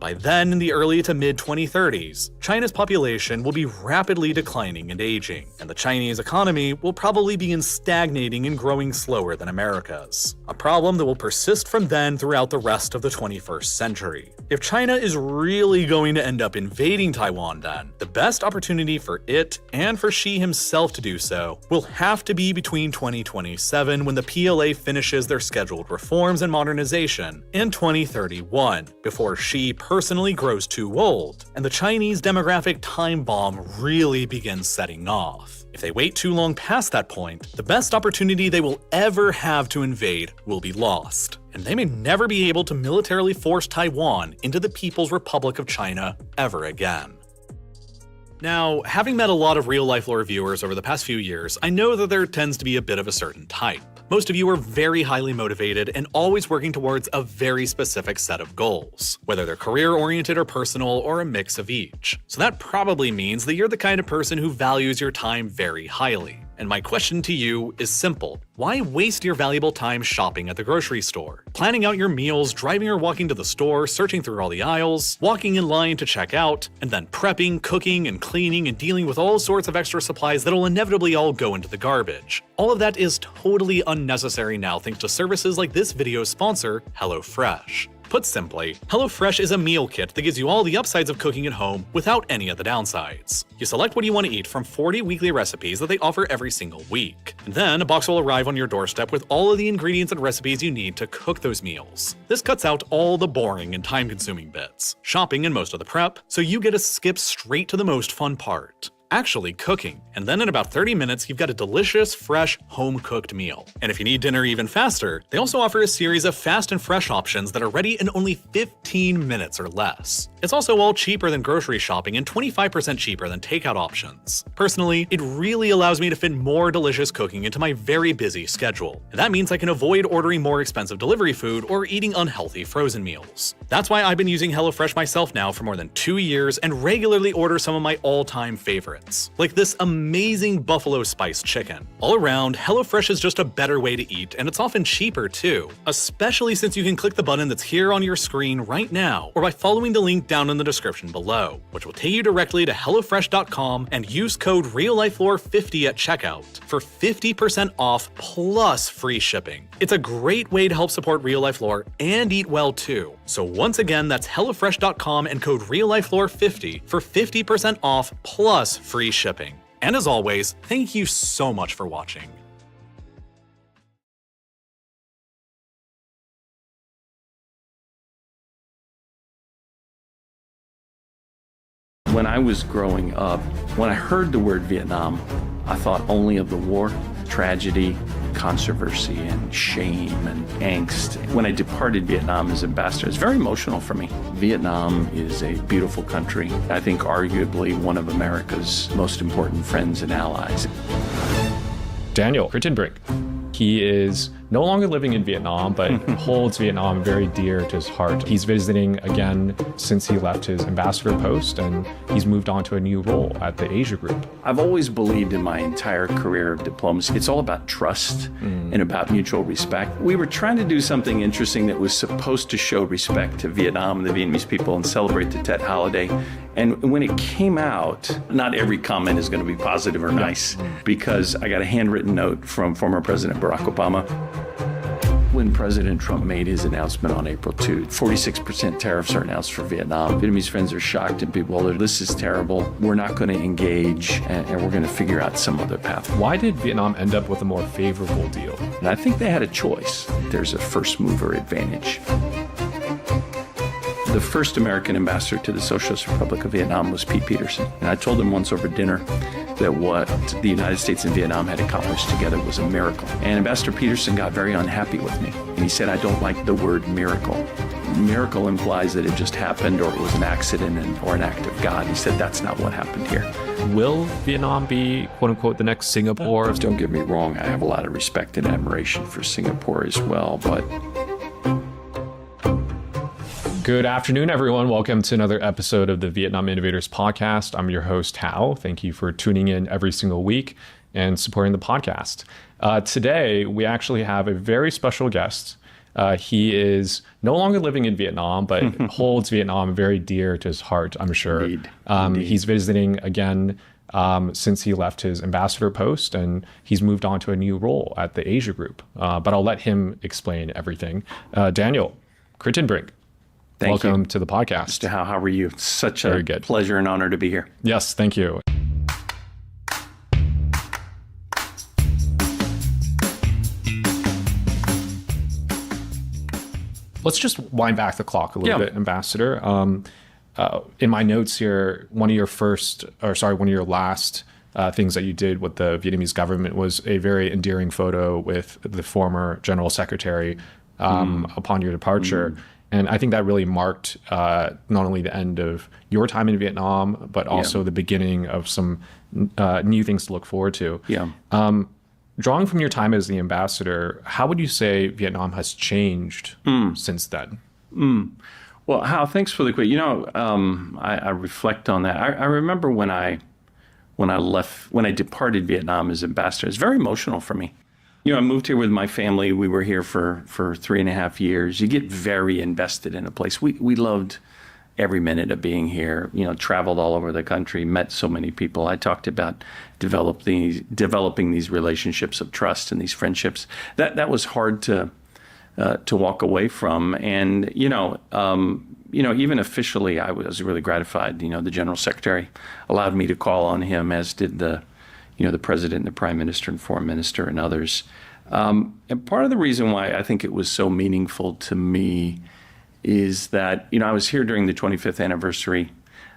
by then, in the early to mid-2030s, China's population will be rapidly declining and aging, and the Chinese economy will probably begin stagnating and growing slower than America's, a problem that will persist from then throughout the rest of the 21st century. If China is really going to end up invading Taiwan then, the best opportunity for it and for Xi himself to do so will have to be between 2027, when the PLA finishes their scheduled reforms and modernization, and 2031, before Xi personally grows too old, and the Chinese demographic time bomb really begins setting off. If they wait too long past that point, the best opportunity they will ever have to invade will be lost, and they may never be able to militarily force Taiwan into the People's Republic of China ever again. Now, having met a lot of real-life lore viewers over the past few years, I know that there tends to be a bit of a certain type. Most of you are very highly motivated and always working towards a very specific set of goals, whether they're career-oriented or personal or a mix of each. So that probably means that you're the kind of person who values your time very highly. And my question to you is simple. Why waste your valuable time shopping at the grocery store, planning out your meals, driving or walking to the store, searching through all the aisles, walking in line to check out, and then prepping, cooking, and cleaning and dealing with all sorts of extra supplies that'll inevitably all go into the garbage? All of that is totally unnecessary now thanks to services like this video's sponsor, HelloFresh. Put simply, HelloFresh is a meal kit that gives you all the upsides of cooking at home without any of the downsides. You select what you want to eat from 40 weekly recipes that they offer every single week. And then a box will arrive on your doorstep with all of the ingredients and recipes you need to cook those meals. This cuts out all the boring and time-consuming bits, shopping and most of the prep, so you get to skip straight to the most fun part: actually cooking. And then in about 30 minutes, you've got a delicious, fresh, home-cooked meal. And if you need dinner even faster, they also offer a series of fast and fresh options that are ready in only 15 minutes or less. It's also all cheaper than grocery shopping and 25% cheaper than takeout options. Personally, it really allows me to fit more delicious cooking into my very busy schedule. And that means I can avoid ordering more expensive delivery food or eating unhealthy frozen meals. That's why I've been using HelloFresh myself now for more than 2 years and regularly order some of my all-time favorites, like this amazing buffalo spice chicken. All around, HelloFresh is just a better way to eat, and it's often cheaper too, especially since you can click the button that's here on your screen right now, or by following the link down in the description below, which will take you directly to HelloFresh.com and use code RealLifeLore50 at checkout for 50% off plus free shipping. It's a great way to help support Real Life Lore and eat well too. So once again, that's HelloFresh.com and code RealLifeLore50 for 50% off plus free shipping. And as always, thank you so much for watching. When I was growing up, when I heard the word Vietnam, I thought only of the war, tragedy, controversy, and shame and angst. When I departed Vietnam as ambassador, it's very emotional for me. Vietnam is a beautiful country. I think arguably one of America's most important friends and allies. Daniel Crittenbrink. He is no longer living in Vietnam, but holds Vietnam very dear to his heart. He's visiting again since he left his ambassador post, and he's moved on to a new role at the Asia Group. I've always believed in my entire career of diplomacy, it's all about trust and about mutual respect. We were trying to do something interesting that was supposed to show respect to Vietnam and the Vietnamese people and celebrate the Tet holiday. And when it came out, not every comment is going to be positive or nice, because I got a handwritten note from former President Barack Obama. When President Trump made his announcement on April 2, 46% tariffs are announced for Vietnam. Vietnamese friends are shocked and people, well, this is terrible. We're not going to engage, and we're going to figure out some other path. Why did Vietnam end up with a more favorable deal? And I think they had a choice. There's a first mover advantage. The first American ambassador to the Socialist Republic of Vietnam was Pete Peterson. And I told him once over dinner that what the United States and Vietnam had accomplished together was a miracle. And Ambassador Peterson got very unhappy with me. And he said, I don't like the word miracle. Miracle implies that it just happened or it was an accident or an act of God. He said, that's not what happened here. Will Vietnam be, quote unquote, the next Singapore? Don't get me wrong, I have a lot of respect and admiration for Singapore as well, but... Good afternoon, everyone. Welcome to another episode of the Vietnam Innovators Podcast. I'm your host, Hao. Thank you for tuning in every single week and supporting the podcast. Today, we actually have a very special guest. He is no longer living in Vietnam, but holds Vietnam very dear to his heart, I'm sure. Indeed. He's visiting again since he left his ambassador post, and he's moved on to a new role at the Asia Group. But I'll let him explain everything. Daniel Crittenbrink. Welcome to the podcast. Mr. Howe, how are you? Such a pleasure and honor to be here. Yes, thank you. Let's just wind back the clock a little bit, Ambassador. In my notes here, one of your last things that you did with the Vietnamese government was a very endearing photo with the former General Secretary upon your departure. And I think that really marked not only the end of your time in Vietnam, but also the beginning of some new things to look forward to. Drawing from your time as the ambassador, how would you say Vietnam has changed since then? Well, Hal, thanks for the question. You know, I reflect on that. I remember when I departed Vietnam as ambassador, it's very emotional for me. You know, I moved here with my family. We were here for 3.5 years. You get very invested in a place. We loved every minute of being here. You know, traveled all over the country, met so many people. I talked about developing these relationships of trust and these friendships. That was hard to walk away from. And even officially, I was really gratified. You know, the General Secretary allowed me to call on him, as did the President and the Prime Minister and Foreign Minister and others. And part of the reason why I think it was so meaningful to me is that, I was here during the 25th anniversary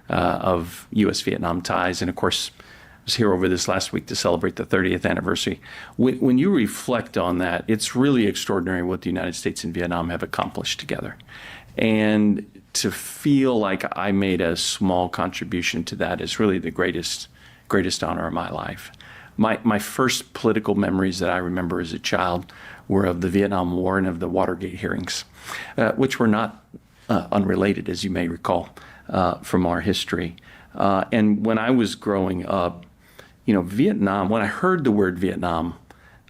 of U.S.-Vietnam ties. And of course, I was here over this last week to celebrate the 30th anniversary. When you reflect on that, it's really extraordinary what the United States and Vietnam have accomplished together. And to feel like I made a small contribution to that is really the greatest honor of my life. My first political memories that I remember as a child were of the Vietnam War and of the Watergate hearings, which were not unrelated, as you may recall, from our history. And when I was growing up, Vietnam, when I heard the word Vietnam,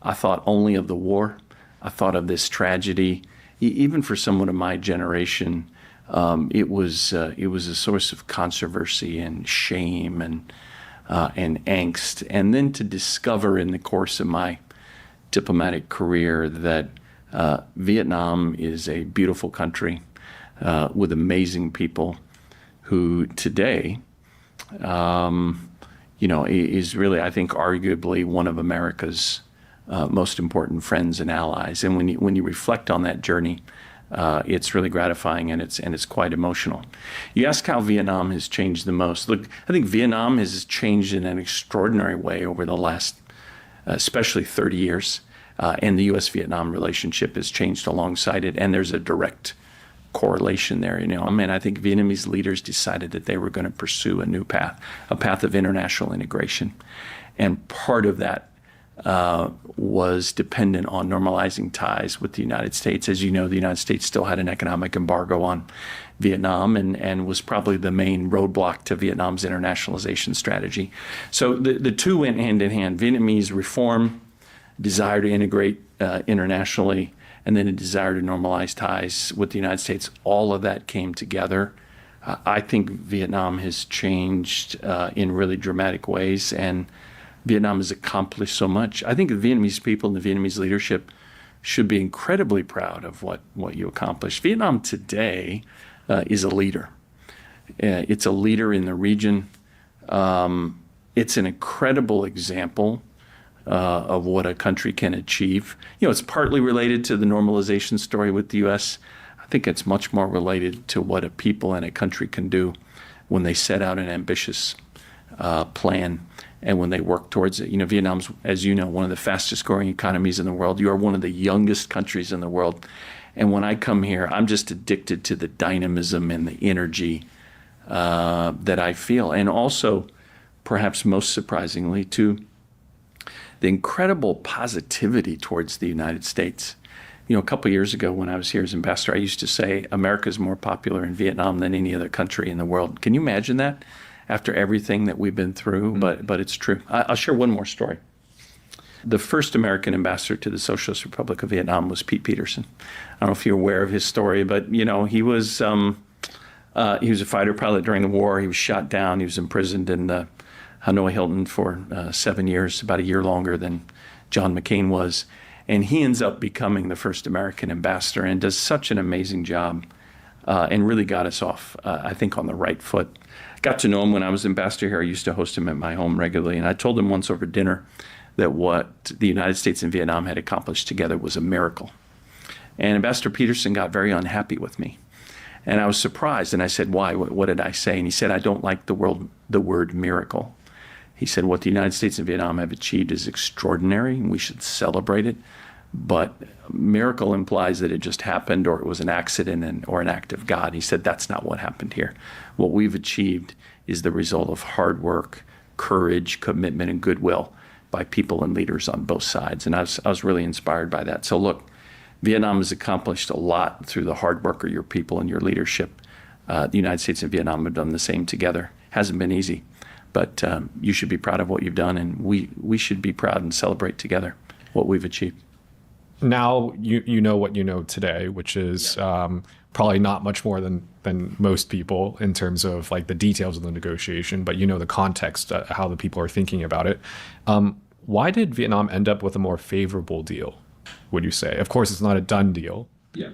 I thought only of the war. I thought of this tragedy. Even for someone of my generation, it was a source of controversy and shame and angst. And then to discover in the course of my diplomatic career that Vietnam is a beautiful country with amazing people who today, is really, I think, arguably one of America's most important friends and allies. And when you reflect on that journey, it's really gratifying and it's quite emotional. You ask how Vietnam has changed the most. Look, I think Vietnam has changed in an extraordinary way over the last, especially 30 years. And the U.S.-Vietnam relationship has changed alongside it. And there's a direct correlation there. I think Vietnamese leaders decided that they were going to pursue a new path, a path of international integration. And part of that was dependent on normalizing ties with the United States. As you know, the United States still had an economic embargo on Vietnam and was probably the main roadblock to Vietnam's internationalization strategy. So the two went hand in hand. Vietnamese reform, desire to integrate internationally, and then a desire to normalize ties with the United States. All of that came together. I think Vietnam has changed in really dramatic ways, and Vietnam has accomplished so much. I think the Vietnamese people and the Vietnamese leadership should be incredibly proud of what you accomplished. Vietnam today is a leader. It's a leader in the region. It's an incredible example of what a country can achieve. It's partly related to the normalization story with the U.S. I think it's much more related to what a people and a country can do when they set out an ambitious plan and when they work towards it. Vietnam's, as you know, one of the fastest growing economies in the world. You are one of the youngest countries in the world. And when I come here, I'm just addicted to the dynamism and the energy that I feel. And also, perhaps most surprisingly, to the incredible positivity towards the United States. A couple of years ago when I was here as ambassador, I used to say America is more popular in Vietnam than any other country in the world. Can you imagine that after everything that we've been through? But it's true. I'll share one more story. The first American ambassador to the Socialist Republic of Vietnam was Pete Peterson. I don't know if you're aware of his story, but he was a fighter pilot during the war. He was shot down. He was imprisoned in the Hanoi Hilton for 7 years, about a year longer than John McCain was. And he ends up becoming the first American ambassador and does such an amazing job and really got us off, I think, on the right foot. Got to know him when I was ambassador here. I used to host him at my home regularly. And I told him once over dinner that what the United States and Vietnam had accomplished together was a miracle. And Ambassador Peterson got very unhappy with me. And I was surprised. And I said, why? What did I say? And he said, I don't like the word miracle. He said, what the United States and Vietnam have achieved is extraordinary, and we should celebrate it. But miracle implies that it just happened or it was an accident or an act of God. He said, that's not what happened here. What we've achieved is the result of hard work, courage, commitment, and goodwill by people and leaders on both sides. And I was really inspired by that. So look, Vietnam has accomplished a lot through the hard work of your people and your leadership. The United States and Vietnam have done the same together. Hasn't been easy, but you should be proud of what you've done, and we should be proud and celebrate together what we've achieved. Now you know what you know today, which is probably not much more than most people in terms of like the details of the negotiation, but you know the context, how the people are thinking about it. Why did Vietnam end up with a more favorable deal, would you say? Of course, it's not a done deal. Yeah.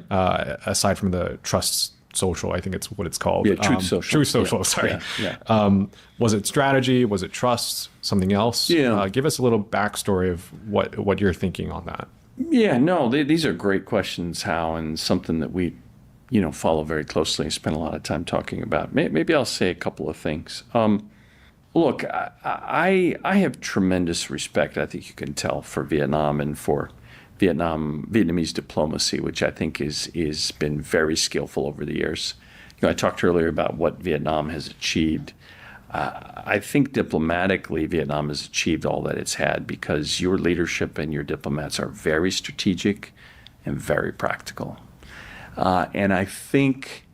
Aside from the trust social, I think it's what it's called. Yeah, Truth Social. Truth Social, yeah. sorry. Yeah. Was it strategy? Was it trust? Something else? Yeah. Give us a little backstory of what you're thinking on that. Yeah, no, these are great questions, Hal, and something that we, follow very closely and spend a lot of time talking about. Maybe I'll say a couple of things. Look, I have tremendous respect, I think you can tell, for Vietnam and for Vietnamese diplomacy, which I think is been very skillful over the years. I talked earlier about what Vietnam has achieved. I think diplomatically, Vietnam has achieved all that it's had because your leadership and your diplomats are very strategic and very practical. And I think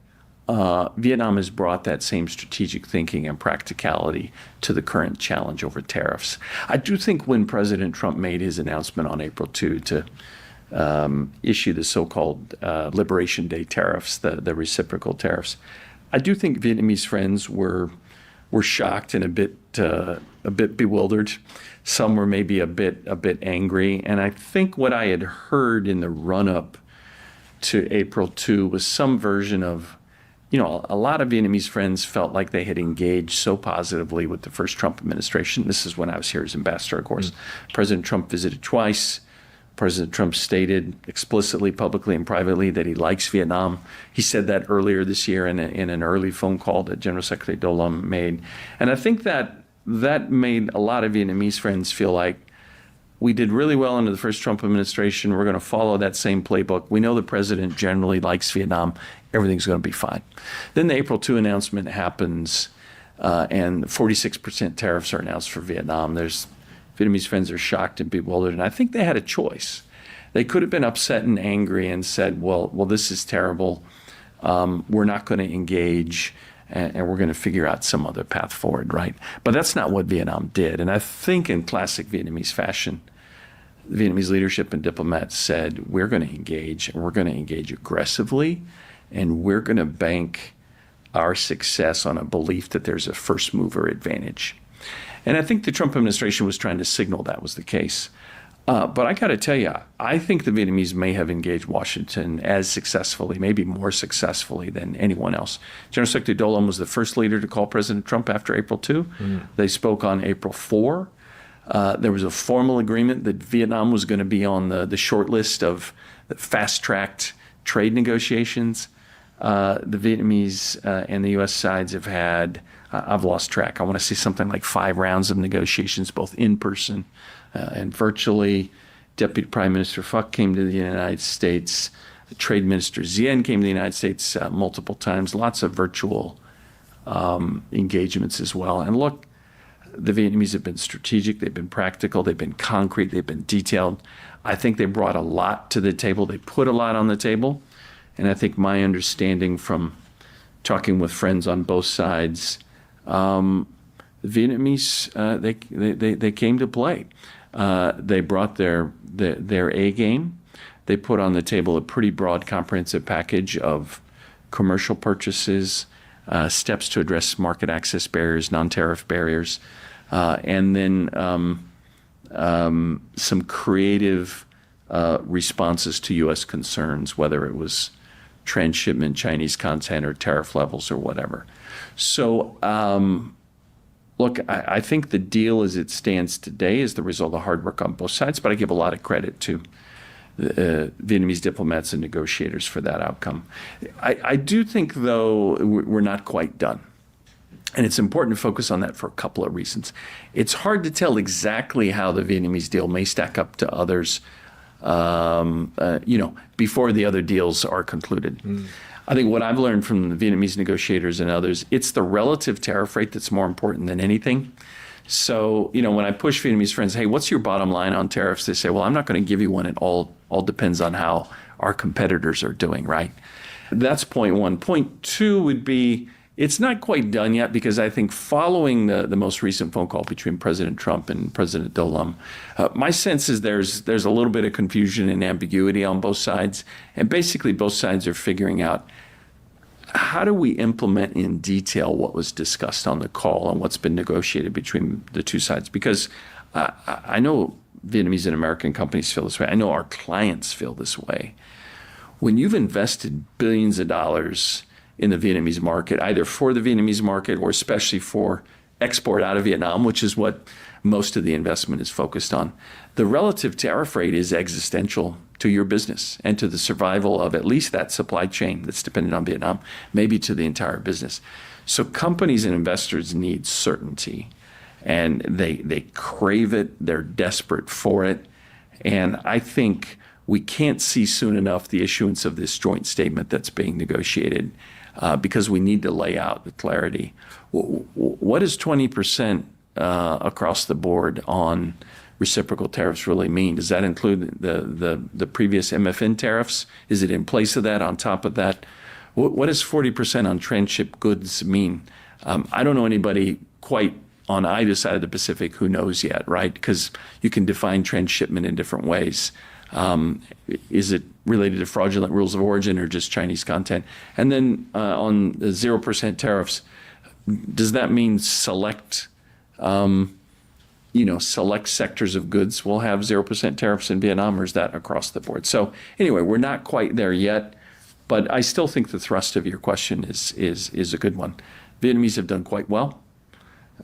Vietnam has brought that same strategic thinking and practicality to the current challenge over tariffs. I do think when President Trump made his announcement on April 2 to issue the so-called Liberation Day tariffs, the reciprocal tariffs, I do think Vietnamese friends were shocked and a bit bewildered. Some were maybe a bit angry. And I think what I had heard in the run-up to April 2 was some version of, a lot of Vietnamese friends felt like they had engaged so positively with the first Trump administration. This is when I was here as ambassador, of course. President Trump visited twice. President Trump stated explicitly, publicly, and privately that he likes Vietnam. He said that earlier this year in an early phone call that General Secretary Do Lam made. And I think that made a lot of Vietnamese friends feel like we did really well under the first Trump administration. We're going to follow that same playbook. We know the president generally likes Vietnam. Everything's going to be fine. Then the April 2 announcement happens, and 46% tariffs are announced for Vietnam. There's Vietnamese friends are shocked and bewildered. And I think they had a choice. They could have been upset and angry and said, well, this is terrible. We're not going to engage, and we're going to figure out some other path forward, right? But that's not what Vietnam did. And I think in classic Vietnamese fashion, the Vietnamese leadership and diplomats said, we're going to engage, and we're going to engage aggressively, and we're going to bank our success on a belief that there's a first mover advantage. And I think the Trump administration was trying to signal that was the case. But I got to tell you, I think the Vietnamese may have engaged Washington as successfully, maybe more successfully than anyone else. General Secretary Do Lam was the first leader to call President Trump after April 2. They spoke on April 4. There was a formal agreement that Vietnam was going to be on the short list of fast-tracked trade negotiations. The Vietnamese and the U.S. sides have had, I've lost track, I want to say something like 5 rounds of negotiations, both in person and virtually. Deputy Prime Minister Phuc came to the United States. Trade Minister Dien came to the United States multiple times. Lots of virtual engagements as well. And look, the Vietnamese have been strategic, they've been practical, they've been concrete, they've been detailed. I think they brought a lot to the table. They put a lot on the table. And I think my understanding from talking with friends on both sides, the Vietnamese, they came to play. They brought their A game. They put on the table a pretty broad, comprehensive package of commercial purchases, steps to address market access barriers, non-tariff barriers, and then some creative responses to U.S. concerns, whether it was transshipment, Chinese content, or tariff levels, or whatever. So, look, I think the deal as it stands today is the result of hard work on both sides, but I give a lot of credit to Vietnamese diplomats and negotiators for that outcome. I do think, though, we're not quite done. And it's important to focus on that for a couple of reasons. It's hard to tell exactly how the Vietnamese deal may stack up to others, before the other deals are concluded. I think what I've learned from the Vietnamese negotiators and others, it's the relative tariff rate that's more important than anything. So, when I push Vietnamese friends, hey, what's your bottom line on tariffs? They say, well, I'm not going to give you one. It all depends on how our competitors are doing, right? That's point one. Point two would be, it's not quite done yet, because I think following the most recent phone call between President Trump and President Do Lam, my sense is there's a little bit of confusion and ambiguity on both sides. And basically both sides are figuring out, how do we implement in detail what was discussed on the call and what's been negotiated between the two sides? Because I know Vietnamese and American companies feel this way. I know our clients feel this way. When you've invested billions of dollars in the Vietnamese market, either for the Vietnamese market or especially for export out of Vietnam, which is what most of the investment is focused on, the relative tariff rate is existential to your business and to the survival of at least that supply chain that's dependent on Vietnam, maybe to the entire business. So companies and investors need certainty, and they crave it, they're desperate for it. And I think we can't see soon enough the issuance of this joint statement that's being negotiated, because we need to lay out the clarity. What does 20% across the board on reciprocal tariffs really mean? Does that include the previous MFN tariffs? Is it in place of that, on top of that? What does 40% on transshipped goods mean? I don't know anybody quite on either side of the Pacific who knows yet, right? Because you can define transshipment in different ways. Is it related to fraudulent rules of origin or just Chinese content? And then on the 0% tariffs, does that mean select sectors of goods will have 0% tariffs in Vietnam, or is that across the board? So anyway, we're not quite there yet, but I still think the thrust of your question is a good one. Vietnamese have done quite well.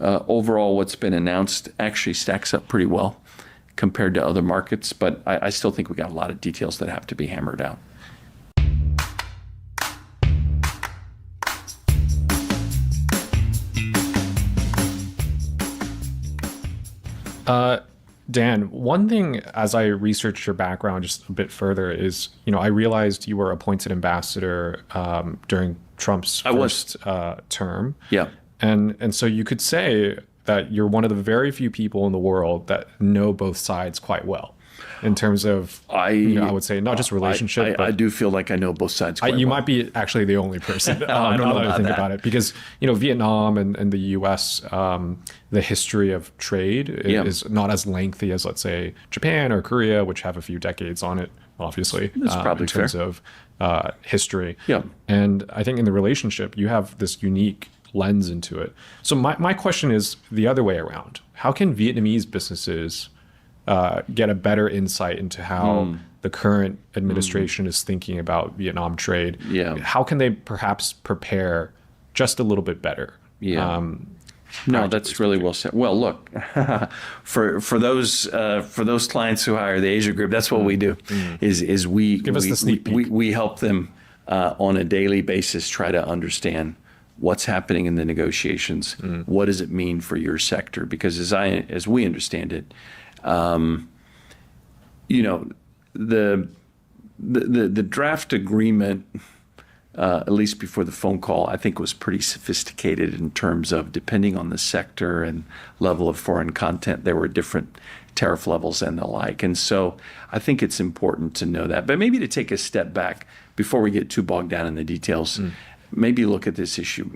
Overall, what's been announced actually stacks up pretty well compared to other markets, but I still think we got a lot of details that have to be hammered out. Dan, one thing as I researched your background just a bit further is, I realized you were appointed ambassador during Trump's first term. Yeah. And so you could say that you're one of the very few people in the world that know both sides quite well. In terms of, I would say, not just relationship. I do feel like I know both sides quite you well. might be actually the only person. I don't know that I think that. about it, because Vietnam and the U.S. The history of trade is not as lengthy as, let's say, Japan or Korea, which have a few decades on it. Obviously, that's probably in terms fair. of history. Yeah, and I think in the relationship, you have this unique lens into it. So my question is the other way around. How can Vietnamese businesses get a better insight into how the current administration is thinking about Vietnam trade? Yeah. How can they perhaps prepare just a little bit better? Yeah. No, that's really well said. Well, look, for those clients who hire the Asia Group, that's what we do. Is we give us the sneak peek. We help them on a daily basis try to understand what's happening in the negotiations. What does it mean for your sector? Because as we understand it, the draft agreement, at least before the phone call, I think was pretty sophisticated in terms of, depending on the sector and level of foreign content, there were different tariff levels and the like. And so I think it's important to know that. But maybe to take a step back before we get too bogged down in the details, maybe look at this issue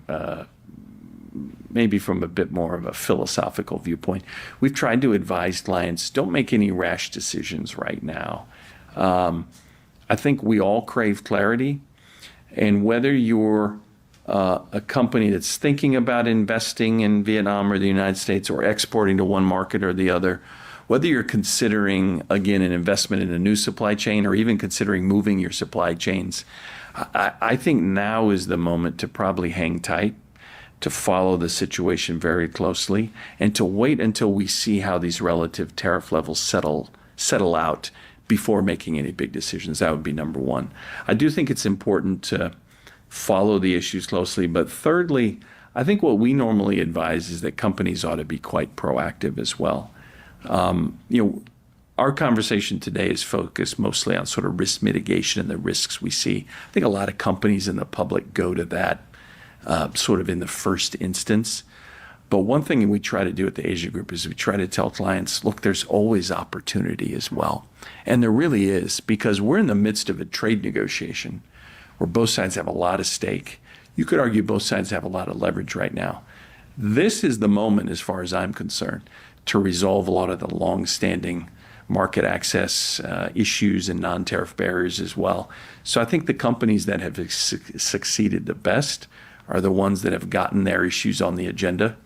maybe from a bit more of a philosophical viewpoint. We've tried to advise clients, don't make any rash decisions right now. I think we all crave clarity. And whether you're a company that's thinking about investing in Vietnam or the United States or exporting to one market or the other, whether you're considering, again, an investment in a new supply chain or even considering moving your supply chains, I think now is the moment to probably hang tight, to follow the situation very closely, and to wait until we see how these relative tariff levels settle out before making any big decisions. That would be number one. I do think it's important to follow the issues closely. But thirdly, I think what we normally advise is that companies ought to be quite proactive as well. Our conversation today is focused mostly on sort of risk mitigation and the risks we see. I think a lot of companies in the public go to that sort of in the first instance. But one thing we try to do at the Asia Group is we try to tell clients, look, there's always opportunity as well. And there really is, because we're in the midst of a trade negotiation where both sides have a lot of stake. You could argue both sides have a lot of leverage right now. This is the moment, as far as I'm concerned, to resolve a lot of the long-standing market access issues and non-tariff barriers as well. So I think the companies that have succeeded the best are the ones that have gotten their issues on the agenda,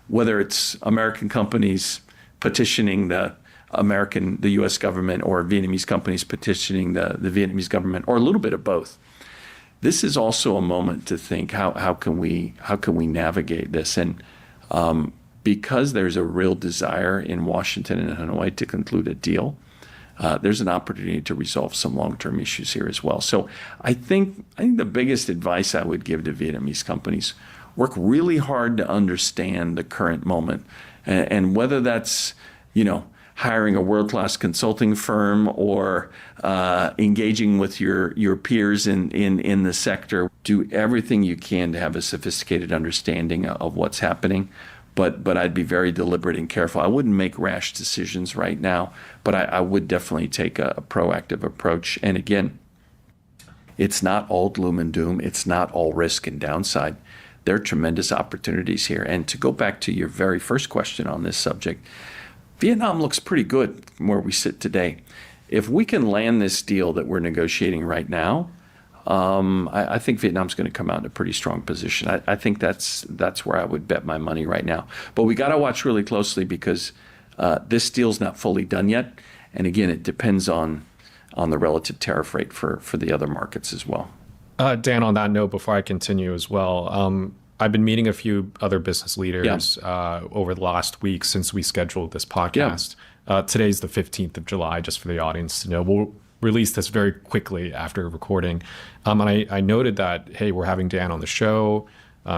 whether it's American companies petitioning the U.S. government or Vietnamese companies petitioning the Vietnamese government, or a little bit of both. This is also a moment to think, how can we navigate this? And because there's a real desire in Washington and Hanoi to conclude a deal, there's an opportunity to resolve some long-term issues here as well. So I think the biggest advice I would give to Vietnamese companies: work really hard to understand the current moment, and whether that's hiring a world-class consulting firm or engaging with your peers in the sector. Do everything you can to have a sophisticated understanding of what's happening. But I'd be very deliberate and careful. I wouldn't make rash decisions right now, but I would definitely take a proactive approach. And again, it's not all gloom and doom. It's not all risk and downside. There are tremendous opportunities here. And to go back to your very first question on this subject, Vietnam looks pretty good from where we sit today. If we can land this deal that we're negotiating right now, I think Vietnam's going to come out in a pretty strong position. I think that's where I would bet my money right now. But we got to watch really closely, because this deal's not fully done yet. And again, it depends on the relative tariff rate for the other markets as well. Dan, on that note, before I continue as well, I've been meeting a few other business leaders over the last week since we scheduled this podcast. Today's the 15th of July, just for the audience to know. We'll release this very quickly after recording. And I noted that, hey, we're having Dan on the show.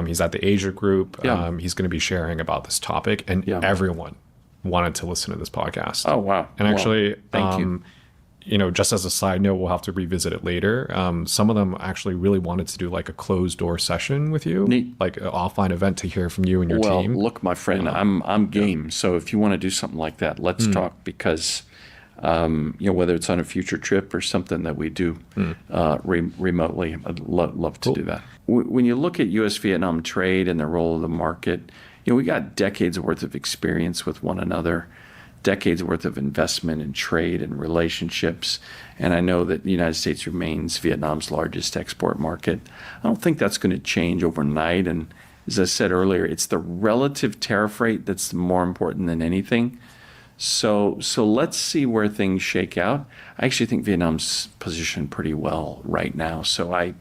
He's at the Asia Group. He's going to be sharing about this topic. And everyone wanted to listen to this podcast. Oh, wow. And actually, thank you. just as a side note, we'll have to revisit it later. Some of them actually really wanted to do like a closed door session with you, like an offline event to hear from you and your team. Well, look, my friend, I'm game. So if you want to do something like that, let's talk, because whether it's on a future trip or something that we do remotely, I'd love to do that. When you look at U.S.-Vietnam trade and the role of the market, we got decades worth of experience with one another, decades worth of investment in trade and relationships. And I know that the United States remains Vietnam's largest export market. I don't think that's going to change overnight. And as I said earlier, it's the relative tariff rate that's more important than anything. So let's see where things shake out. I actually think Vietnam's positioned pretty well right now. So I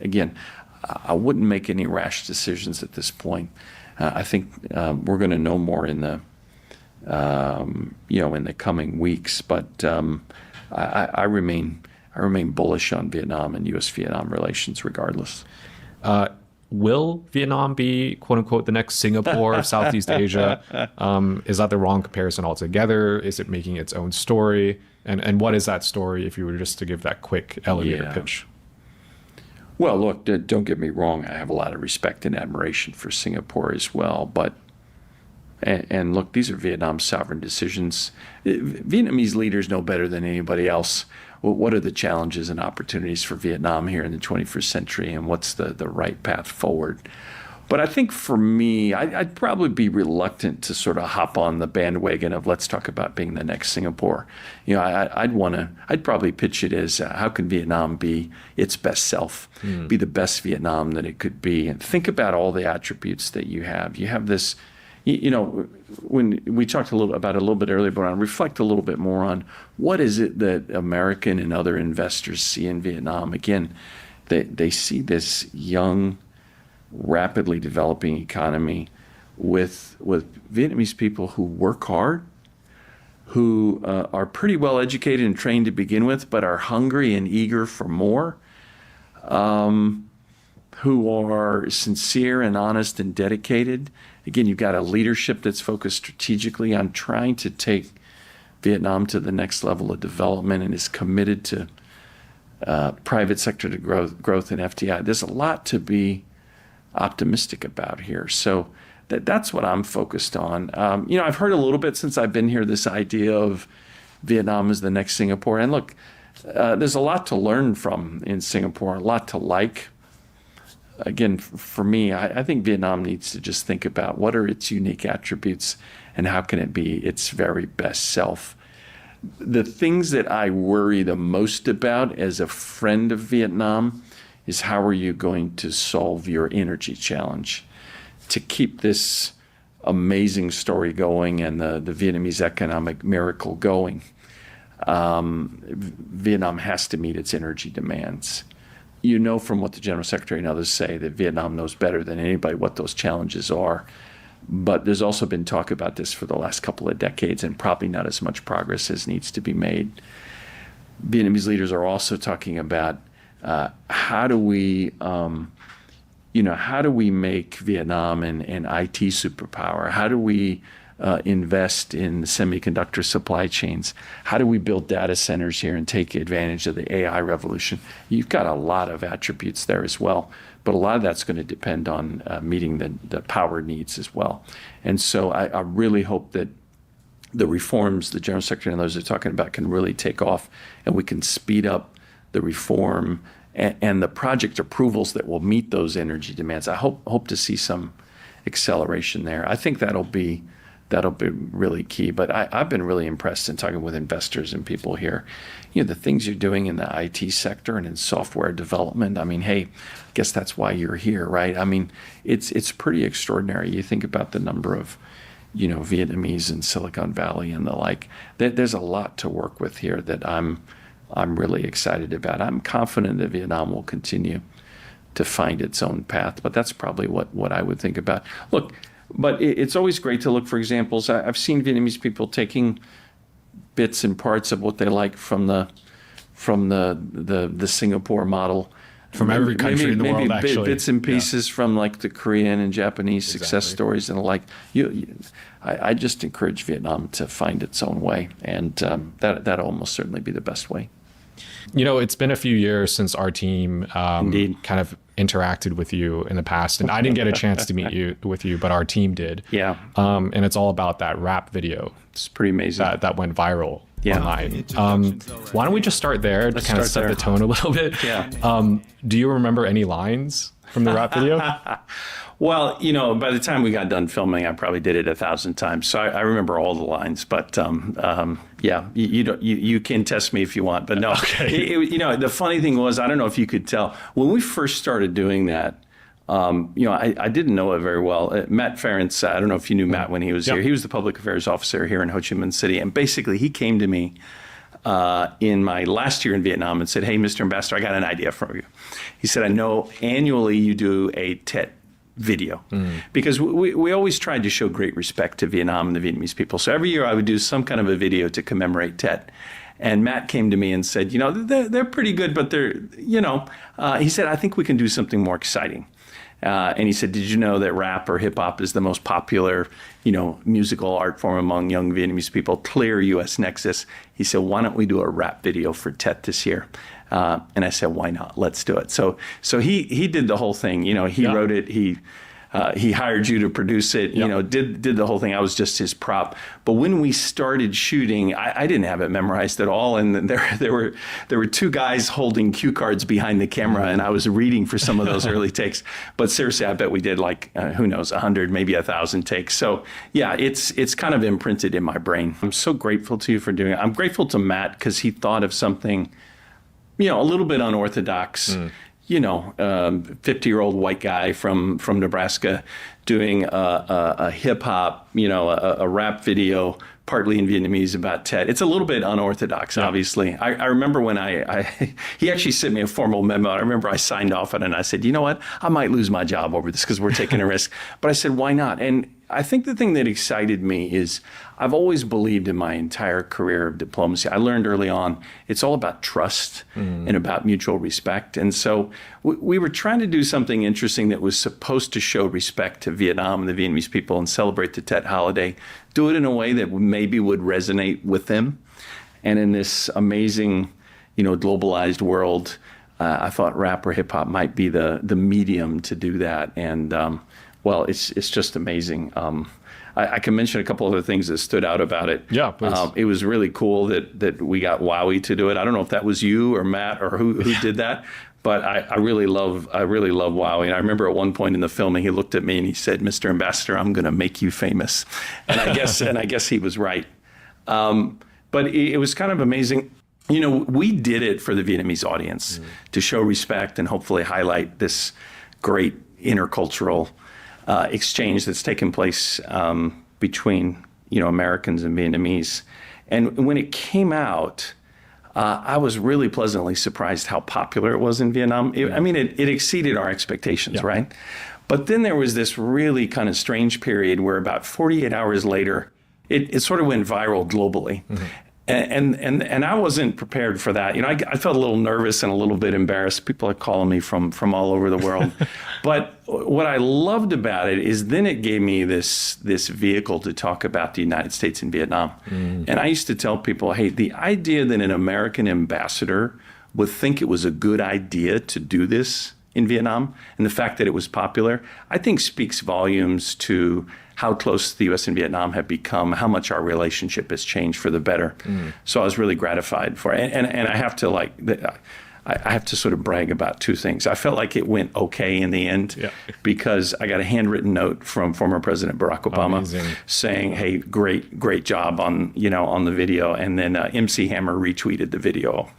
wouldn't make any rash decisions at this point. I think we're going to know more in the in the coming weeks, but I remain bullish on Vietnam and U.S.-Vietnam relations regardless. Will Vietnam be, quote unquote, the next Singapore of Southeast Asia? Is that the wrong comparison altogether? Is it making its own story? And what is that story, if you were just to give that quick elevator pitch? Well, look, don't get me wrong. I have a lot of respect and admiration for Singapore as well, but and look, these are Vietnam's sovereign decisions. Vietnamese leaders know better than anybody else what are the challenges and opportunities for Vietnam here in the 21st century, and what's the right path forward. But I think for me, I'd probably be reluctant to sort of hop on the bandwagon of let's talk about being the next Singapore. I'd probably pitch it as how can Vietnam be its best self, be the best Vietnam that it could be, and think about all the attributes that you have. You have this. When we talked a little bit earlier, but I reflect a little bit more on what is it that American and other investors see in Vietnam. Again, they see this young, rapidly developing economy with Vietnamese people who work hard, who are pretty well educated and trained to begin with, but are hungry and eager for more, who are sincere and honest and dedicated. Again, you've got a leadership that's focused strategically on trying to take Vietnam to the next level of development and is committed to private sector to growth and FDI. There's a lot to be optimistic about here. So that's what I'm focused on. I've heard a little bit since I've been here, this idea of Vietnam as the next Singapore. And look, there's a lot to learn from in Singapore, a lot to like. Again, for me, I think Vietnam needs to just think about what are its unique attributes and how can it be its very best self. The things that I worry the most about as a friend of Vietnam is how are you going to solve your energy challenge to keep this amazing story going and the Vietnamese economic miracle going. Vietnam has to meet its energy demands. From what the General Secretary and others say that Vietnam knows better than anybody what those challenges are. But there's also been talk about this for the last couple of decades, and probably not as much progress as needs to be made. Vietnamese leaders are also talking about how do we make Vietnam an IT superpower? How do we invest in semiconductor supply chains? How do we build data centers here and take advantage of the AI revolution? You've got a lot of attributes there as well, but a lot of that's going to depend on meeting the power needs as well. And so I really hope that the reforms the General Secretary and others are talking about can really take off, and we can speed up the reform and the project approvals that will meet those energy demands. I hope to see some acceleration there. I think that'll be really key. But I've been really impressed in talking with investors and people here. The things you're doing in the IT sector and in software development. I mean, hey, I guess that's why you're here, right? I mean, it's pretty extraordinary. You think about the number of, Vietnamese in Silicon Valley and the like. There's a lot to work with here that I'm really excited about. I'm confident that Vietnam will continue to find its own path, but that's probably what I would think about. Look, but it's always great to look for examples. I've seen Vietnamese people taking bits and parts of what they like from the Singapore model. From every country in the world, actually. Maybe bits and pieces from like the Korean and Japanese success stories and the like. I just encourage Vietnam to find its own way, and that'll almost certainly be the best way. It's been a few years since our team kind of interacted with you in the past, and I didn't get a chance to meet with you, but our team did. Yeah. And it's all about that rap video. It's pretty amazing. That went viral online. Why don't we just start there to kind of set the tone a little bit? Yeah. Do you remember any lines from the rap video? Well, by the time we got done filming, I probably did it 1,000 times. So I remember all the lines, but you can test me if you want, but no. Okay. The funny thing was, I don't know if you could tell, when we first started doing that, I didn't know it very well. Matt Ferentz, I don't know if you knew Matt when he was here. He was the public affairs officer here in Ho Chi Minh City. And basically he came to me in my last year in Vietnam and said, "Hey, Mr. Ambassador, I got an idea for you." He said, "I know annually you do a Tet video because we always tried to show great respect to Vietnam and the Vietnamese people. So every year I would do some kind of a video to commemorate Tet." And Matt came to me and said, they're pretty good, but he said, "I think we can do something more exciting." And he said, "Did you know that rap or hip hop is the most popular, musical art form among young Vietnamese people? Clear U.S. nexus." He said, "Why don't we do a rap video for Tet this year?" And I said, "Why not? Let's do it." So he did the whole thing. He wrote it. He hired you to produce it. Did the whole thing. I was just his prop. But when we started shooting, I didn't have it memorized at all. And there were two guys holding cue cards behind the camera, and I was reading for some of those early takes. But seriously, I bet we did 100, maybe 1,000 takes. So yeah, it's kind of imprinted in my brain. I'm so grateful to you for doing it. I'm grateful to Matt because he thought of something, a little bit unorthodox. 50-year-old white guy from Nebraska doing a hip hop, a rap video, partly in Vietnamese about Tet. It's a little bit unorthodox, obviously. I remember when he actually sent me a formal memo. I remember I signed off on it and I said, "You know what? I might lose my job over this because we're taking a risk." But I said, "Why not?" And I think the thing that excited me is I've always believed in my entire career of diplomacy. I learned early on it's all about trust and about mutual respect. And so we were trying to do something interesting that was supposed to show respect to Vietnam and the Vietnamese people and celebrate the Tet holiday, do it in a way that maybe would resonate with them. And in this amazing, globalized world, I thought rap or hip hop might be the medium to do that. And well, it's just amazing. I can mention a couple other things that stood out about it. Yeah, please. It was really cool that we got Wowie to do it. I don't know if that was you or Matt or who did that, but I really love Wowie. And I remember at one point in the filming, he looked at me and he said, "Mr. Ambassador, I'm going to make you famous." And I guess he was right. But it was kind of amazing. We did it for the Vietnamese audience to show respect and hopefully highlight this great intercultural exchange that's taken place between Americans and Vietnamese. And when it came out, I was really pleasantly surprised how popular it was in Vietnam. It exceeded our expectations, right? But then there was this really kind of strange period where about 48 hours later, it sort of went viral globally. And I wasn't prepared for that. I felt a little nervous and a little bit embarrassed. People are calling me from all over the world. But what I loved about it is then it gave me this vehicle to talk about the United States and Vietnam. And I used to tell people, hey, the idea that an American ambassador would think it was a good idea to do this in Vietnam, and the fact that it was popular, I think speaks volumes to how close the U.S. and Vietnam have become, how much our relationship has changed for the better. So I was really gratified for it. And I have to I have to sort of brag about two things. I felt like it went okay in the end because I got a handwritten note from former President Barack Obama saying, "Hey, great job on the video," and then MC Hammer retweeted the video.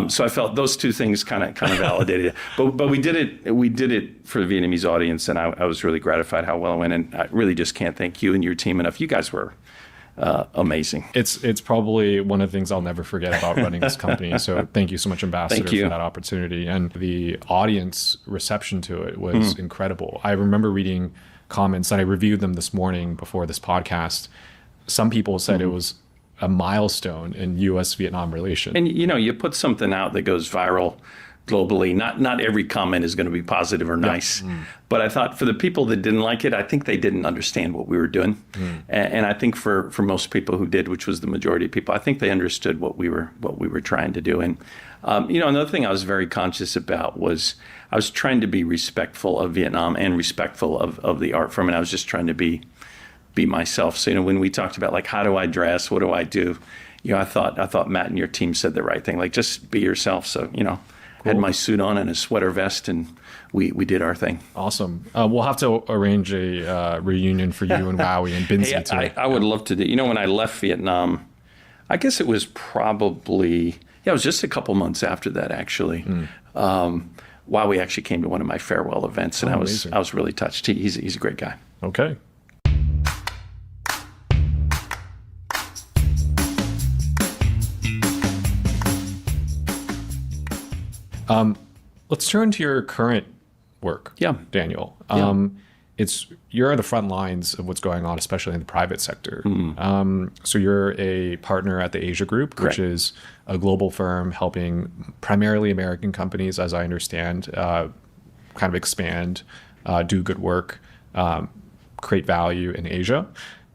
So I felt those two things kind of validated it. But we did it for the Vietnamese audience, and I was really gratified how well it went. And I really just can't thank you and your team enough. You guys were amazing. It's probably one of the things I'll never forget about running this company. So thank you so much, Ambassador, for that opportunity. And the audience reception to it was incredible. I remember reading comments, and I reviewed them this morning before this podcast. Some people said it was a milestone in U.S.-Vietnam relations. And you put something out that goes viral globally. Not every comment is going to be positive or nice. But I thought for the people that didn't like it, I think they didn't understand what we were doing. And I think for most people who did, which was the majority of people, I think they understood what we were trying to do. And another thing I was very conscious about was I was trying to be respectful of Vietnam and respectful of the art form, and I was just trying to be myself. So when we talked about like how do I dress, what do I do, I thought Matt and your team said the right thing, like just be yourself. So I had my suit on and a sweater vest, and we did our thing. Awesome. We'll have to arrange a reunion for you and Wowie and Binzi too. I would love to do. When I left Vietnam, I guess it was probably it was just a couple months after that actually. Wowie actually came to one of my farewell events, and I was really touched. He's a great guy. Okay. Let's turn to your current work. Yeah, Daniel. You're on the front lines of what's going on, especially in the private sector. So you're a partner at the Asia Group, Correct. which is a global firm helping primarily American companies, as I understand, kind of expand, do good work, create value in Asia.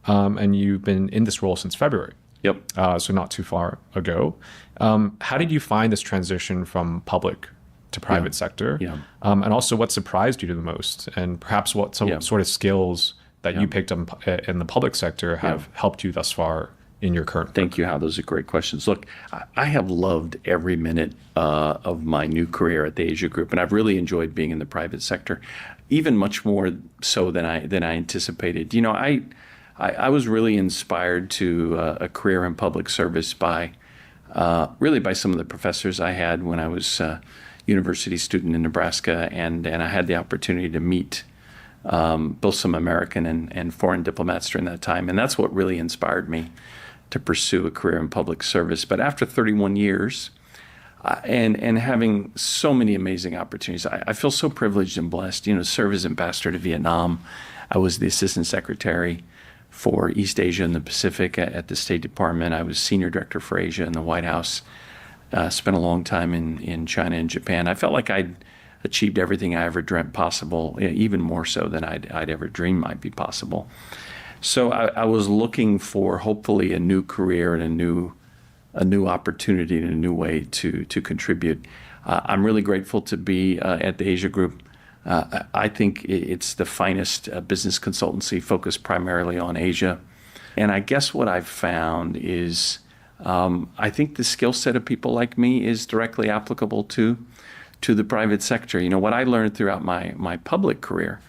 And you've been in this role since February. Yep. So not too far ago. How did you find this transition from public to private sector? And also what surprised you the most? And perhaps what sort of skills that you picked up in the public sector have helped you thus far in your current work? Thank you, Hal. Those are great questions. Look, I have loved every minute of my new career at the Asia Group, and I've really enjoyed being in the private sector, even much more so than I anticipated. I was really inspired to a career in public service by some of the professors I had when I was a university student in Nebraska, and I had the opportunity to meet both some American and foreign diplomats during that time, and that's what really inspired me to pursue a career in public service. But after 31 years, and having so many amazing opportunities, I feel so privileged and blessed. To serve as ambassador to Vietnam. I was the assistant secretary for East Asia and the Pacific at the State Department. I was senior director for Asia in the White House. Spent a long time in China and Japan. I felt like I'd achieved everything I ever dreamt possible, even more so than I'd ever dreamed might be possible. So I was looking for hopefully a new career and a new opportunity and a new way to contribute. I'm really grateful to be at the Asia Group. I think it's the finest business consultancy focused primarily on Asia. And I guess what I've found is I think the skill set of people like me is directly applicable to the private sector. What I learned throughout my public career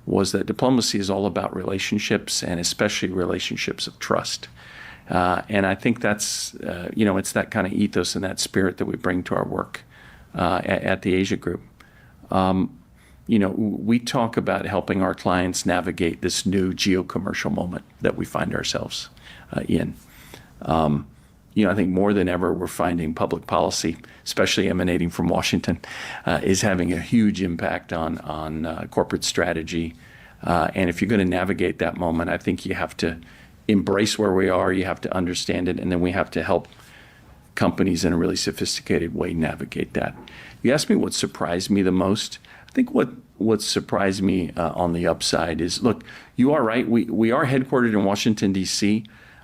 was that diplomacy is all about relationships, and especially relationships of trust. And I think that's, it's that kind of ethos and that spirit that we bring to our work at the Asia Group. We talk about helping our clients navigate this new geocommercial moment that we find ourselves in. I think more than ever, we're finding public policy, especially emanating from Washington, is having a huge impact on corporate strategy. And if you're going to navigate that moment, I think you have to embrace where we are, you have to understand it, and then we have to help companies in a really sophisticated way navigate that. You asked me what surprised me the most. I think what surprised me on the upside is, look, you are right. We are headquartered in Washington, D.C.,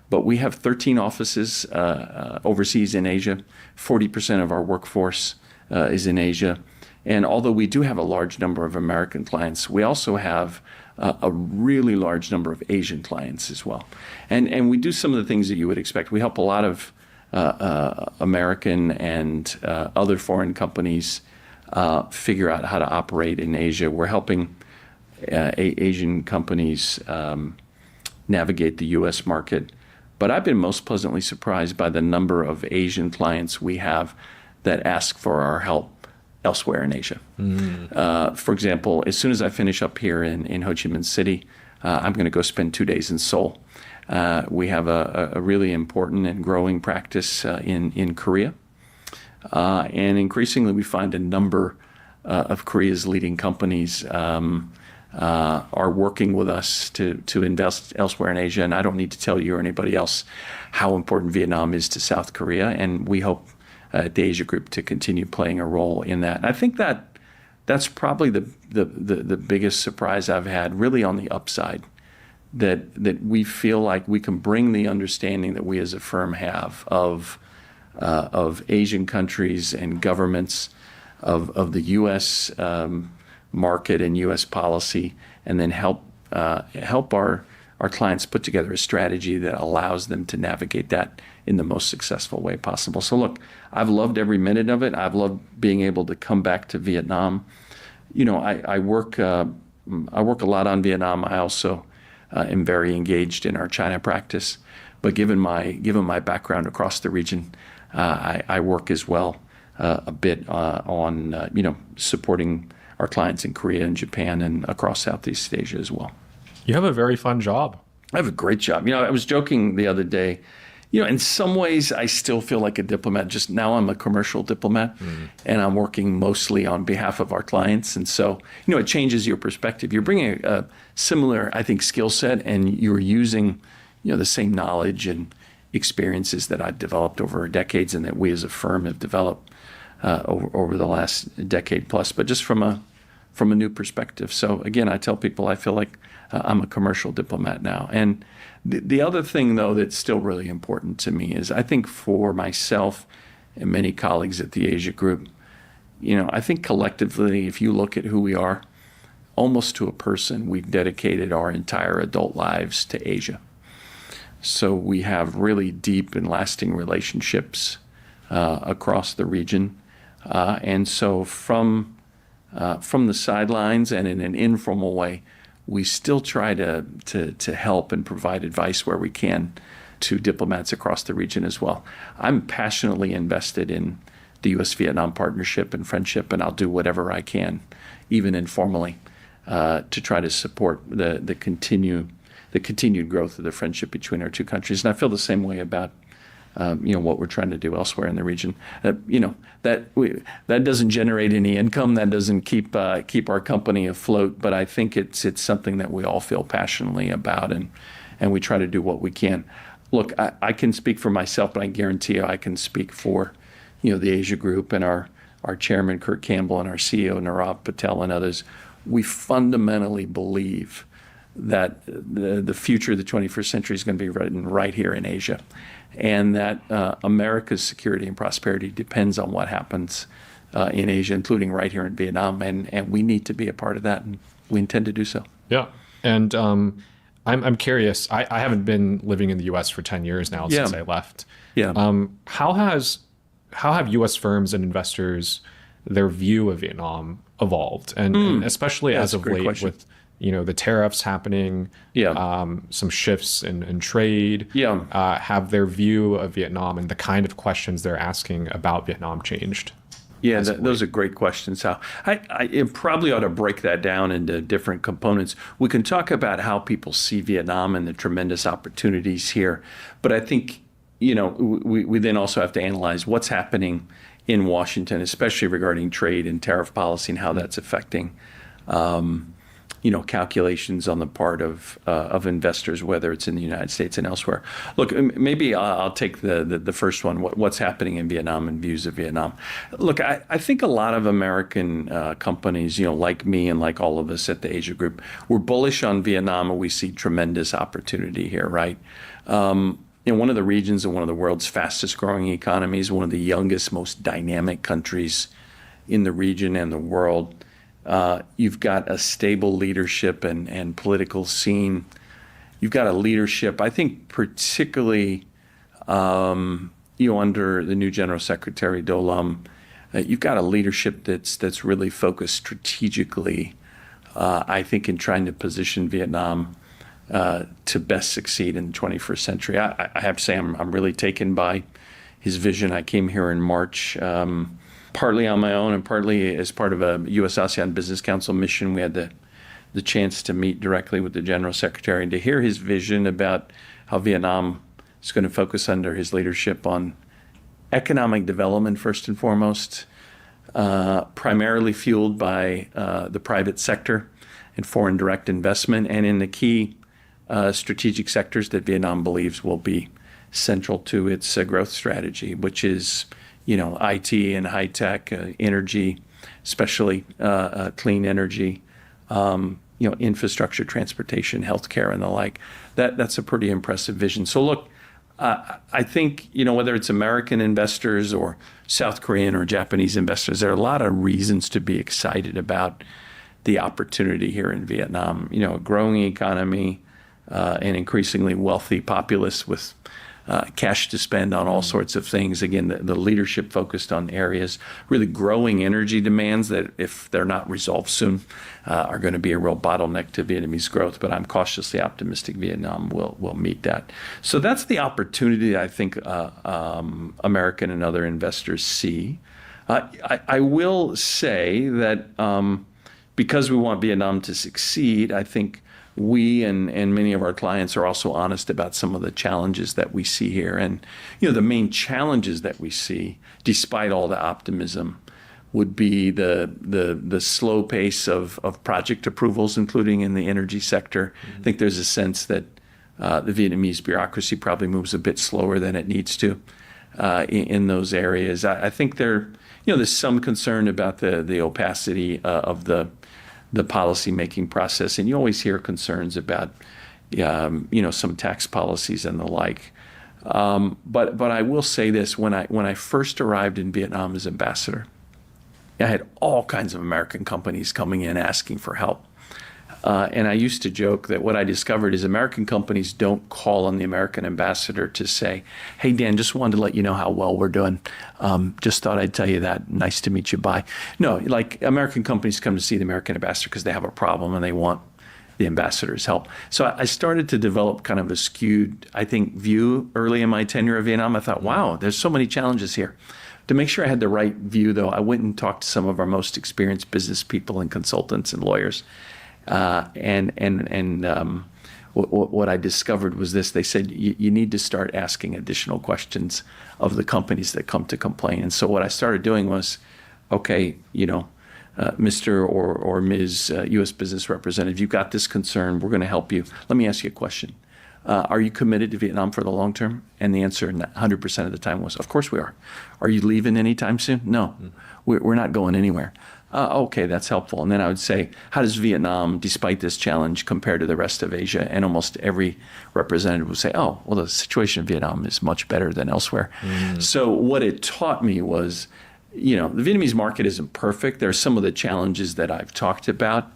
but we have 13 offices overseas in Asia. 40% of our workforce is in Asia. And although we do have a large number of American clients, we also have a really large number of Asian clients as well. And we do some of the things that you would expect. We help a lot of American and other foreign companies figure out how to operate in Asia. We're helping Asian companies navigate the U.S. market. But I've been most pleasantly surprised by the number of Asian clients we have that ask for our help elsewhere in Asia. For example, as soon as I finish up here in Ho Chi Minh City, I'm going to go spend 2 days in Seoul. We have a really important and growing practice in Korea. And increasingly, we find a number of Korea's leading companies are working with us to invest elsewhere in Asia. And I don't need to tell you or anybody else how important Vietnam is to South Korea. And we hope at the Asia Group to continue playing a role in that. And I think that's probably the biggest surprise I've had, really on the upside, that we feel like we can bring the understanding that we as a firm have of Asian countries and governments, of the U.S. Market and U.S. policy, and then help our clients put together a strategy that allows them to navigate that in the most successful way possible. So look, I've loved every minute of it. I've loved being able to come back to Vietnam. You know, I work a lot on Vietnam. I also am very engaged in our China practice. But given my background across the region, I work as well a bit on supporting our clients in Korea and Japan and across Southeast Asia as well. You have a very fun job. I have a great job. You know, I was joking the other day, you know, in some ways I still feel like a diplomat. Just now I'm a commercial diplomat and I'm working mostly on behalf of our clients. And so, you know, it changes your perspective. You're bringing a similar, I think, skill set, and you're using, you know, the same knowledge and experiences that I've developed over decades and that we as a firm have developed over the last decade plus, but just from a new perspective. So again, I tell people I feel like I'm a commercial diplomat now. And the other thing, though, that's still really important to me is I think for myself and many colleagues at the Asia Group, you know, I think collectively, if you look at who we are, almost to a person, we've dedicated our entire adult lives to Asia. So we have really deep and lasting relationships across the region. And so from the sidelines and in an informal way, we still try to help and provide advice where we can to diplomats across the region as well. I'm passionately invested in the U.S.-Vietnam partnership and friendship, and I'll do whatever I can, even informally, to try to support the continued growth of the friendship between our two countries. And I feel the same way about what we're trying to do elsewhere in the region. That doesn't generate any income. That doesn't keep our company afloat. But I think it's something that we all feel passionately about, and we try to do what we can. Look, I can speak for myself, but I guarantee you I can speak for the Asia Group and our chairman, Kurt Campbell, and our CEO, Nirav Patel, and others. We fundamentally believe that the future of the 21st century is going to be written right here in Asia, and that America's security and prosperity depends on what happens in Asia, including right here in Vietnam, and we need to be a part of that, and we intend to do so. Yeah, and I'm curious. I haven't been living in the U.S. for 10 years now since I left. Yeah. How have U.S. firms and investors, their view of Vietnam evolved, and especially as of late question. With the tariffs happening, some shifts in trade, have their view of Vietnam and the kind of questions they're asking about Vietnam changed? Yeah, those are great questions. I probably ought to break that down into different components. We can talk about how people see Vietnam and the tremendous opportunities here, but I think we then also have to analyze what's happening in Washington, especially regarding trade and tariff policy and how that's affecting calculations on the part of investors, whether it's in the United States and elsewhere. Look, maybe I'll take the first one, what's happening in Vietnam and views of Vietnam. Look, I think a lot of American companies, like me and like all of us at the Asia Group, we're bullish on Vietnam, and we see tremendous opportunity here, right? In one of the regions of one of the world's fastest growing economies, one of the youngest, most dynamic countries in the region and the world. You've got a stable leadership and political scene. You've got a leadership, I think, particularly under the new General Secretary Do Lam. You've got a leadership that's really focused strategically, I think, in trying to position Vietnam to best succeed in the 21st century. I have to say I'm really taken by his vision. I came here in March. Partly on my own and partly as part of a U.S.-ASEAN Business Council mission. We had the chance to meet directly with the General Secretary and to hear his vision about how Vietnam is going to focus under his leadership on economic development, first and foremost, primarily fueled by the private sector and foreign direct investment, and in the key strategic sectors that Vietnam believes will be central to its growth strategy, which is IT and high tech, energy, especially clean energy, infrastructure, transportation, healthcare, and the like. That's a pretty impressive vision. So look, I think, whether it's American investors or South Korean or Japanese investors, there are a lot of reasons to be excited about the opportunity here in Vietnam. A growing economy, an increasingly wealthy populace with cash to spend on all sorts of things. Again, the leadership focused on areas, really growing energy demands that, if they're not resolved soon, are going to be a real bottleneck to Vietnamese growth. But I'm cautiously optimistic Vietnam will meet that. So that's the opportunity that I think American and other investors see. I will say that because we want Vietnam to succeed, I think we and many of our clients are also honest about some of the challenges that we see here. And, the main challenges that we see, despite all the optimism, would be the slow pace of project approvals, including in the energy sector. I think there's a sense that the Vietnamese bureaucracy probably moves a bit slower than it needs to in those areas. I think there's some concern about the opacity of the policy-making process, and you always hear concerns about, some tax policies and the like. But I will say this: when I first arrived in Vietnam as ambassador, I had all kinds of American companies coming in asking for help, and I used to joke that what I discovered is American companies don't call on the American ambassador to say, "Hey, Dan, just wanted to let you know how well we're doing. Just thought I'd tell you that. Nice to meet you. Bye." No, like American companies come to see the American ambassador because they have a problem and they want the ambassador's help. So I started to develop kind of a skewed, I think, view early in my tenure of Vietnam. I thought, wow, there's so many challenges here. To make sure I had the right view, though, I went and talked to some of our most experienced business people and consultants and lawyers. What I discovered was this: they said you need to start asking additional questions of the companies that come to complain. And so what I started doing was, okay, Mr. or Ms. U.S. Business Representative, you've got this concern. We're going to help you. Let me ask you a question. Are you committed to Vietnam for the long term? And the answer 100% of the time was, of course we are. Are you leaving anytime soon? No, we're not going anywhere. Okay, that's helpful. And then I would say, how does Vietnam, despite this challenge, compare to the rest of Asia? And almost every representative would say, oh, well, the situation in Vietnam is much better than elsewhere. So what it taught me was, the Vietnamese market isn't perfect. There are some of the challenges that I've talked about.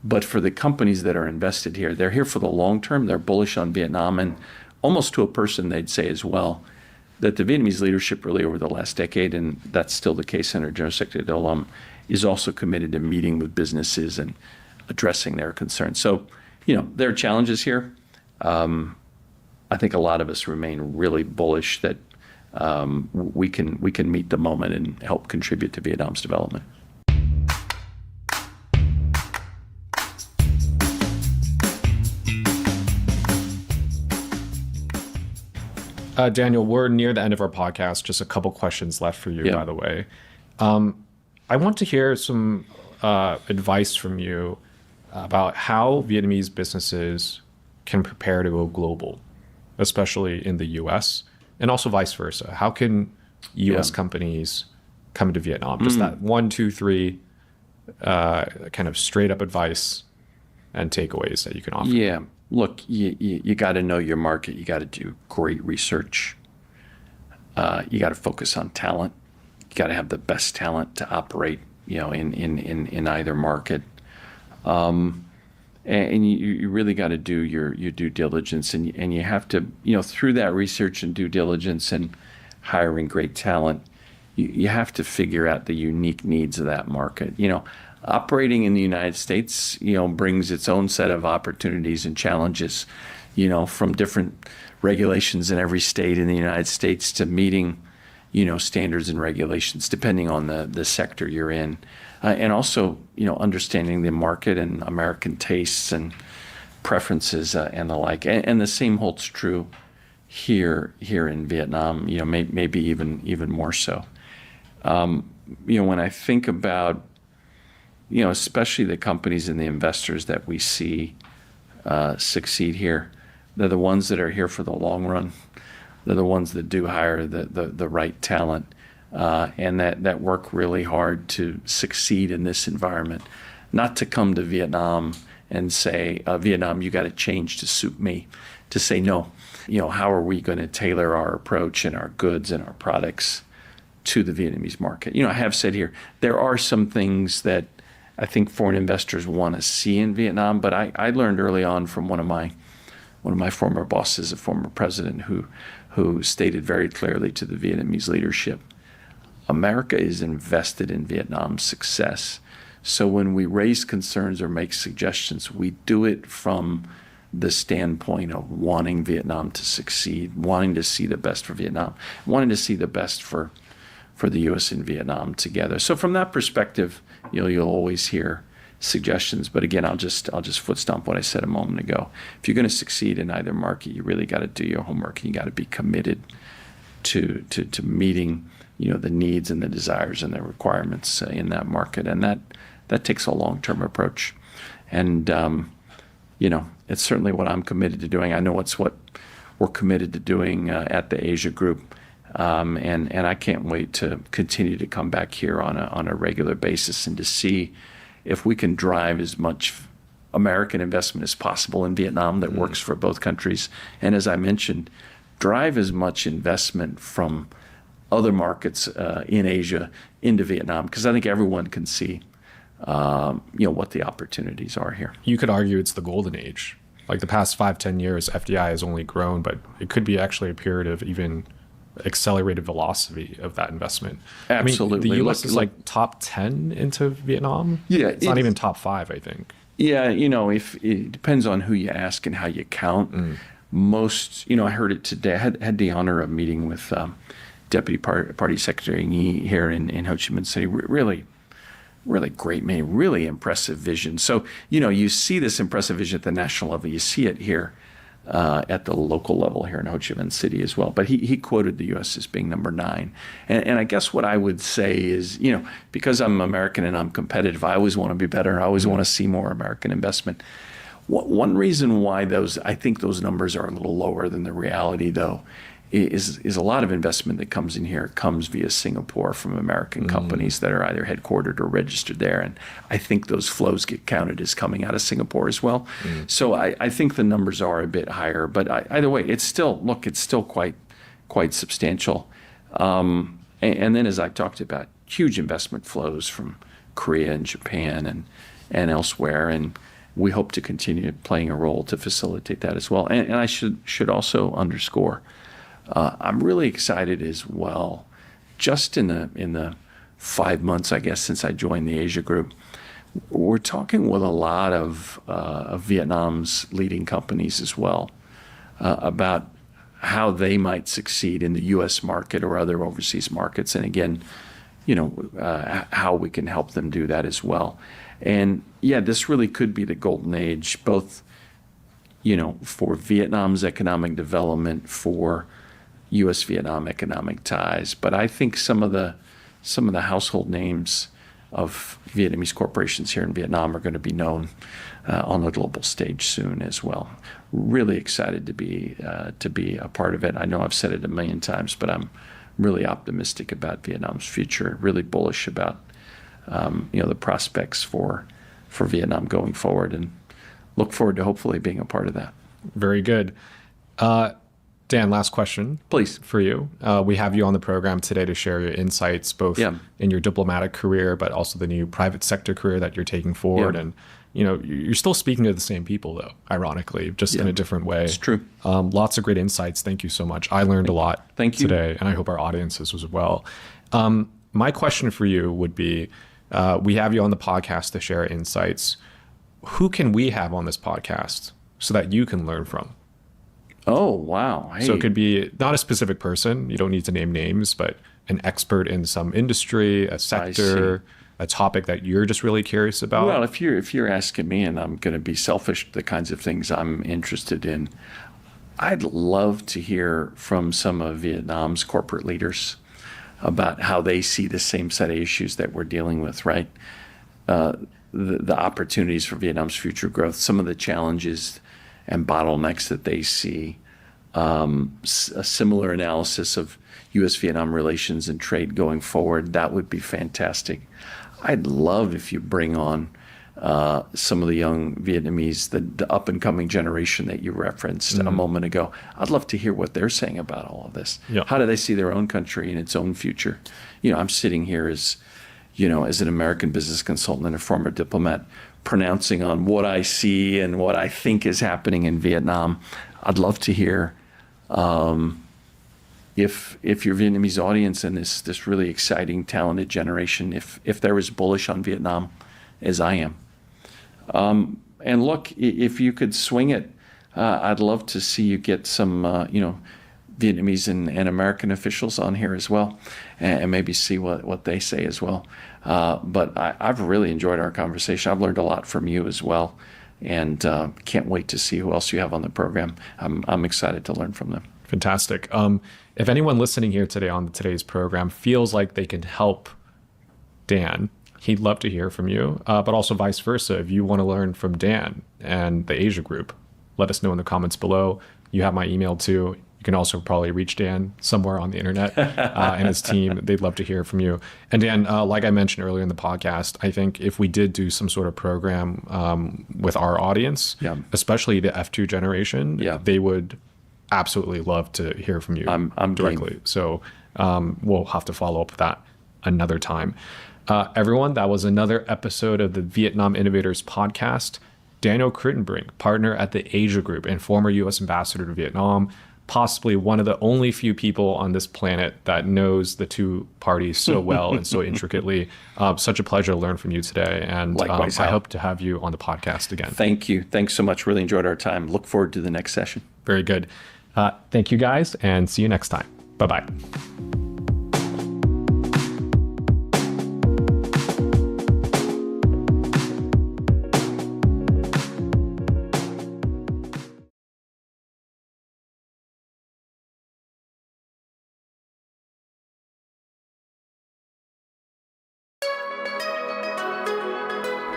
But for the companies that are invested here, they're here for the long term. They're bullish on Vietnam. And almost to a person, they'd say as well that the Vietnamese leadership really over the last decade, and that's still the case under General Secretary Do Lam, is also committed to meeting with businesses and addressing their concerns. So, there are challenges here. I think a lot of us remain really bullish that we can meet the moment and help contribute to Vietnam's development. Daniel, we're near the end of our podcast. Just a couple questions left for you, by the way. I want to hear some advice from you about how Vietnamese businesses can prepare to go global, especially in the U.S., and also vice versa. How can U.S. companies come to Vietnam? Just that 1, 2, 3 kind of straight up advice and takeaways that you can offer. Yeah. Look, you got to know your market. You got to do great research. You got to focus on talent. You got to have the best talent to operate, in either market. And you really got to do your due diligence, and you have to, through that research and due diligence and hiring great talent, you have to figure out the unique needs of that market. Operating in the United States, brings its own set of opportunities and challenges, from different regulations in every state in the United States to meeting, standards and regulations depending on the sector you're in, and also, understanding the market and American tastes and preferences and the like. And the same holds true here in Vietnam. Maybe even more so. When I think about especially the companies and the investors that we see succeed here, they're the ones that are here for the long run. They're the ones that do hire the right talent. and that work really hard to succeed in this environment. Not to come to Vietnam and say, Vietnam, you got to change to suit me. To say, no, how are we going to tailor our approach and our goods and our products to the Vietnamese market? I have said here, there are some things that I think foreign investors want to see in Vietnam, but I learned early on from one of my former bosses, a former president, who stated very clearly to the Vietnamese leadership, America is invested in Vietnam's success. So when we raise concerns or make suggestions, we do it from the standpoint of wanting Vietnam to succeed, wanting to see the best for Vietnam, wanting to see the best for the U.S. and Vietnam together. So from that perspective, you'll always hear suggestions. But again, I'll just foot stomp what I said a moment ago. If you're going to succeed in either market, you really got to do your homework, and you got to be committed to meeting the needs and the desires and the requirements in that market, and that takes a long-term approach. And it's certainly what I'm committed to doing. I know it's what we're committed to doing at the Asia Group. And I can't wait to continue to come back here on a regular basis and to see if we can drive as much American investment as possible in Vietnam that works for both countries. And as I mentioned, drive as much investment from other markets in Asia into Vietnam, because I think everyone can see what the opportunities are here. You could argue it's the golden age. Like the past 5-10 years, FDI has only grown, but it could be actually a period of even accelerated velocity of that investment. Absolutely. I mean, the U.S. is like top 10 into Vietnam. Yeah, it's not even top 5, I think. Yeah, if it depends on who you ask and how you count. Most, I heard it today. I had the honor of meeting with Deputy Party Secretary Nghi here in Ho Chi Minh City. Really great man, really impressive vision. So, you see this impressive vision at the national level. You see it here at the local level here in Ho Chi Minh City as well. But he quoted the U.S. as being number 9. And I guess what I would say is, because I'm American and I'm competitive, I always want to be better. I always want to see more American investment. One reason why I think those numbers are a little lower than the reality, though, is a lot of investment that comes in here comes via Singapore from American companies that are either headquartered or registered there. And I think those flows get counted as coming out of Singapore as well. So I think the numbers are a bit higher. But either way, it's still quite substantial. And then, as I talked about, huge investment flows from Korea and Japan and elsewhere. And we hope to continue playing a role to facilitate that as well. And I should also underscore, I'm really excited as well. Just in the 5 months, I guess, since I joined the Asia Group, we're talking with a lot of Vietnam's leading companies as well about how they might succeed in the U.S. market or other overseas markets, and again, how we can help them do that as well. And yeah, this really could be the golden age, both for Vietnam's economic development, for U.S.-Vietnam economic ties. But I think some of the household names of Vietnamese corporations here in Vietnam are going to be known on the global stage soon as well. Really excited to be a part of it. I know I've said it a million times, but I'm really optimistic about Vietnam's future. Really bullish about the prospects for Vietnam going forward, and look forward to hopefully being a part of that. Very good. Dan, last question, please, for you. We have you on the program today to share your insights, both in your diplomatic career, but also the new private sector career that you're taking forward. And you're still speaking to the same people, though, ironically, just in a different way. It's true. Lots of great insights. Thank you so much. I learned a lot today, and I hope our audiences as well. My question for you would be, we have you on the podcast to share insights. Who can we have on this podcast so that you can learn from? Oh, wow. Hey. So it could be not a specific person. You don't need to name names, but an expert in some industry, a sector, a topic that you're just really curious about. Well, if you're asking me, and I'm going to be selfish, the kinds of things I'm interested in, I'd love to hear from some of Vietnam's corporate leaders about how they see the same set of issues that we're dealing with, right? The opportunities for Vietnam's future growth, some of the challenges and bottlenecks that they see, a similar analysis of U.S.-Vietnam relations and trade going forward, that would be fantastic. I'd love if you bring on some of the young Vietnamese, the up-and-coming generation that you referenced a moment ago. I'd love to hear what they're saying about all of this. Yeah. How do they see their own country and its own future? You know, I'm sitting here as an American business consultant and a former diplomat, pronouncing on what I see and what I think is happening in Vietnam. I'd love to hear if your Vietnamese audience and this really exciting, talented generation, if they're as bullish on Vietnam as I am. And look, if you could swing it, I'd love to see you get some, Vietnamese and American officials on here as well, and maybe see what they say as well. But I've really enjoyed our conversation. I've learned a lot from you as well, and can't wait to see who else you have on the program. I'm excited to learn from them. Fantastic. If anyone listening here today on today's program feels like they can help Dan, he'd love to hear from you, but also vice versa. If you want to learn from Dan and the Asia Group, let us know in the comments below. You have my email too. You can also probably reach Dan somewhere on the internet and his team. They'd love to hear from you. And Dan, like I mentioned earlier in the podcast, I think if we did do some sort of program with our audience, especially the F2 generation, they would absolutely love to hear from you directly. Game. So we'll have to follow up with that another time. Everyone, that was another episode of the Vietnam Innovators podcast. Daniel Crittenbrink, partner at the Asia Group and former U.S. ambassador to Vietnam, possibly one of the only few people on this planet that knows the two parties so well and so intricately. Such a pleasure to learn from you today. And Likewise, I hope to have you on the podcast again. Thank you. Thanks so much. Really enjoyed our time. Look forward to the next session. Very good. Thank you guys, and see you next time. Bye-bye.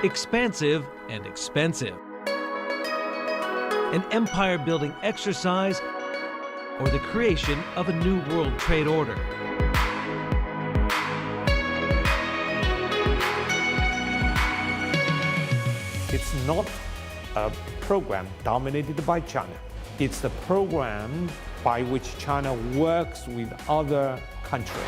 Expansive and expensive. An empire-building exercise or the creation of a new world trade order. It's not a program dominated by China. It's the program by which China works with other countries.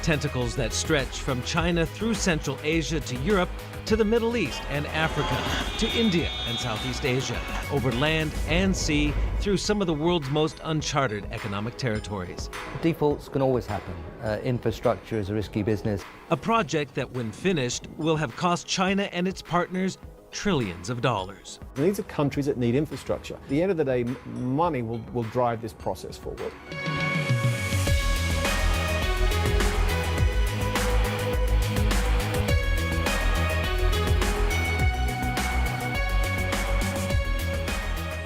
Tentacles that stretch from China through Central Asia to Europe, to the Middle East and Africa, to India and Southeast Asia, over land and sea, through some of the world's most uncharted economic territories. Defaults can always happen. Infrastructure is a risky business. A project that, when finished, will have cost China and its partners trillions of dollars. These are countries that need infrastructure. At the end of the day, money will drive this process forward.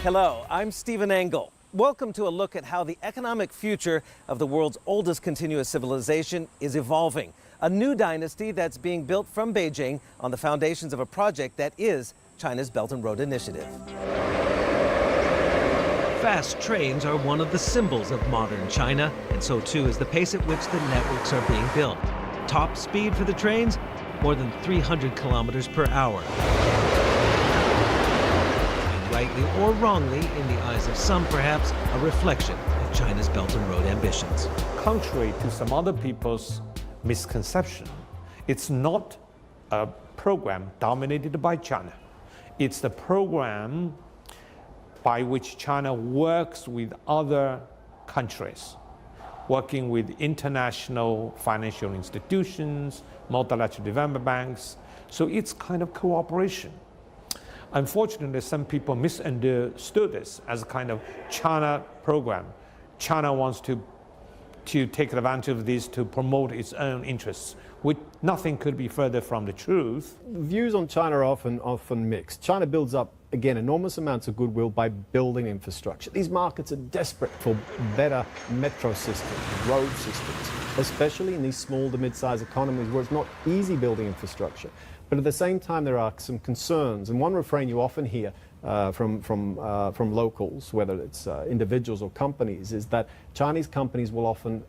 Hello, I'm Stephen Engel. Welcome to a look at how the economic future of the world's oldest continuous civilization is evolving. A new dynasty that's being built from Beijing on the foundations of a project that is China's Belt and Road Initiative. Fast trains are one of the symbols of modern China, and so too is the pace at which the networks are being built. Top speed for the trains, more than 300 kilometers per hour. Rightly or wrongly, in the eyes of some perhaps, a reflection of China's Belt and Road ambitions. Contrary to some other people's misconception, it's not a program dominated by China. It's the program by which China works with other countries, working with international financial institutions, multilateral development banks. So it's kind of cooperation. Unfortunately, some people misunderstood this as a kind of China program. China wants to take advantage of this to promote its own interests, which nothing could be further from the truth. Views on China are often mixed. China builds up, again, enormous amounts of goodwill by building infrastructure. These markets are desperate for better metro systems, road systems, especially in these small to mid-sized economies where it's not easy building infrastructure. But at the same time, there are some concerns. And one refrain you often hear from locals, whether it's individuals or companies, is that Chinese companies will often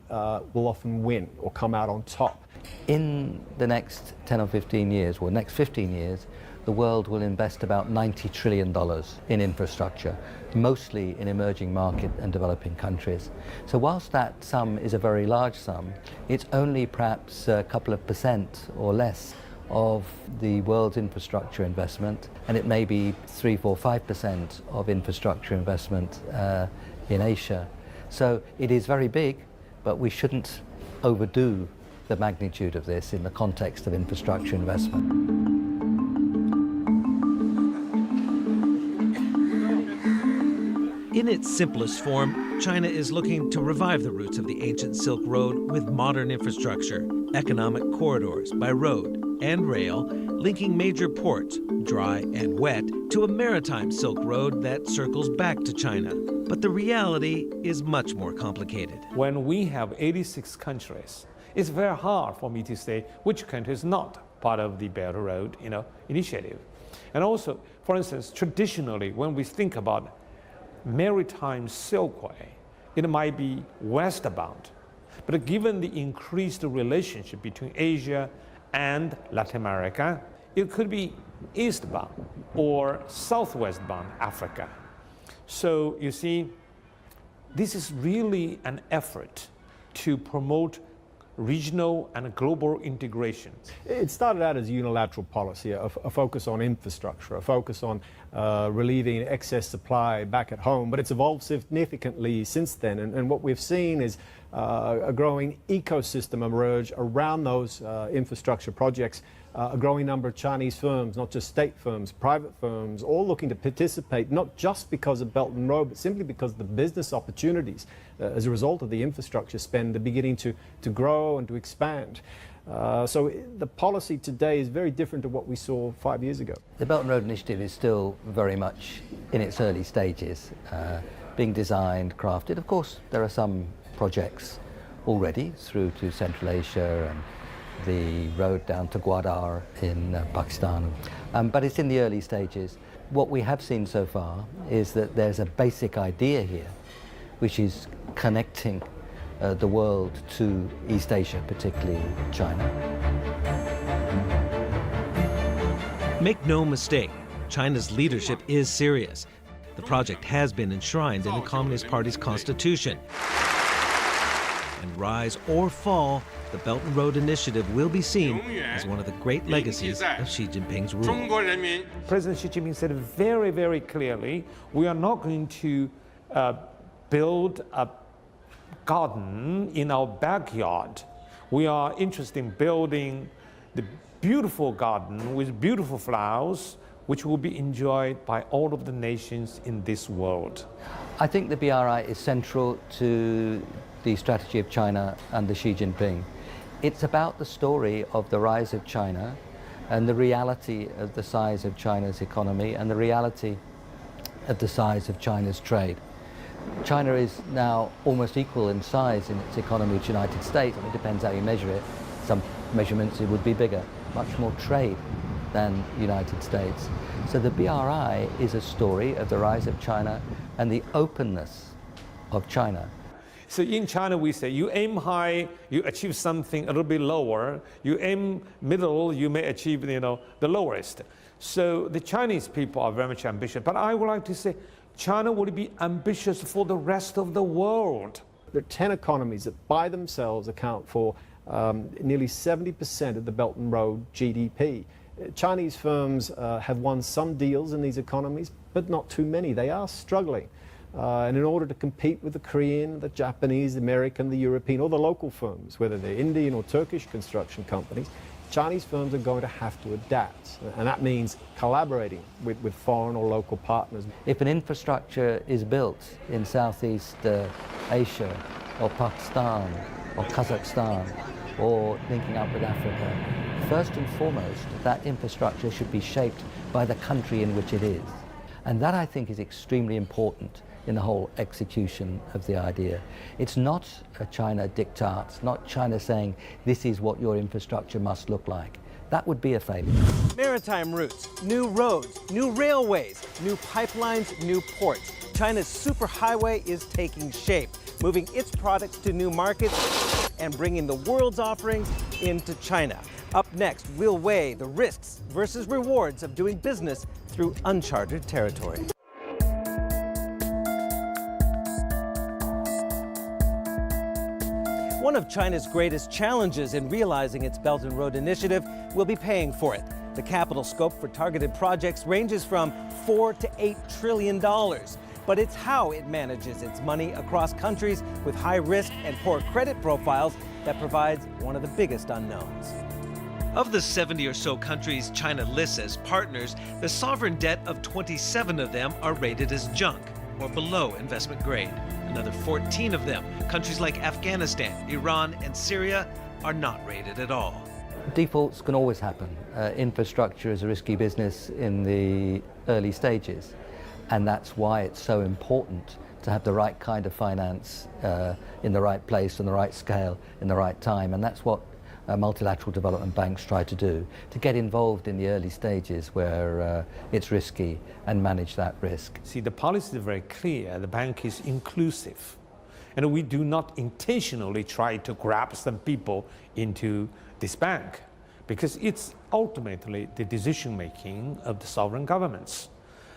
win or come out on top. In the next 10 or 15 years, or next 15 years, the world will invest about $90 trillion in infrastructure, mostly in emerging market and developing countries. So whilst that sum is a very large sum, it's only perhaps a couple of percent or less of the world's infrastructure investment, and it may be 3, 4, 5% of infrastructure investment in Asia. So it is very big, but we shouldn't overdo the magnitude of this in the context of infrastructure investment. In its simplest form, China is looking to revive the roots of the ancient Silk Road with modern infrastructure, economic corridors by road and rail, linking major ports, dry and wet, to a maritime Silk Road that circles back to China. But the reality is much more complicated. When we have 86 countries, it's very hard for me to say which country is not part of the Belt and Road, initiative. And also, for instance, traditionally, when we think about maritime silkway, it might be westbound. But given the increased relationship between Asia and Latin America, it could be eastbound or southwestbound Africa. So you see, this is really an effort to promote regional and global integration. It started out as a unilateral policy, a focus on infrastructure, a focus on relieving excess supply back at home, but it's evolved significantly since then. And what we've seen is a growing ecosystem emerge around those infrastructure projects, a growing number of Chinese firms, not just state firms, private firms, all looking to participate, not just because of Belt and Road, but simply because the business opportunities as a result of the infrastructure spend are beginning to grow and to expand. So the policy today is very different to what we saw 5 years ago. The Belt and Road Initiative is still very much in its early stages, being designed, crafted. Of course, there are some projects already through to Central Asia and the road down to Gwadar in Pakistan, but it's in the early stages. What we have seen so far is that there's a basic idea here, which is connecting the world to East Asia, particularly China. Make no mistake, China's leadership is serious. The project has been enshrined in the Communist Party's constitution. And rise or fall, the Belt and Road Initiative will be seen as one of the great legacies of Xi Jinping's rule. President Xi Jinping said very, very clearly, we are not going to build a garden in our backyard. We are interested in building the beautiful garden with beautiful flowers, which will be enjoyed by all of the nations in this world. I think the BRI is central to the strategy of China under Xi Jinping. It's about the story of the rise of China and the reality of the size of China's economy and the reality of the size of China's trade. China is now almost equal in size in its economy to the United States. It depends how you measure it. Some measurements it would be bigger, much more trade than the United States. So the BRI is a story of the rise of China and the openness of China. So in China, we say you aim high, you achieve something a little bit lower. You aim middle, you may achieve the lowest. So the Chinese people are very much ambitious. But I would like to say China would be ambitious for the rest of the world. There are 10 economies that by themselves account for nearly 70% of the Belt and Road GDP. Chinese firms have won some deals in these economies, but not too many. They are struggling. And in order to compete with the Korean, the Japanese, the American, the European, or the local firms, whether they're Indian or Turkish construction companies, Chinese firms are going to have to adapt. And that means collaborating with foreign or local partners. If an infrastructure is built in Southeast Asia or Pakistan or Kazakhstan or linking up with Africa, first and foremost, that infrastructure should be shaped by the country in which it is. And that, I think, is extremely important in the whole execution of the idea. It's not a China diktat, it's not China saying this is what your infrastructure must look like. that would be a failure. Maritime routes, new roads, new railways, new pipelines, new ports. China's superhighway is taking shape, moving its products to new markets and bringing the world's offerings into China. Up next, we'll weigh the risks versus rewards of doing business through uncharted territory. One of China's greatest challenges in realizing its Belt and Road Initiative will be paying for it. The capital scope for targeted projects ranges from $4 to $8 trillion. But it's how it manages its money across countries with high risk and poor credit profiles that provides one of the biggest unknowns. Of the 70 or so countries China lists as partners, the sovereign debt of 27 of them are rated as junk or below investment grade. Another 14 of them, countries like Afghanistan, Iran, and Syria, are not rated at all. Defaults can always happen. Infrastructure is a risky business in the early stages, and that's why it's so important to have the right kind of finance in the right place, on the right scale, in the right time, and that's what multilateral development banks try to do, to get involved in the early stages where it's risky and manage that risk. See, the policy is very clear. The bank is inclusive. And we do not intentionally try to grab some people into this bank because it's ultimately the decision-making of the sovereign governments.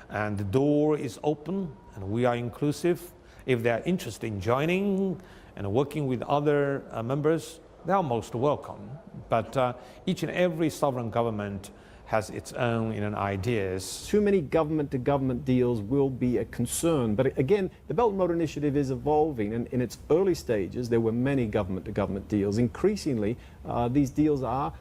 And the door is open and we are inclusive. If they're interested in joining and working with other members, they are most welcome, but each and every sovereign government has its own ideas. Too many government-to-government deals will be a concern, but again, the Belt and Road Initiative is evolving, and in its early stages, there were many government-to-government deals. Increasingly, these deals are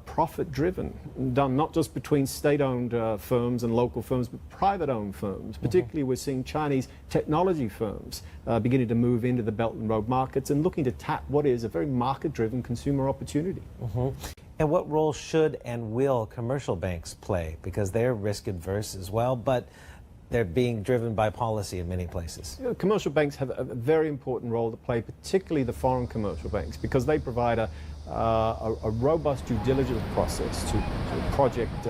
profit-driven, done not just between state-owned firms and local firms, but private-owned firms. Particularly, we're seeing Chinese technology firms beginning to move into the Belt and Road markets and looking to tap what is a very market-driven consumer opportunity. And what role should and will commercial banks play? Because they're risk-adverse as well, but they're being driven by policy in many places. You know, commercial banks have a very important role to play, particularly the foreign commercial banks, because they provide a robust due diligence process to project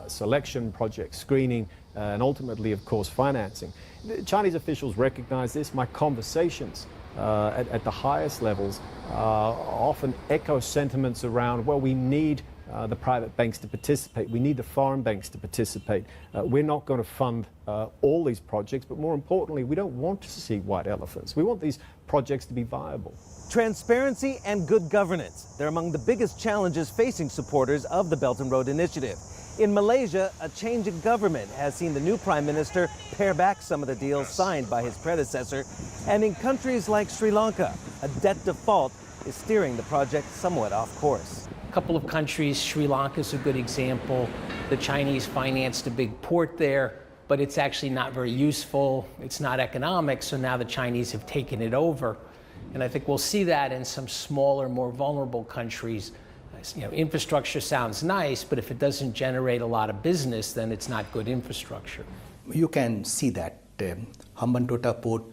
selection, project screening, and ultimately, of course, financing. The Chinese officials recognize this. My conversations at the highest levels often echo sentiments around, well, we need the private banks to participate. We need the foreign banks to participate. We're not going to fund all these projects, but more importantly, we don't want to see white elephants. We want these projects to be viable. Transparency and good governance. They're among the biggest challenges facing supporters of the Belt and Road Initiative. In Malaysia, a change in government has seen the new prime minister pare back some of the deals signed by his predecessor. And in countries like Sri Lanka, a debt default is steering the project somewhat off course. A couple of countries, Sri Lanka is a good example. The Chinese financed a big port there, but it's actually not very useful. It's not economic, so now the Chinese have taken it over. And I think we'll see that in some smaller, more vulnerable countries. You know, infrastructure sounds nice, but if it doesn't generate a lot of business, then it's not good infrastructure. You can see that Hambantota port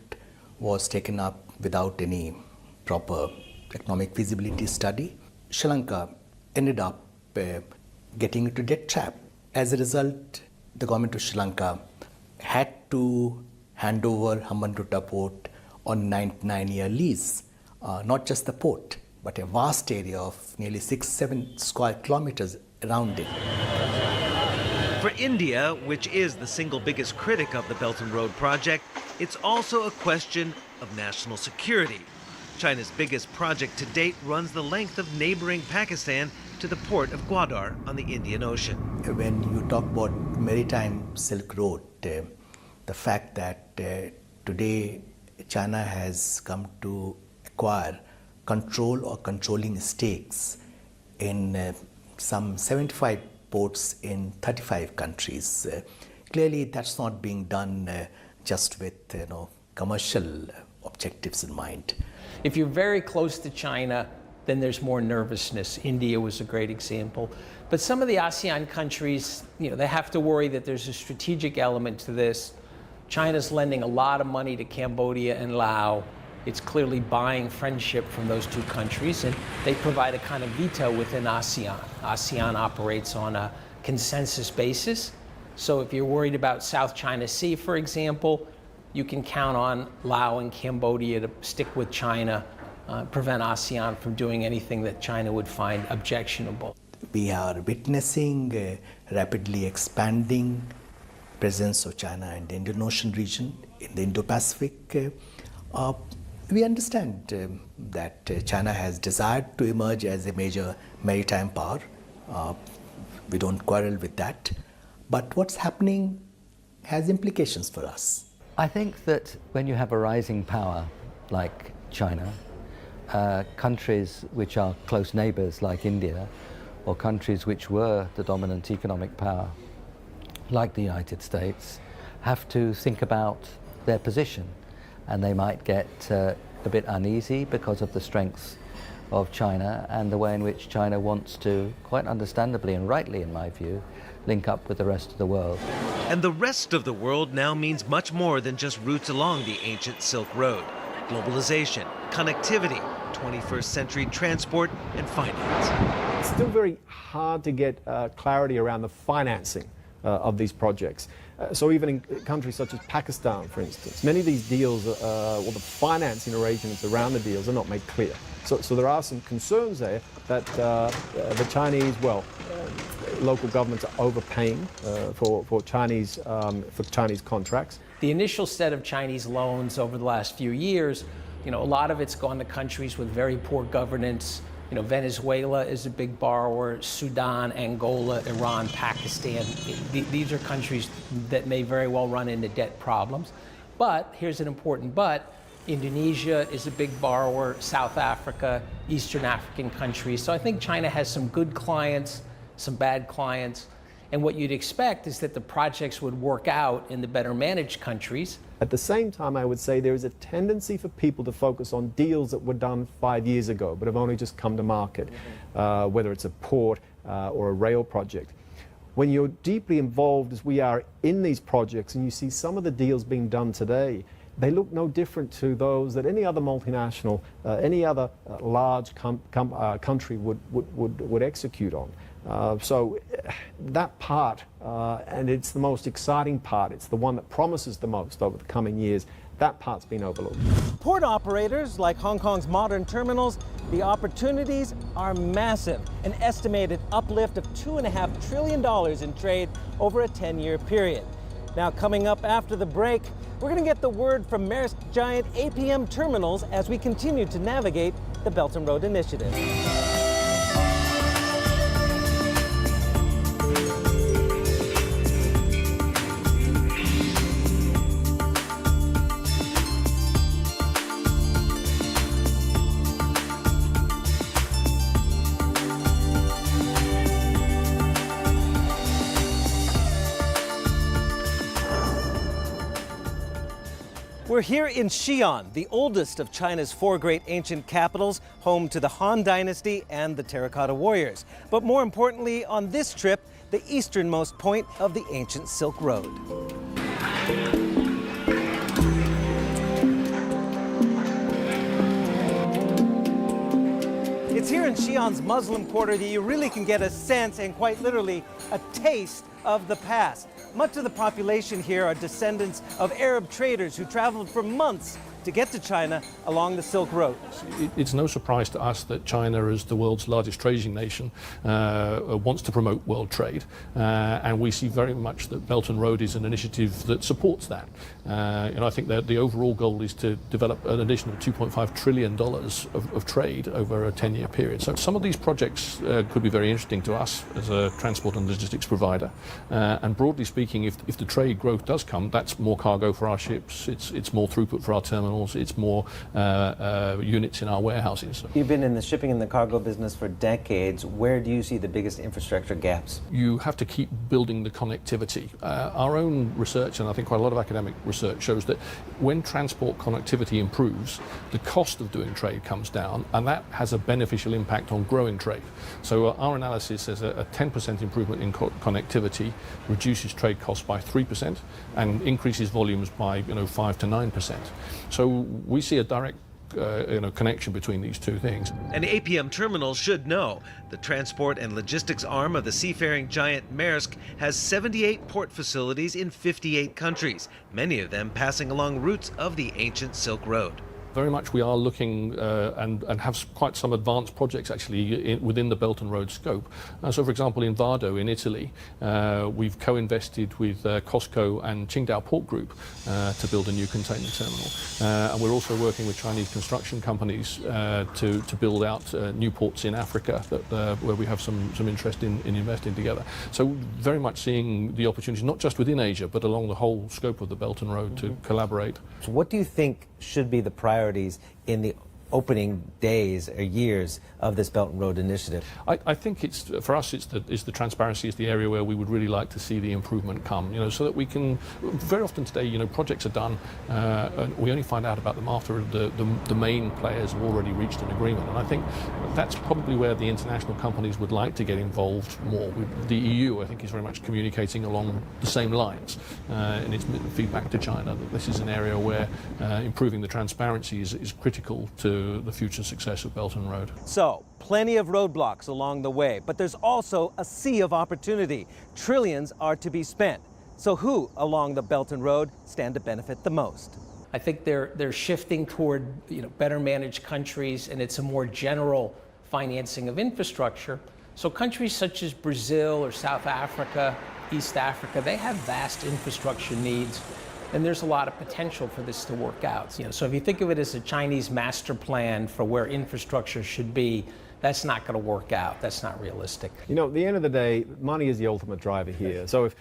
was taken up without any proper economic feasibility study. Sri Lanka ended up getting into debt trap. As a result, the government of Sri Lanka had to hand over Hambantota port on a 99-year lease, not just the port, but a vast area of nearly 6-7 square kilometers around it. For India, which is the single biggest critic of the Belt and Road project, it's also a question of national security. China's biggest project to date runs the length of neighboring Pakistan to the port of Gwadar on the Indian Ocean. When you talk about maritime Silk Road, the fact that today China has come to acquire control or controlling stakes in some 75 ports in 35 countries. Clearly, that's not being done just with commercial objectives in mind. If you're very close to China, then there's more nervousness. India was a great example. But some of the ASEAN countries, they have to worry that there's a strategic element to this. China's lending a lot of money to Cambodia and Laos. It's clearly buying friendship from those two countries, and they provide a kind of veto within ASEAN. ASEAN operates on a consensus basis. So if you're worried about South China Sea, for example, you can count on Laos and Cambodia to stick with China, prevent ASEAN from doing anything that China would find objectionable. We are witnessing a rapidly expanding presence of China in the Indian Ocean region, in the Indo-Pacific. We understand that China has desired to emerge as a major maritime power. We don't quarrel with that. But what's happening has implications for us. I think that when you have a rising power like China, countries which are close neighbors like India, or countries which were the dominant economic power like the United States, have to think about their position. And they might get a bit uneasy because of the strength of China and the way in which China wants to, quite understandably and rightly in my view, link up with the rest of the world. And the rest of the world now means much more than just routes along the ancient Silk Road. Globalization, connectivity, 21st century transport and finance. It's still very hard to get clarity around the financing of these projects. So even in countries such as Pakistan, for instance, many of these deals, or the financing arrangements around the deals are not made clear. So there are some concerns there that the Chinese, local governments are overpaying for Chinese contracts. The initial set of Chinese loans over the last few years, a lot of it's gone to countries with very poor governance. Venezuela is a big borrower, Sudan, Angola, Iran, Pakistan. These are countries that may very well run into debt problems. But here's an important but. Indonesia is a big borrower, South Africa, Eastern African countries. So I think China has some good clients, some bad clients. And what you'd expect is that the projects would work out in the better managed countries. At the same time, I would say there is a tendency for people to focus on deals that were done 5 years ago, but have only just come to market, whether it's a port or a rail project. When you're deeply involved, as we are, in these projects, and you see some of the deals being done today, they look no different to those that any other multinational, any other large country would execute on. So that part, and it's the most exciting part, it's the one that promises the most over the coming years, that part's been overlooked. Port operators like Hong Kong's modern terminals, the opportunities are massive. An estimated uplift of $2.5 trillion in trade over a 10-year period. Now, coming up after the break, we're going to get the word from Maersk giant APM Terminals as we continue to navigate the Belt and Road Initiative. We're here in Xi'an, the oldest of China's 4 great ancient capitals, home to the Han Dynasty and the Terracotta Warriors. But more importantly, on this trip, the easternmost point of the ancient Silk Road. It's here in Xi'an's Muslim quarter that you really can get a sense, and quite literally, a taste of the past. Much of the population here are descendants of Arab traders who traveled for months to get to China along the Silk Road. It's no surprise to us that China, as the world's largest trading nation, wants to promote world trade, and we see very much that Belt and Road is an initiative that supports that. And I think that the overall goal is to develop an additional $2.5 trillion of trade over a 10-year period. So some of these projects could be very interesting to us as a transport and logistics provider. And broadly speaking, if the trade growth does come, that's more cargo for our ships, it's more throughput for our terminals, it's more units in our warehouses. You've been in the shipping and the cargo business for decades. Where do you see the biggest infrastructure gaps? You have to keep building the connectivity. Our own research, and I think quite a lot of academic research, shows that when transport connectivity improves, the cost of doing trade comes down, and that has a beneficial impact on growing trade. So our analysis says a 10% improvement in connectivity reduces trade costs by 3% and increases volumes by 5 to 9%. So we see a direct connection between these two things. An APM terminal should know. The transport and logistics arm of the seafaring giant Maersk has 78 port facilities in 58 countries, many of them passing along routes of the ancient Silk Road. Very much we are looking and have quite some advanced projects actually within the Belt and Road scope. So for example in Vado in Italy we've co-invested with COSCO and Qingdao Port Group to build a new container terminal, and we're also working with Chinese construction companies to build out new ports in Africa where we have some interest in investing together. So very much seeing the opportunity not just within Asia but along the whole scope of the Belt and Road to collaborate. So what do you think should be the priorities in the opening days or years of this Belt and Road Initiative? I think it's, for us, it's the transparency is the area where we would really like to see the improvement come, so that we can, very often today, projects are done, and we only find out about them after the main players have already reached an agreement. And I think that's probably where the international companies would like to get involved more. The EU, I think, is very much communicating along the same lines in its feedback to China, that this is an area where improving the transparency is critical to the future success of Belt and Road. So, plenty of roadblocks along the way, but there's also a sea of opportunity. Trillions are to be spent. So who along the Belt and Road stand to benefit the most? I think they're shifting toward better managed countries, and it's a more general financing of infrastructure. So countries such as Brazil or South Africa, East Africa, they have vast infrastructure needs. And there's a lot of potential for this to work out. So if you think of it as a Chinese master plan for where infrastructure should be, that's not going to work out. That's not realistic. At the end of the day, money is the ultimate driver here. So if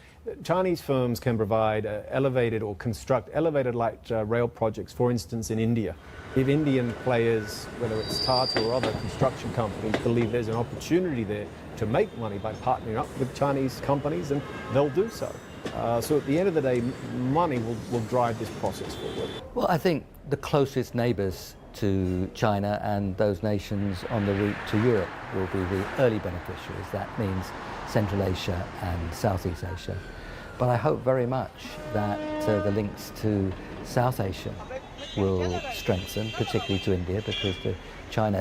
Chinese firms can provide elevated or construct elevated light rail projects, for instance, in India, if Indian players, whether it's Tata or other construction companies, believe there's an opportunity there to make money by partnering up with Chinese companies, then they'll do so. So at the end of the day, money will drive this process forward. Well, I think the closest neighbours to China and those nations on the route to Europe will be the early beneficiaries. That means Central Asia and Southeast Asia. But I hope very much that the links to South Asia will strengthen, particularly to India, because China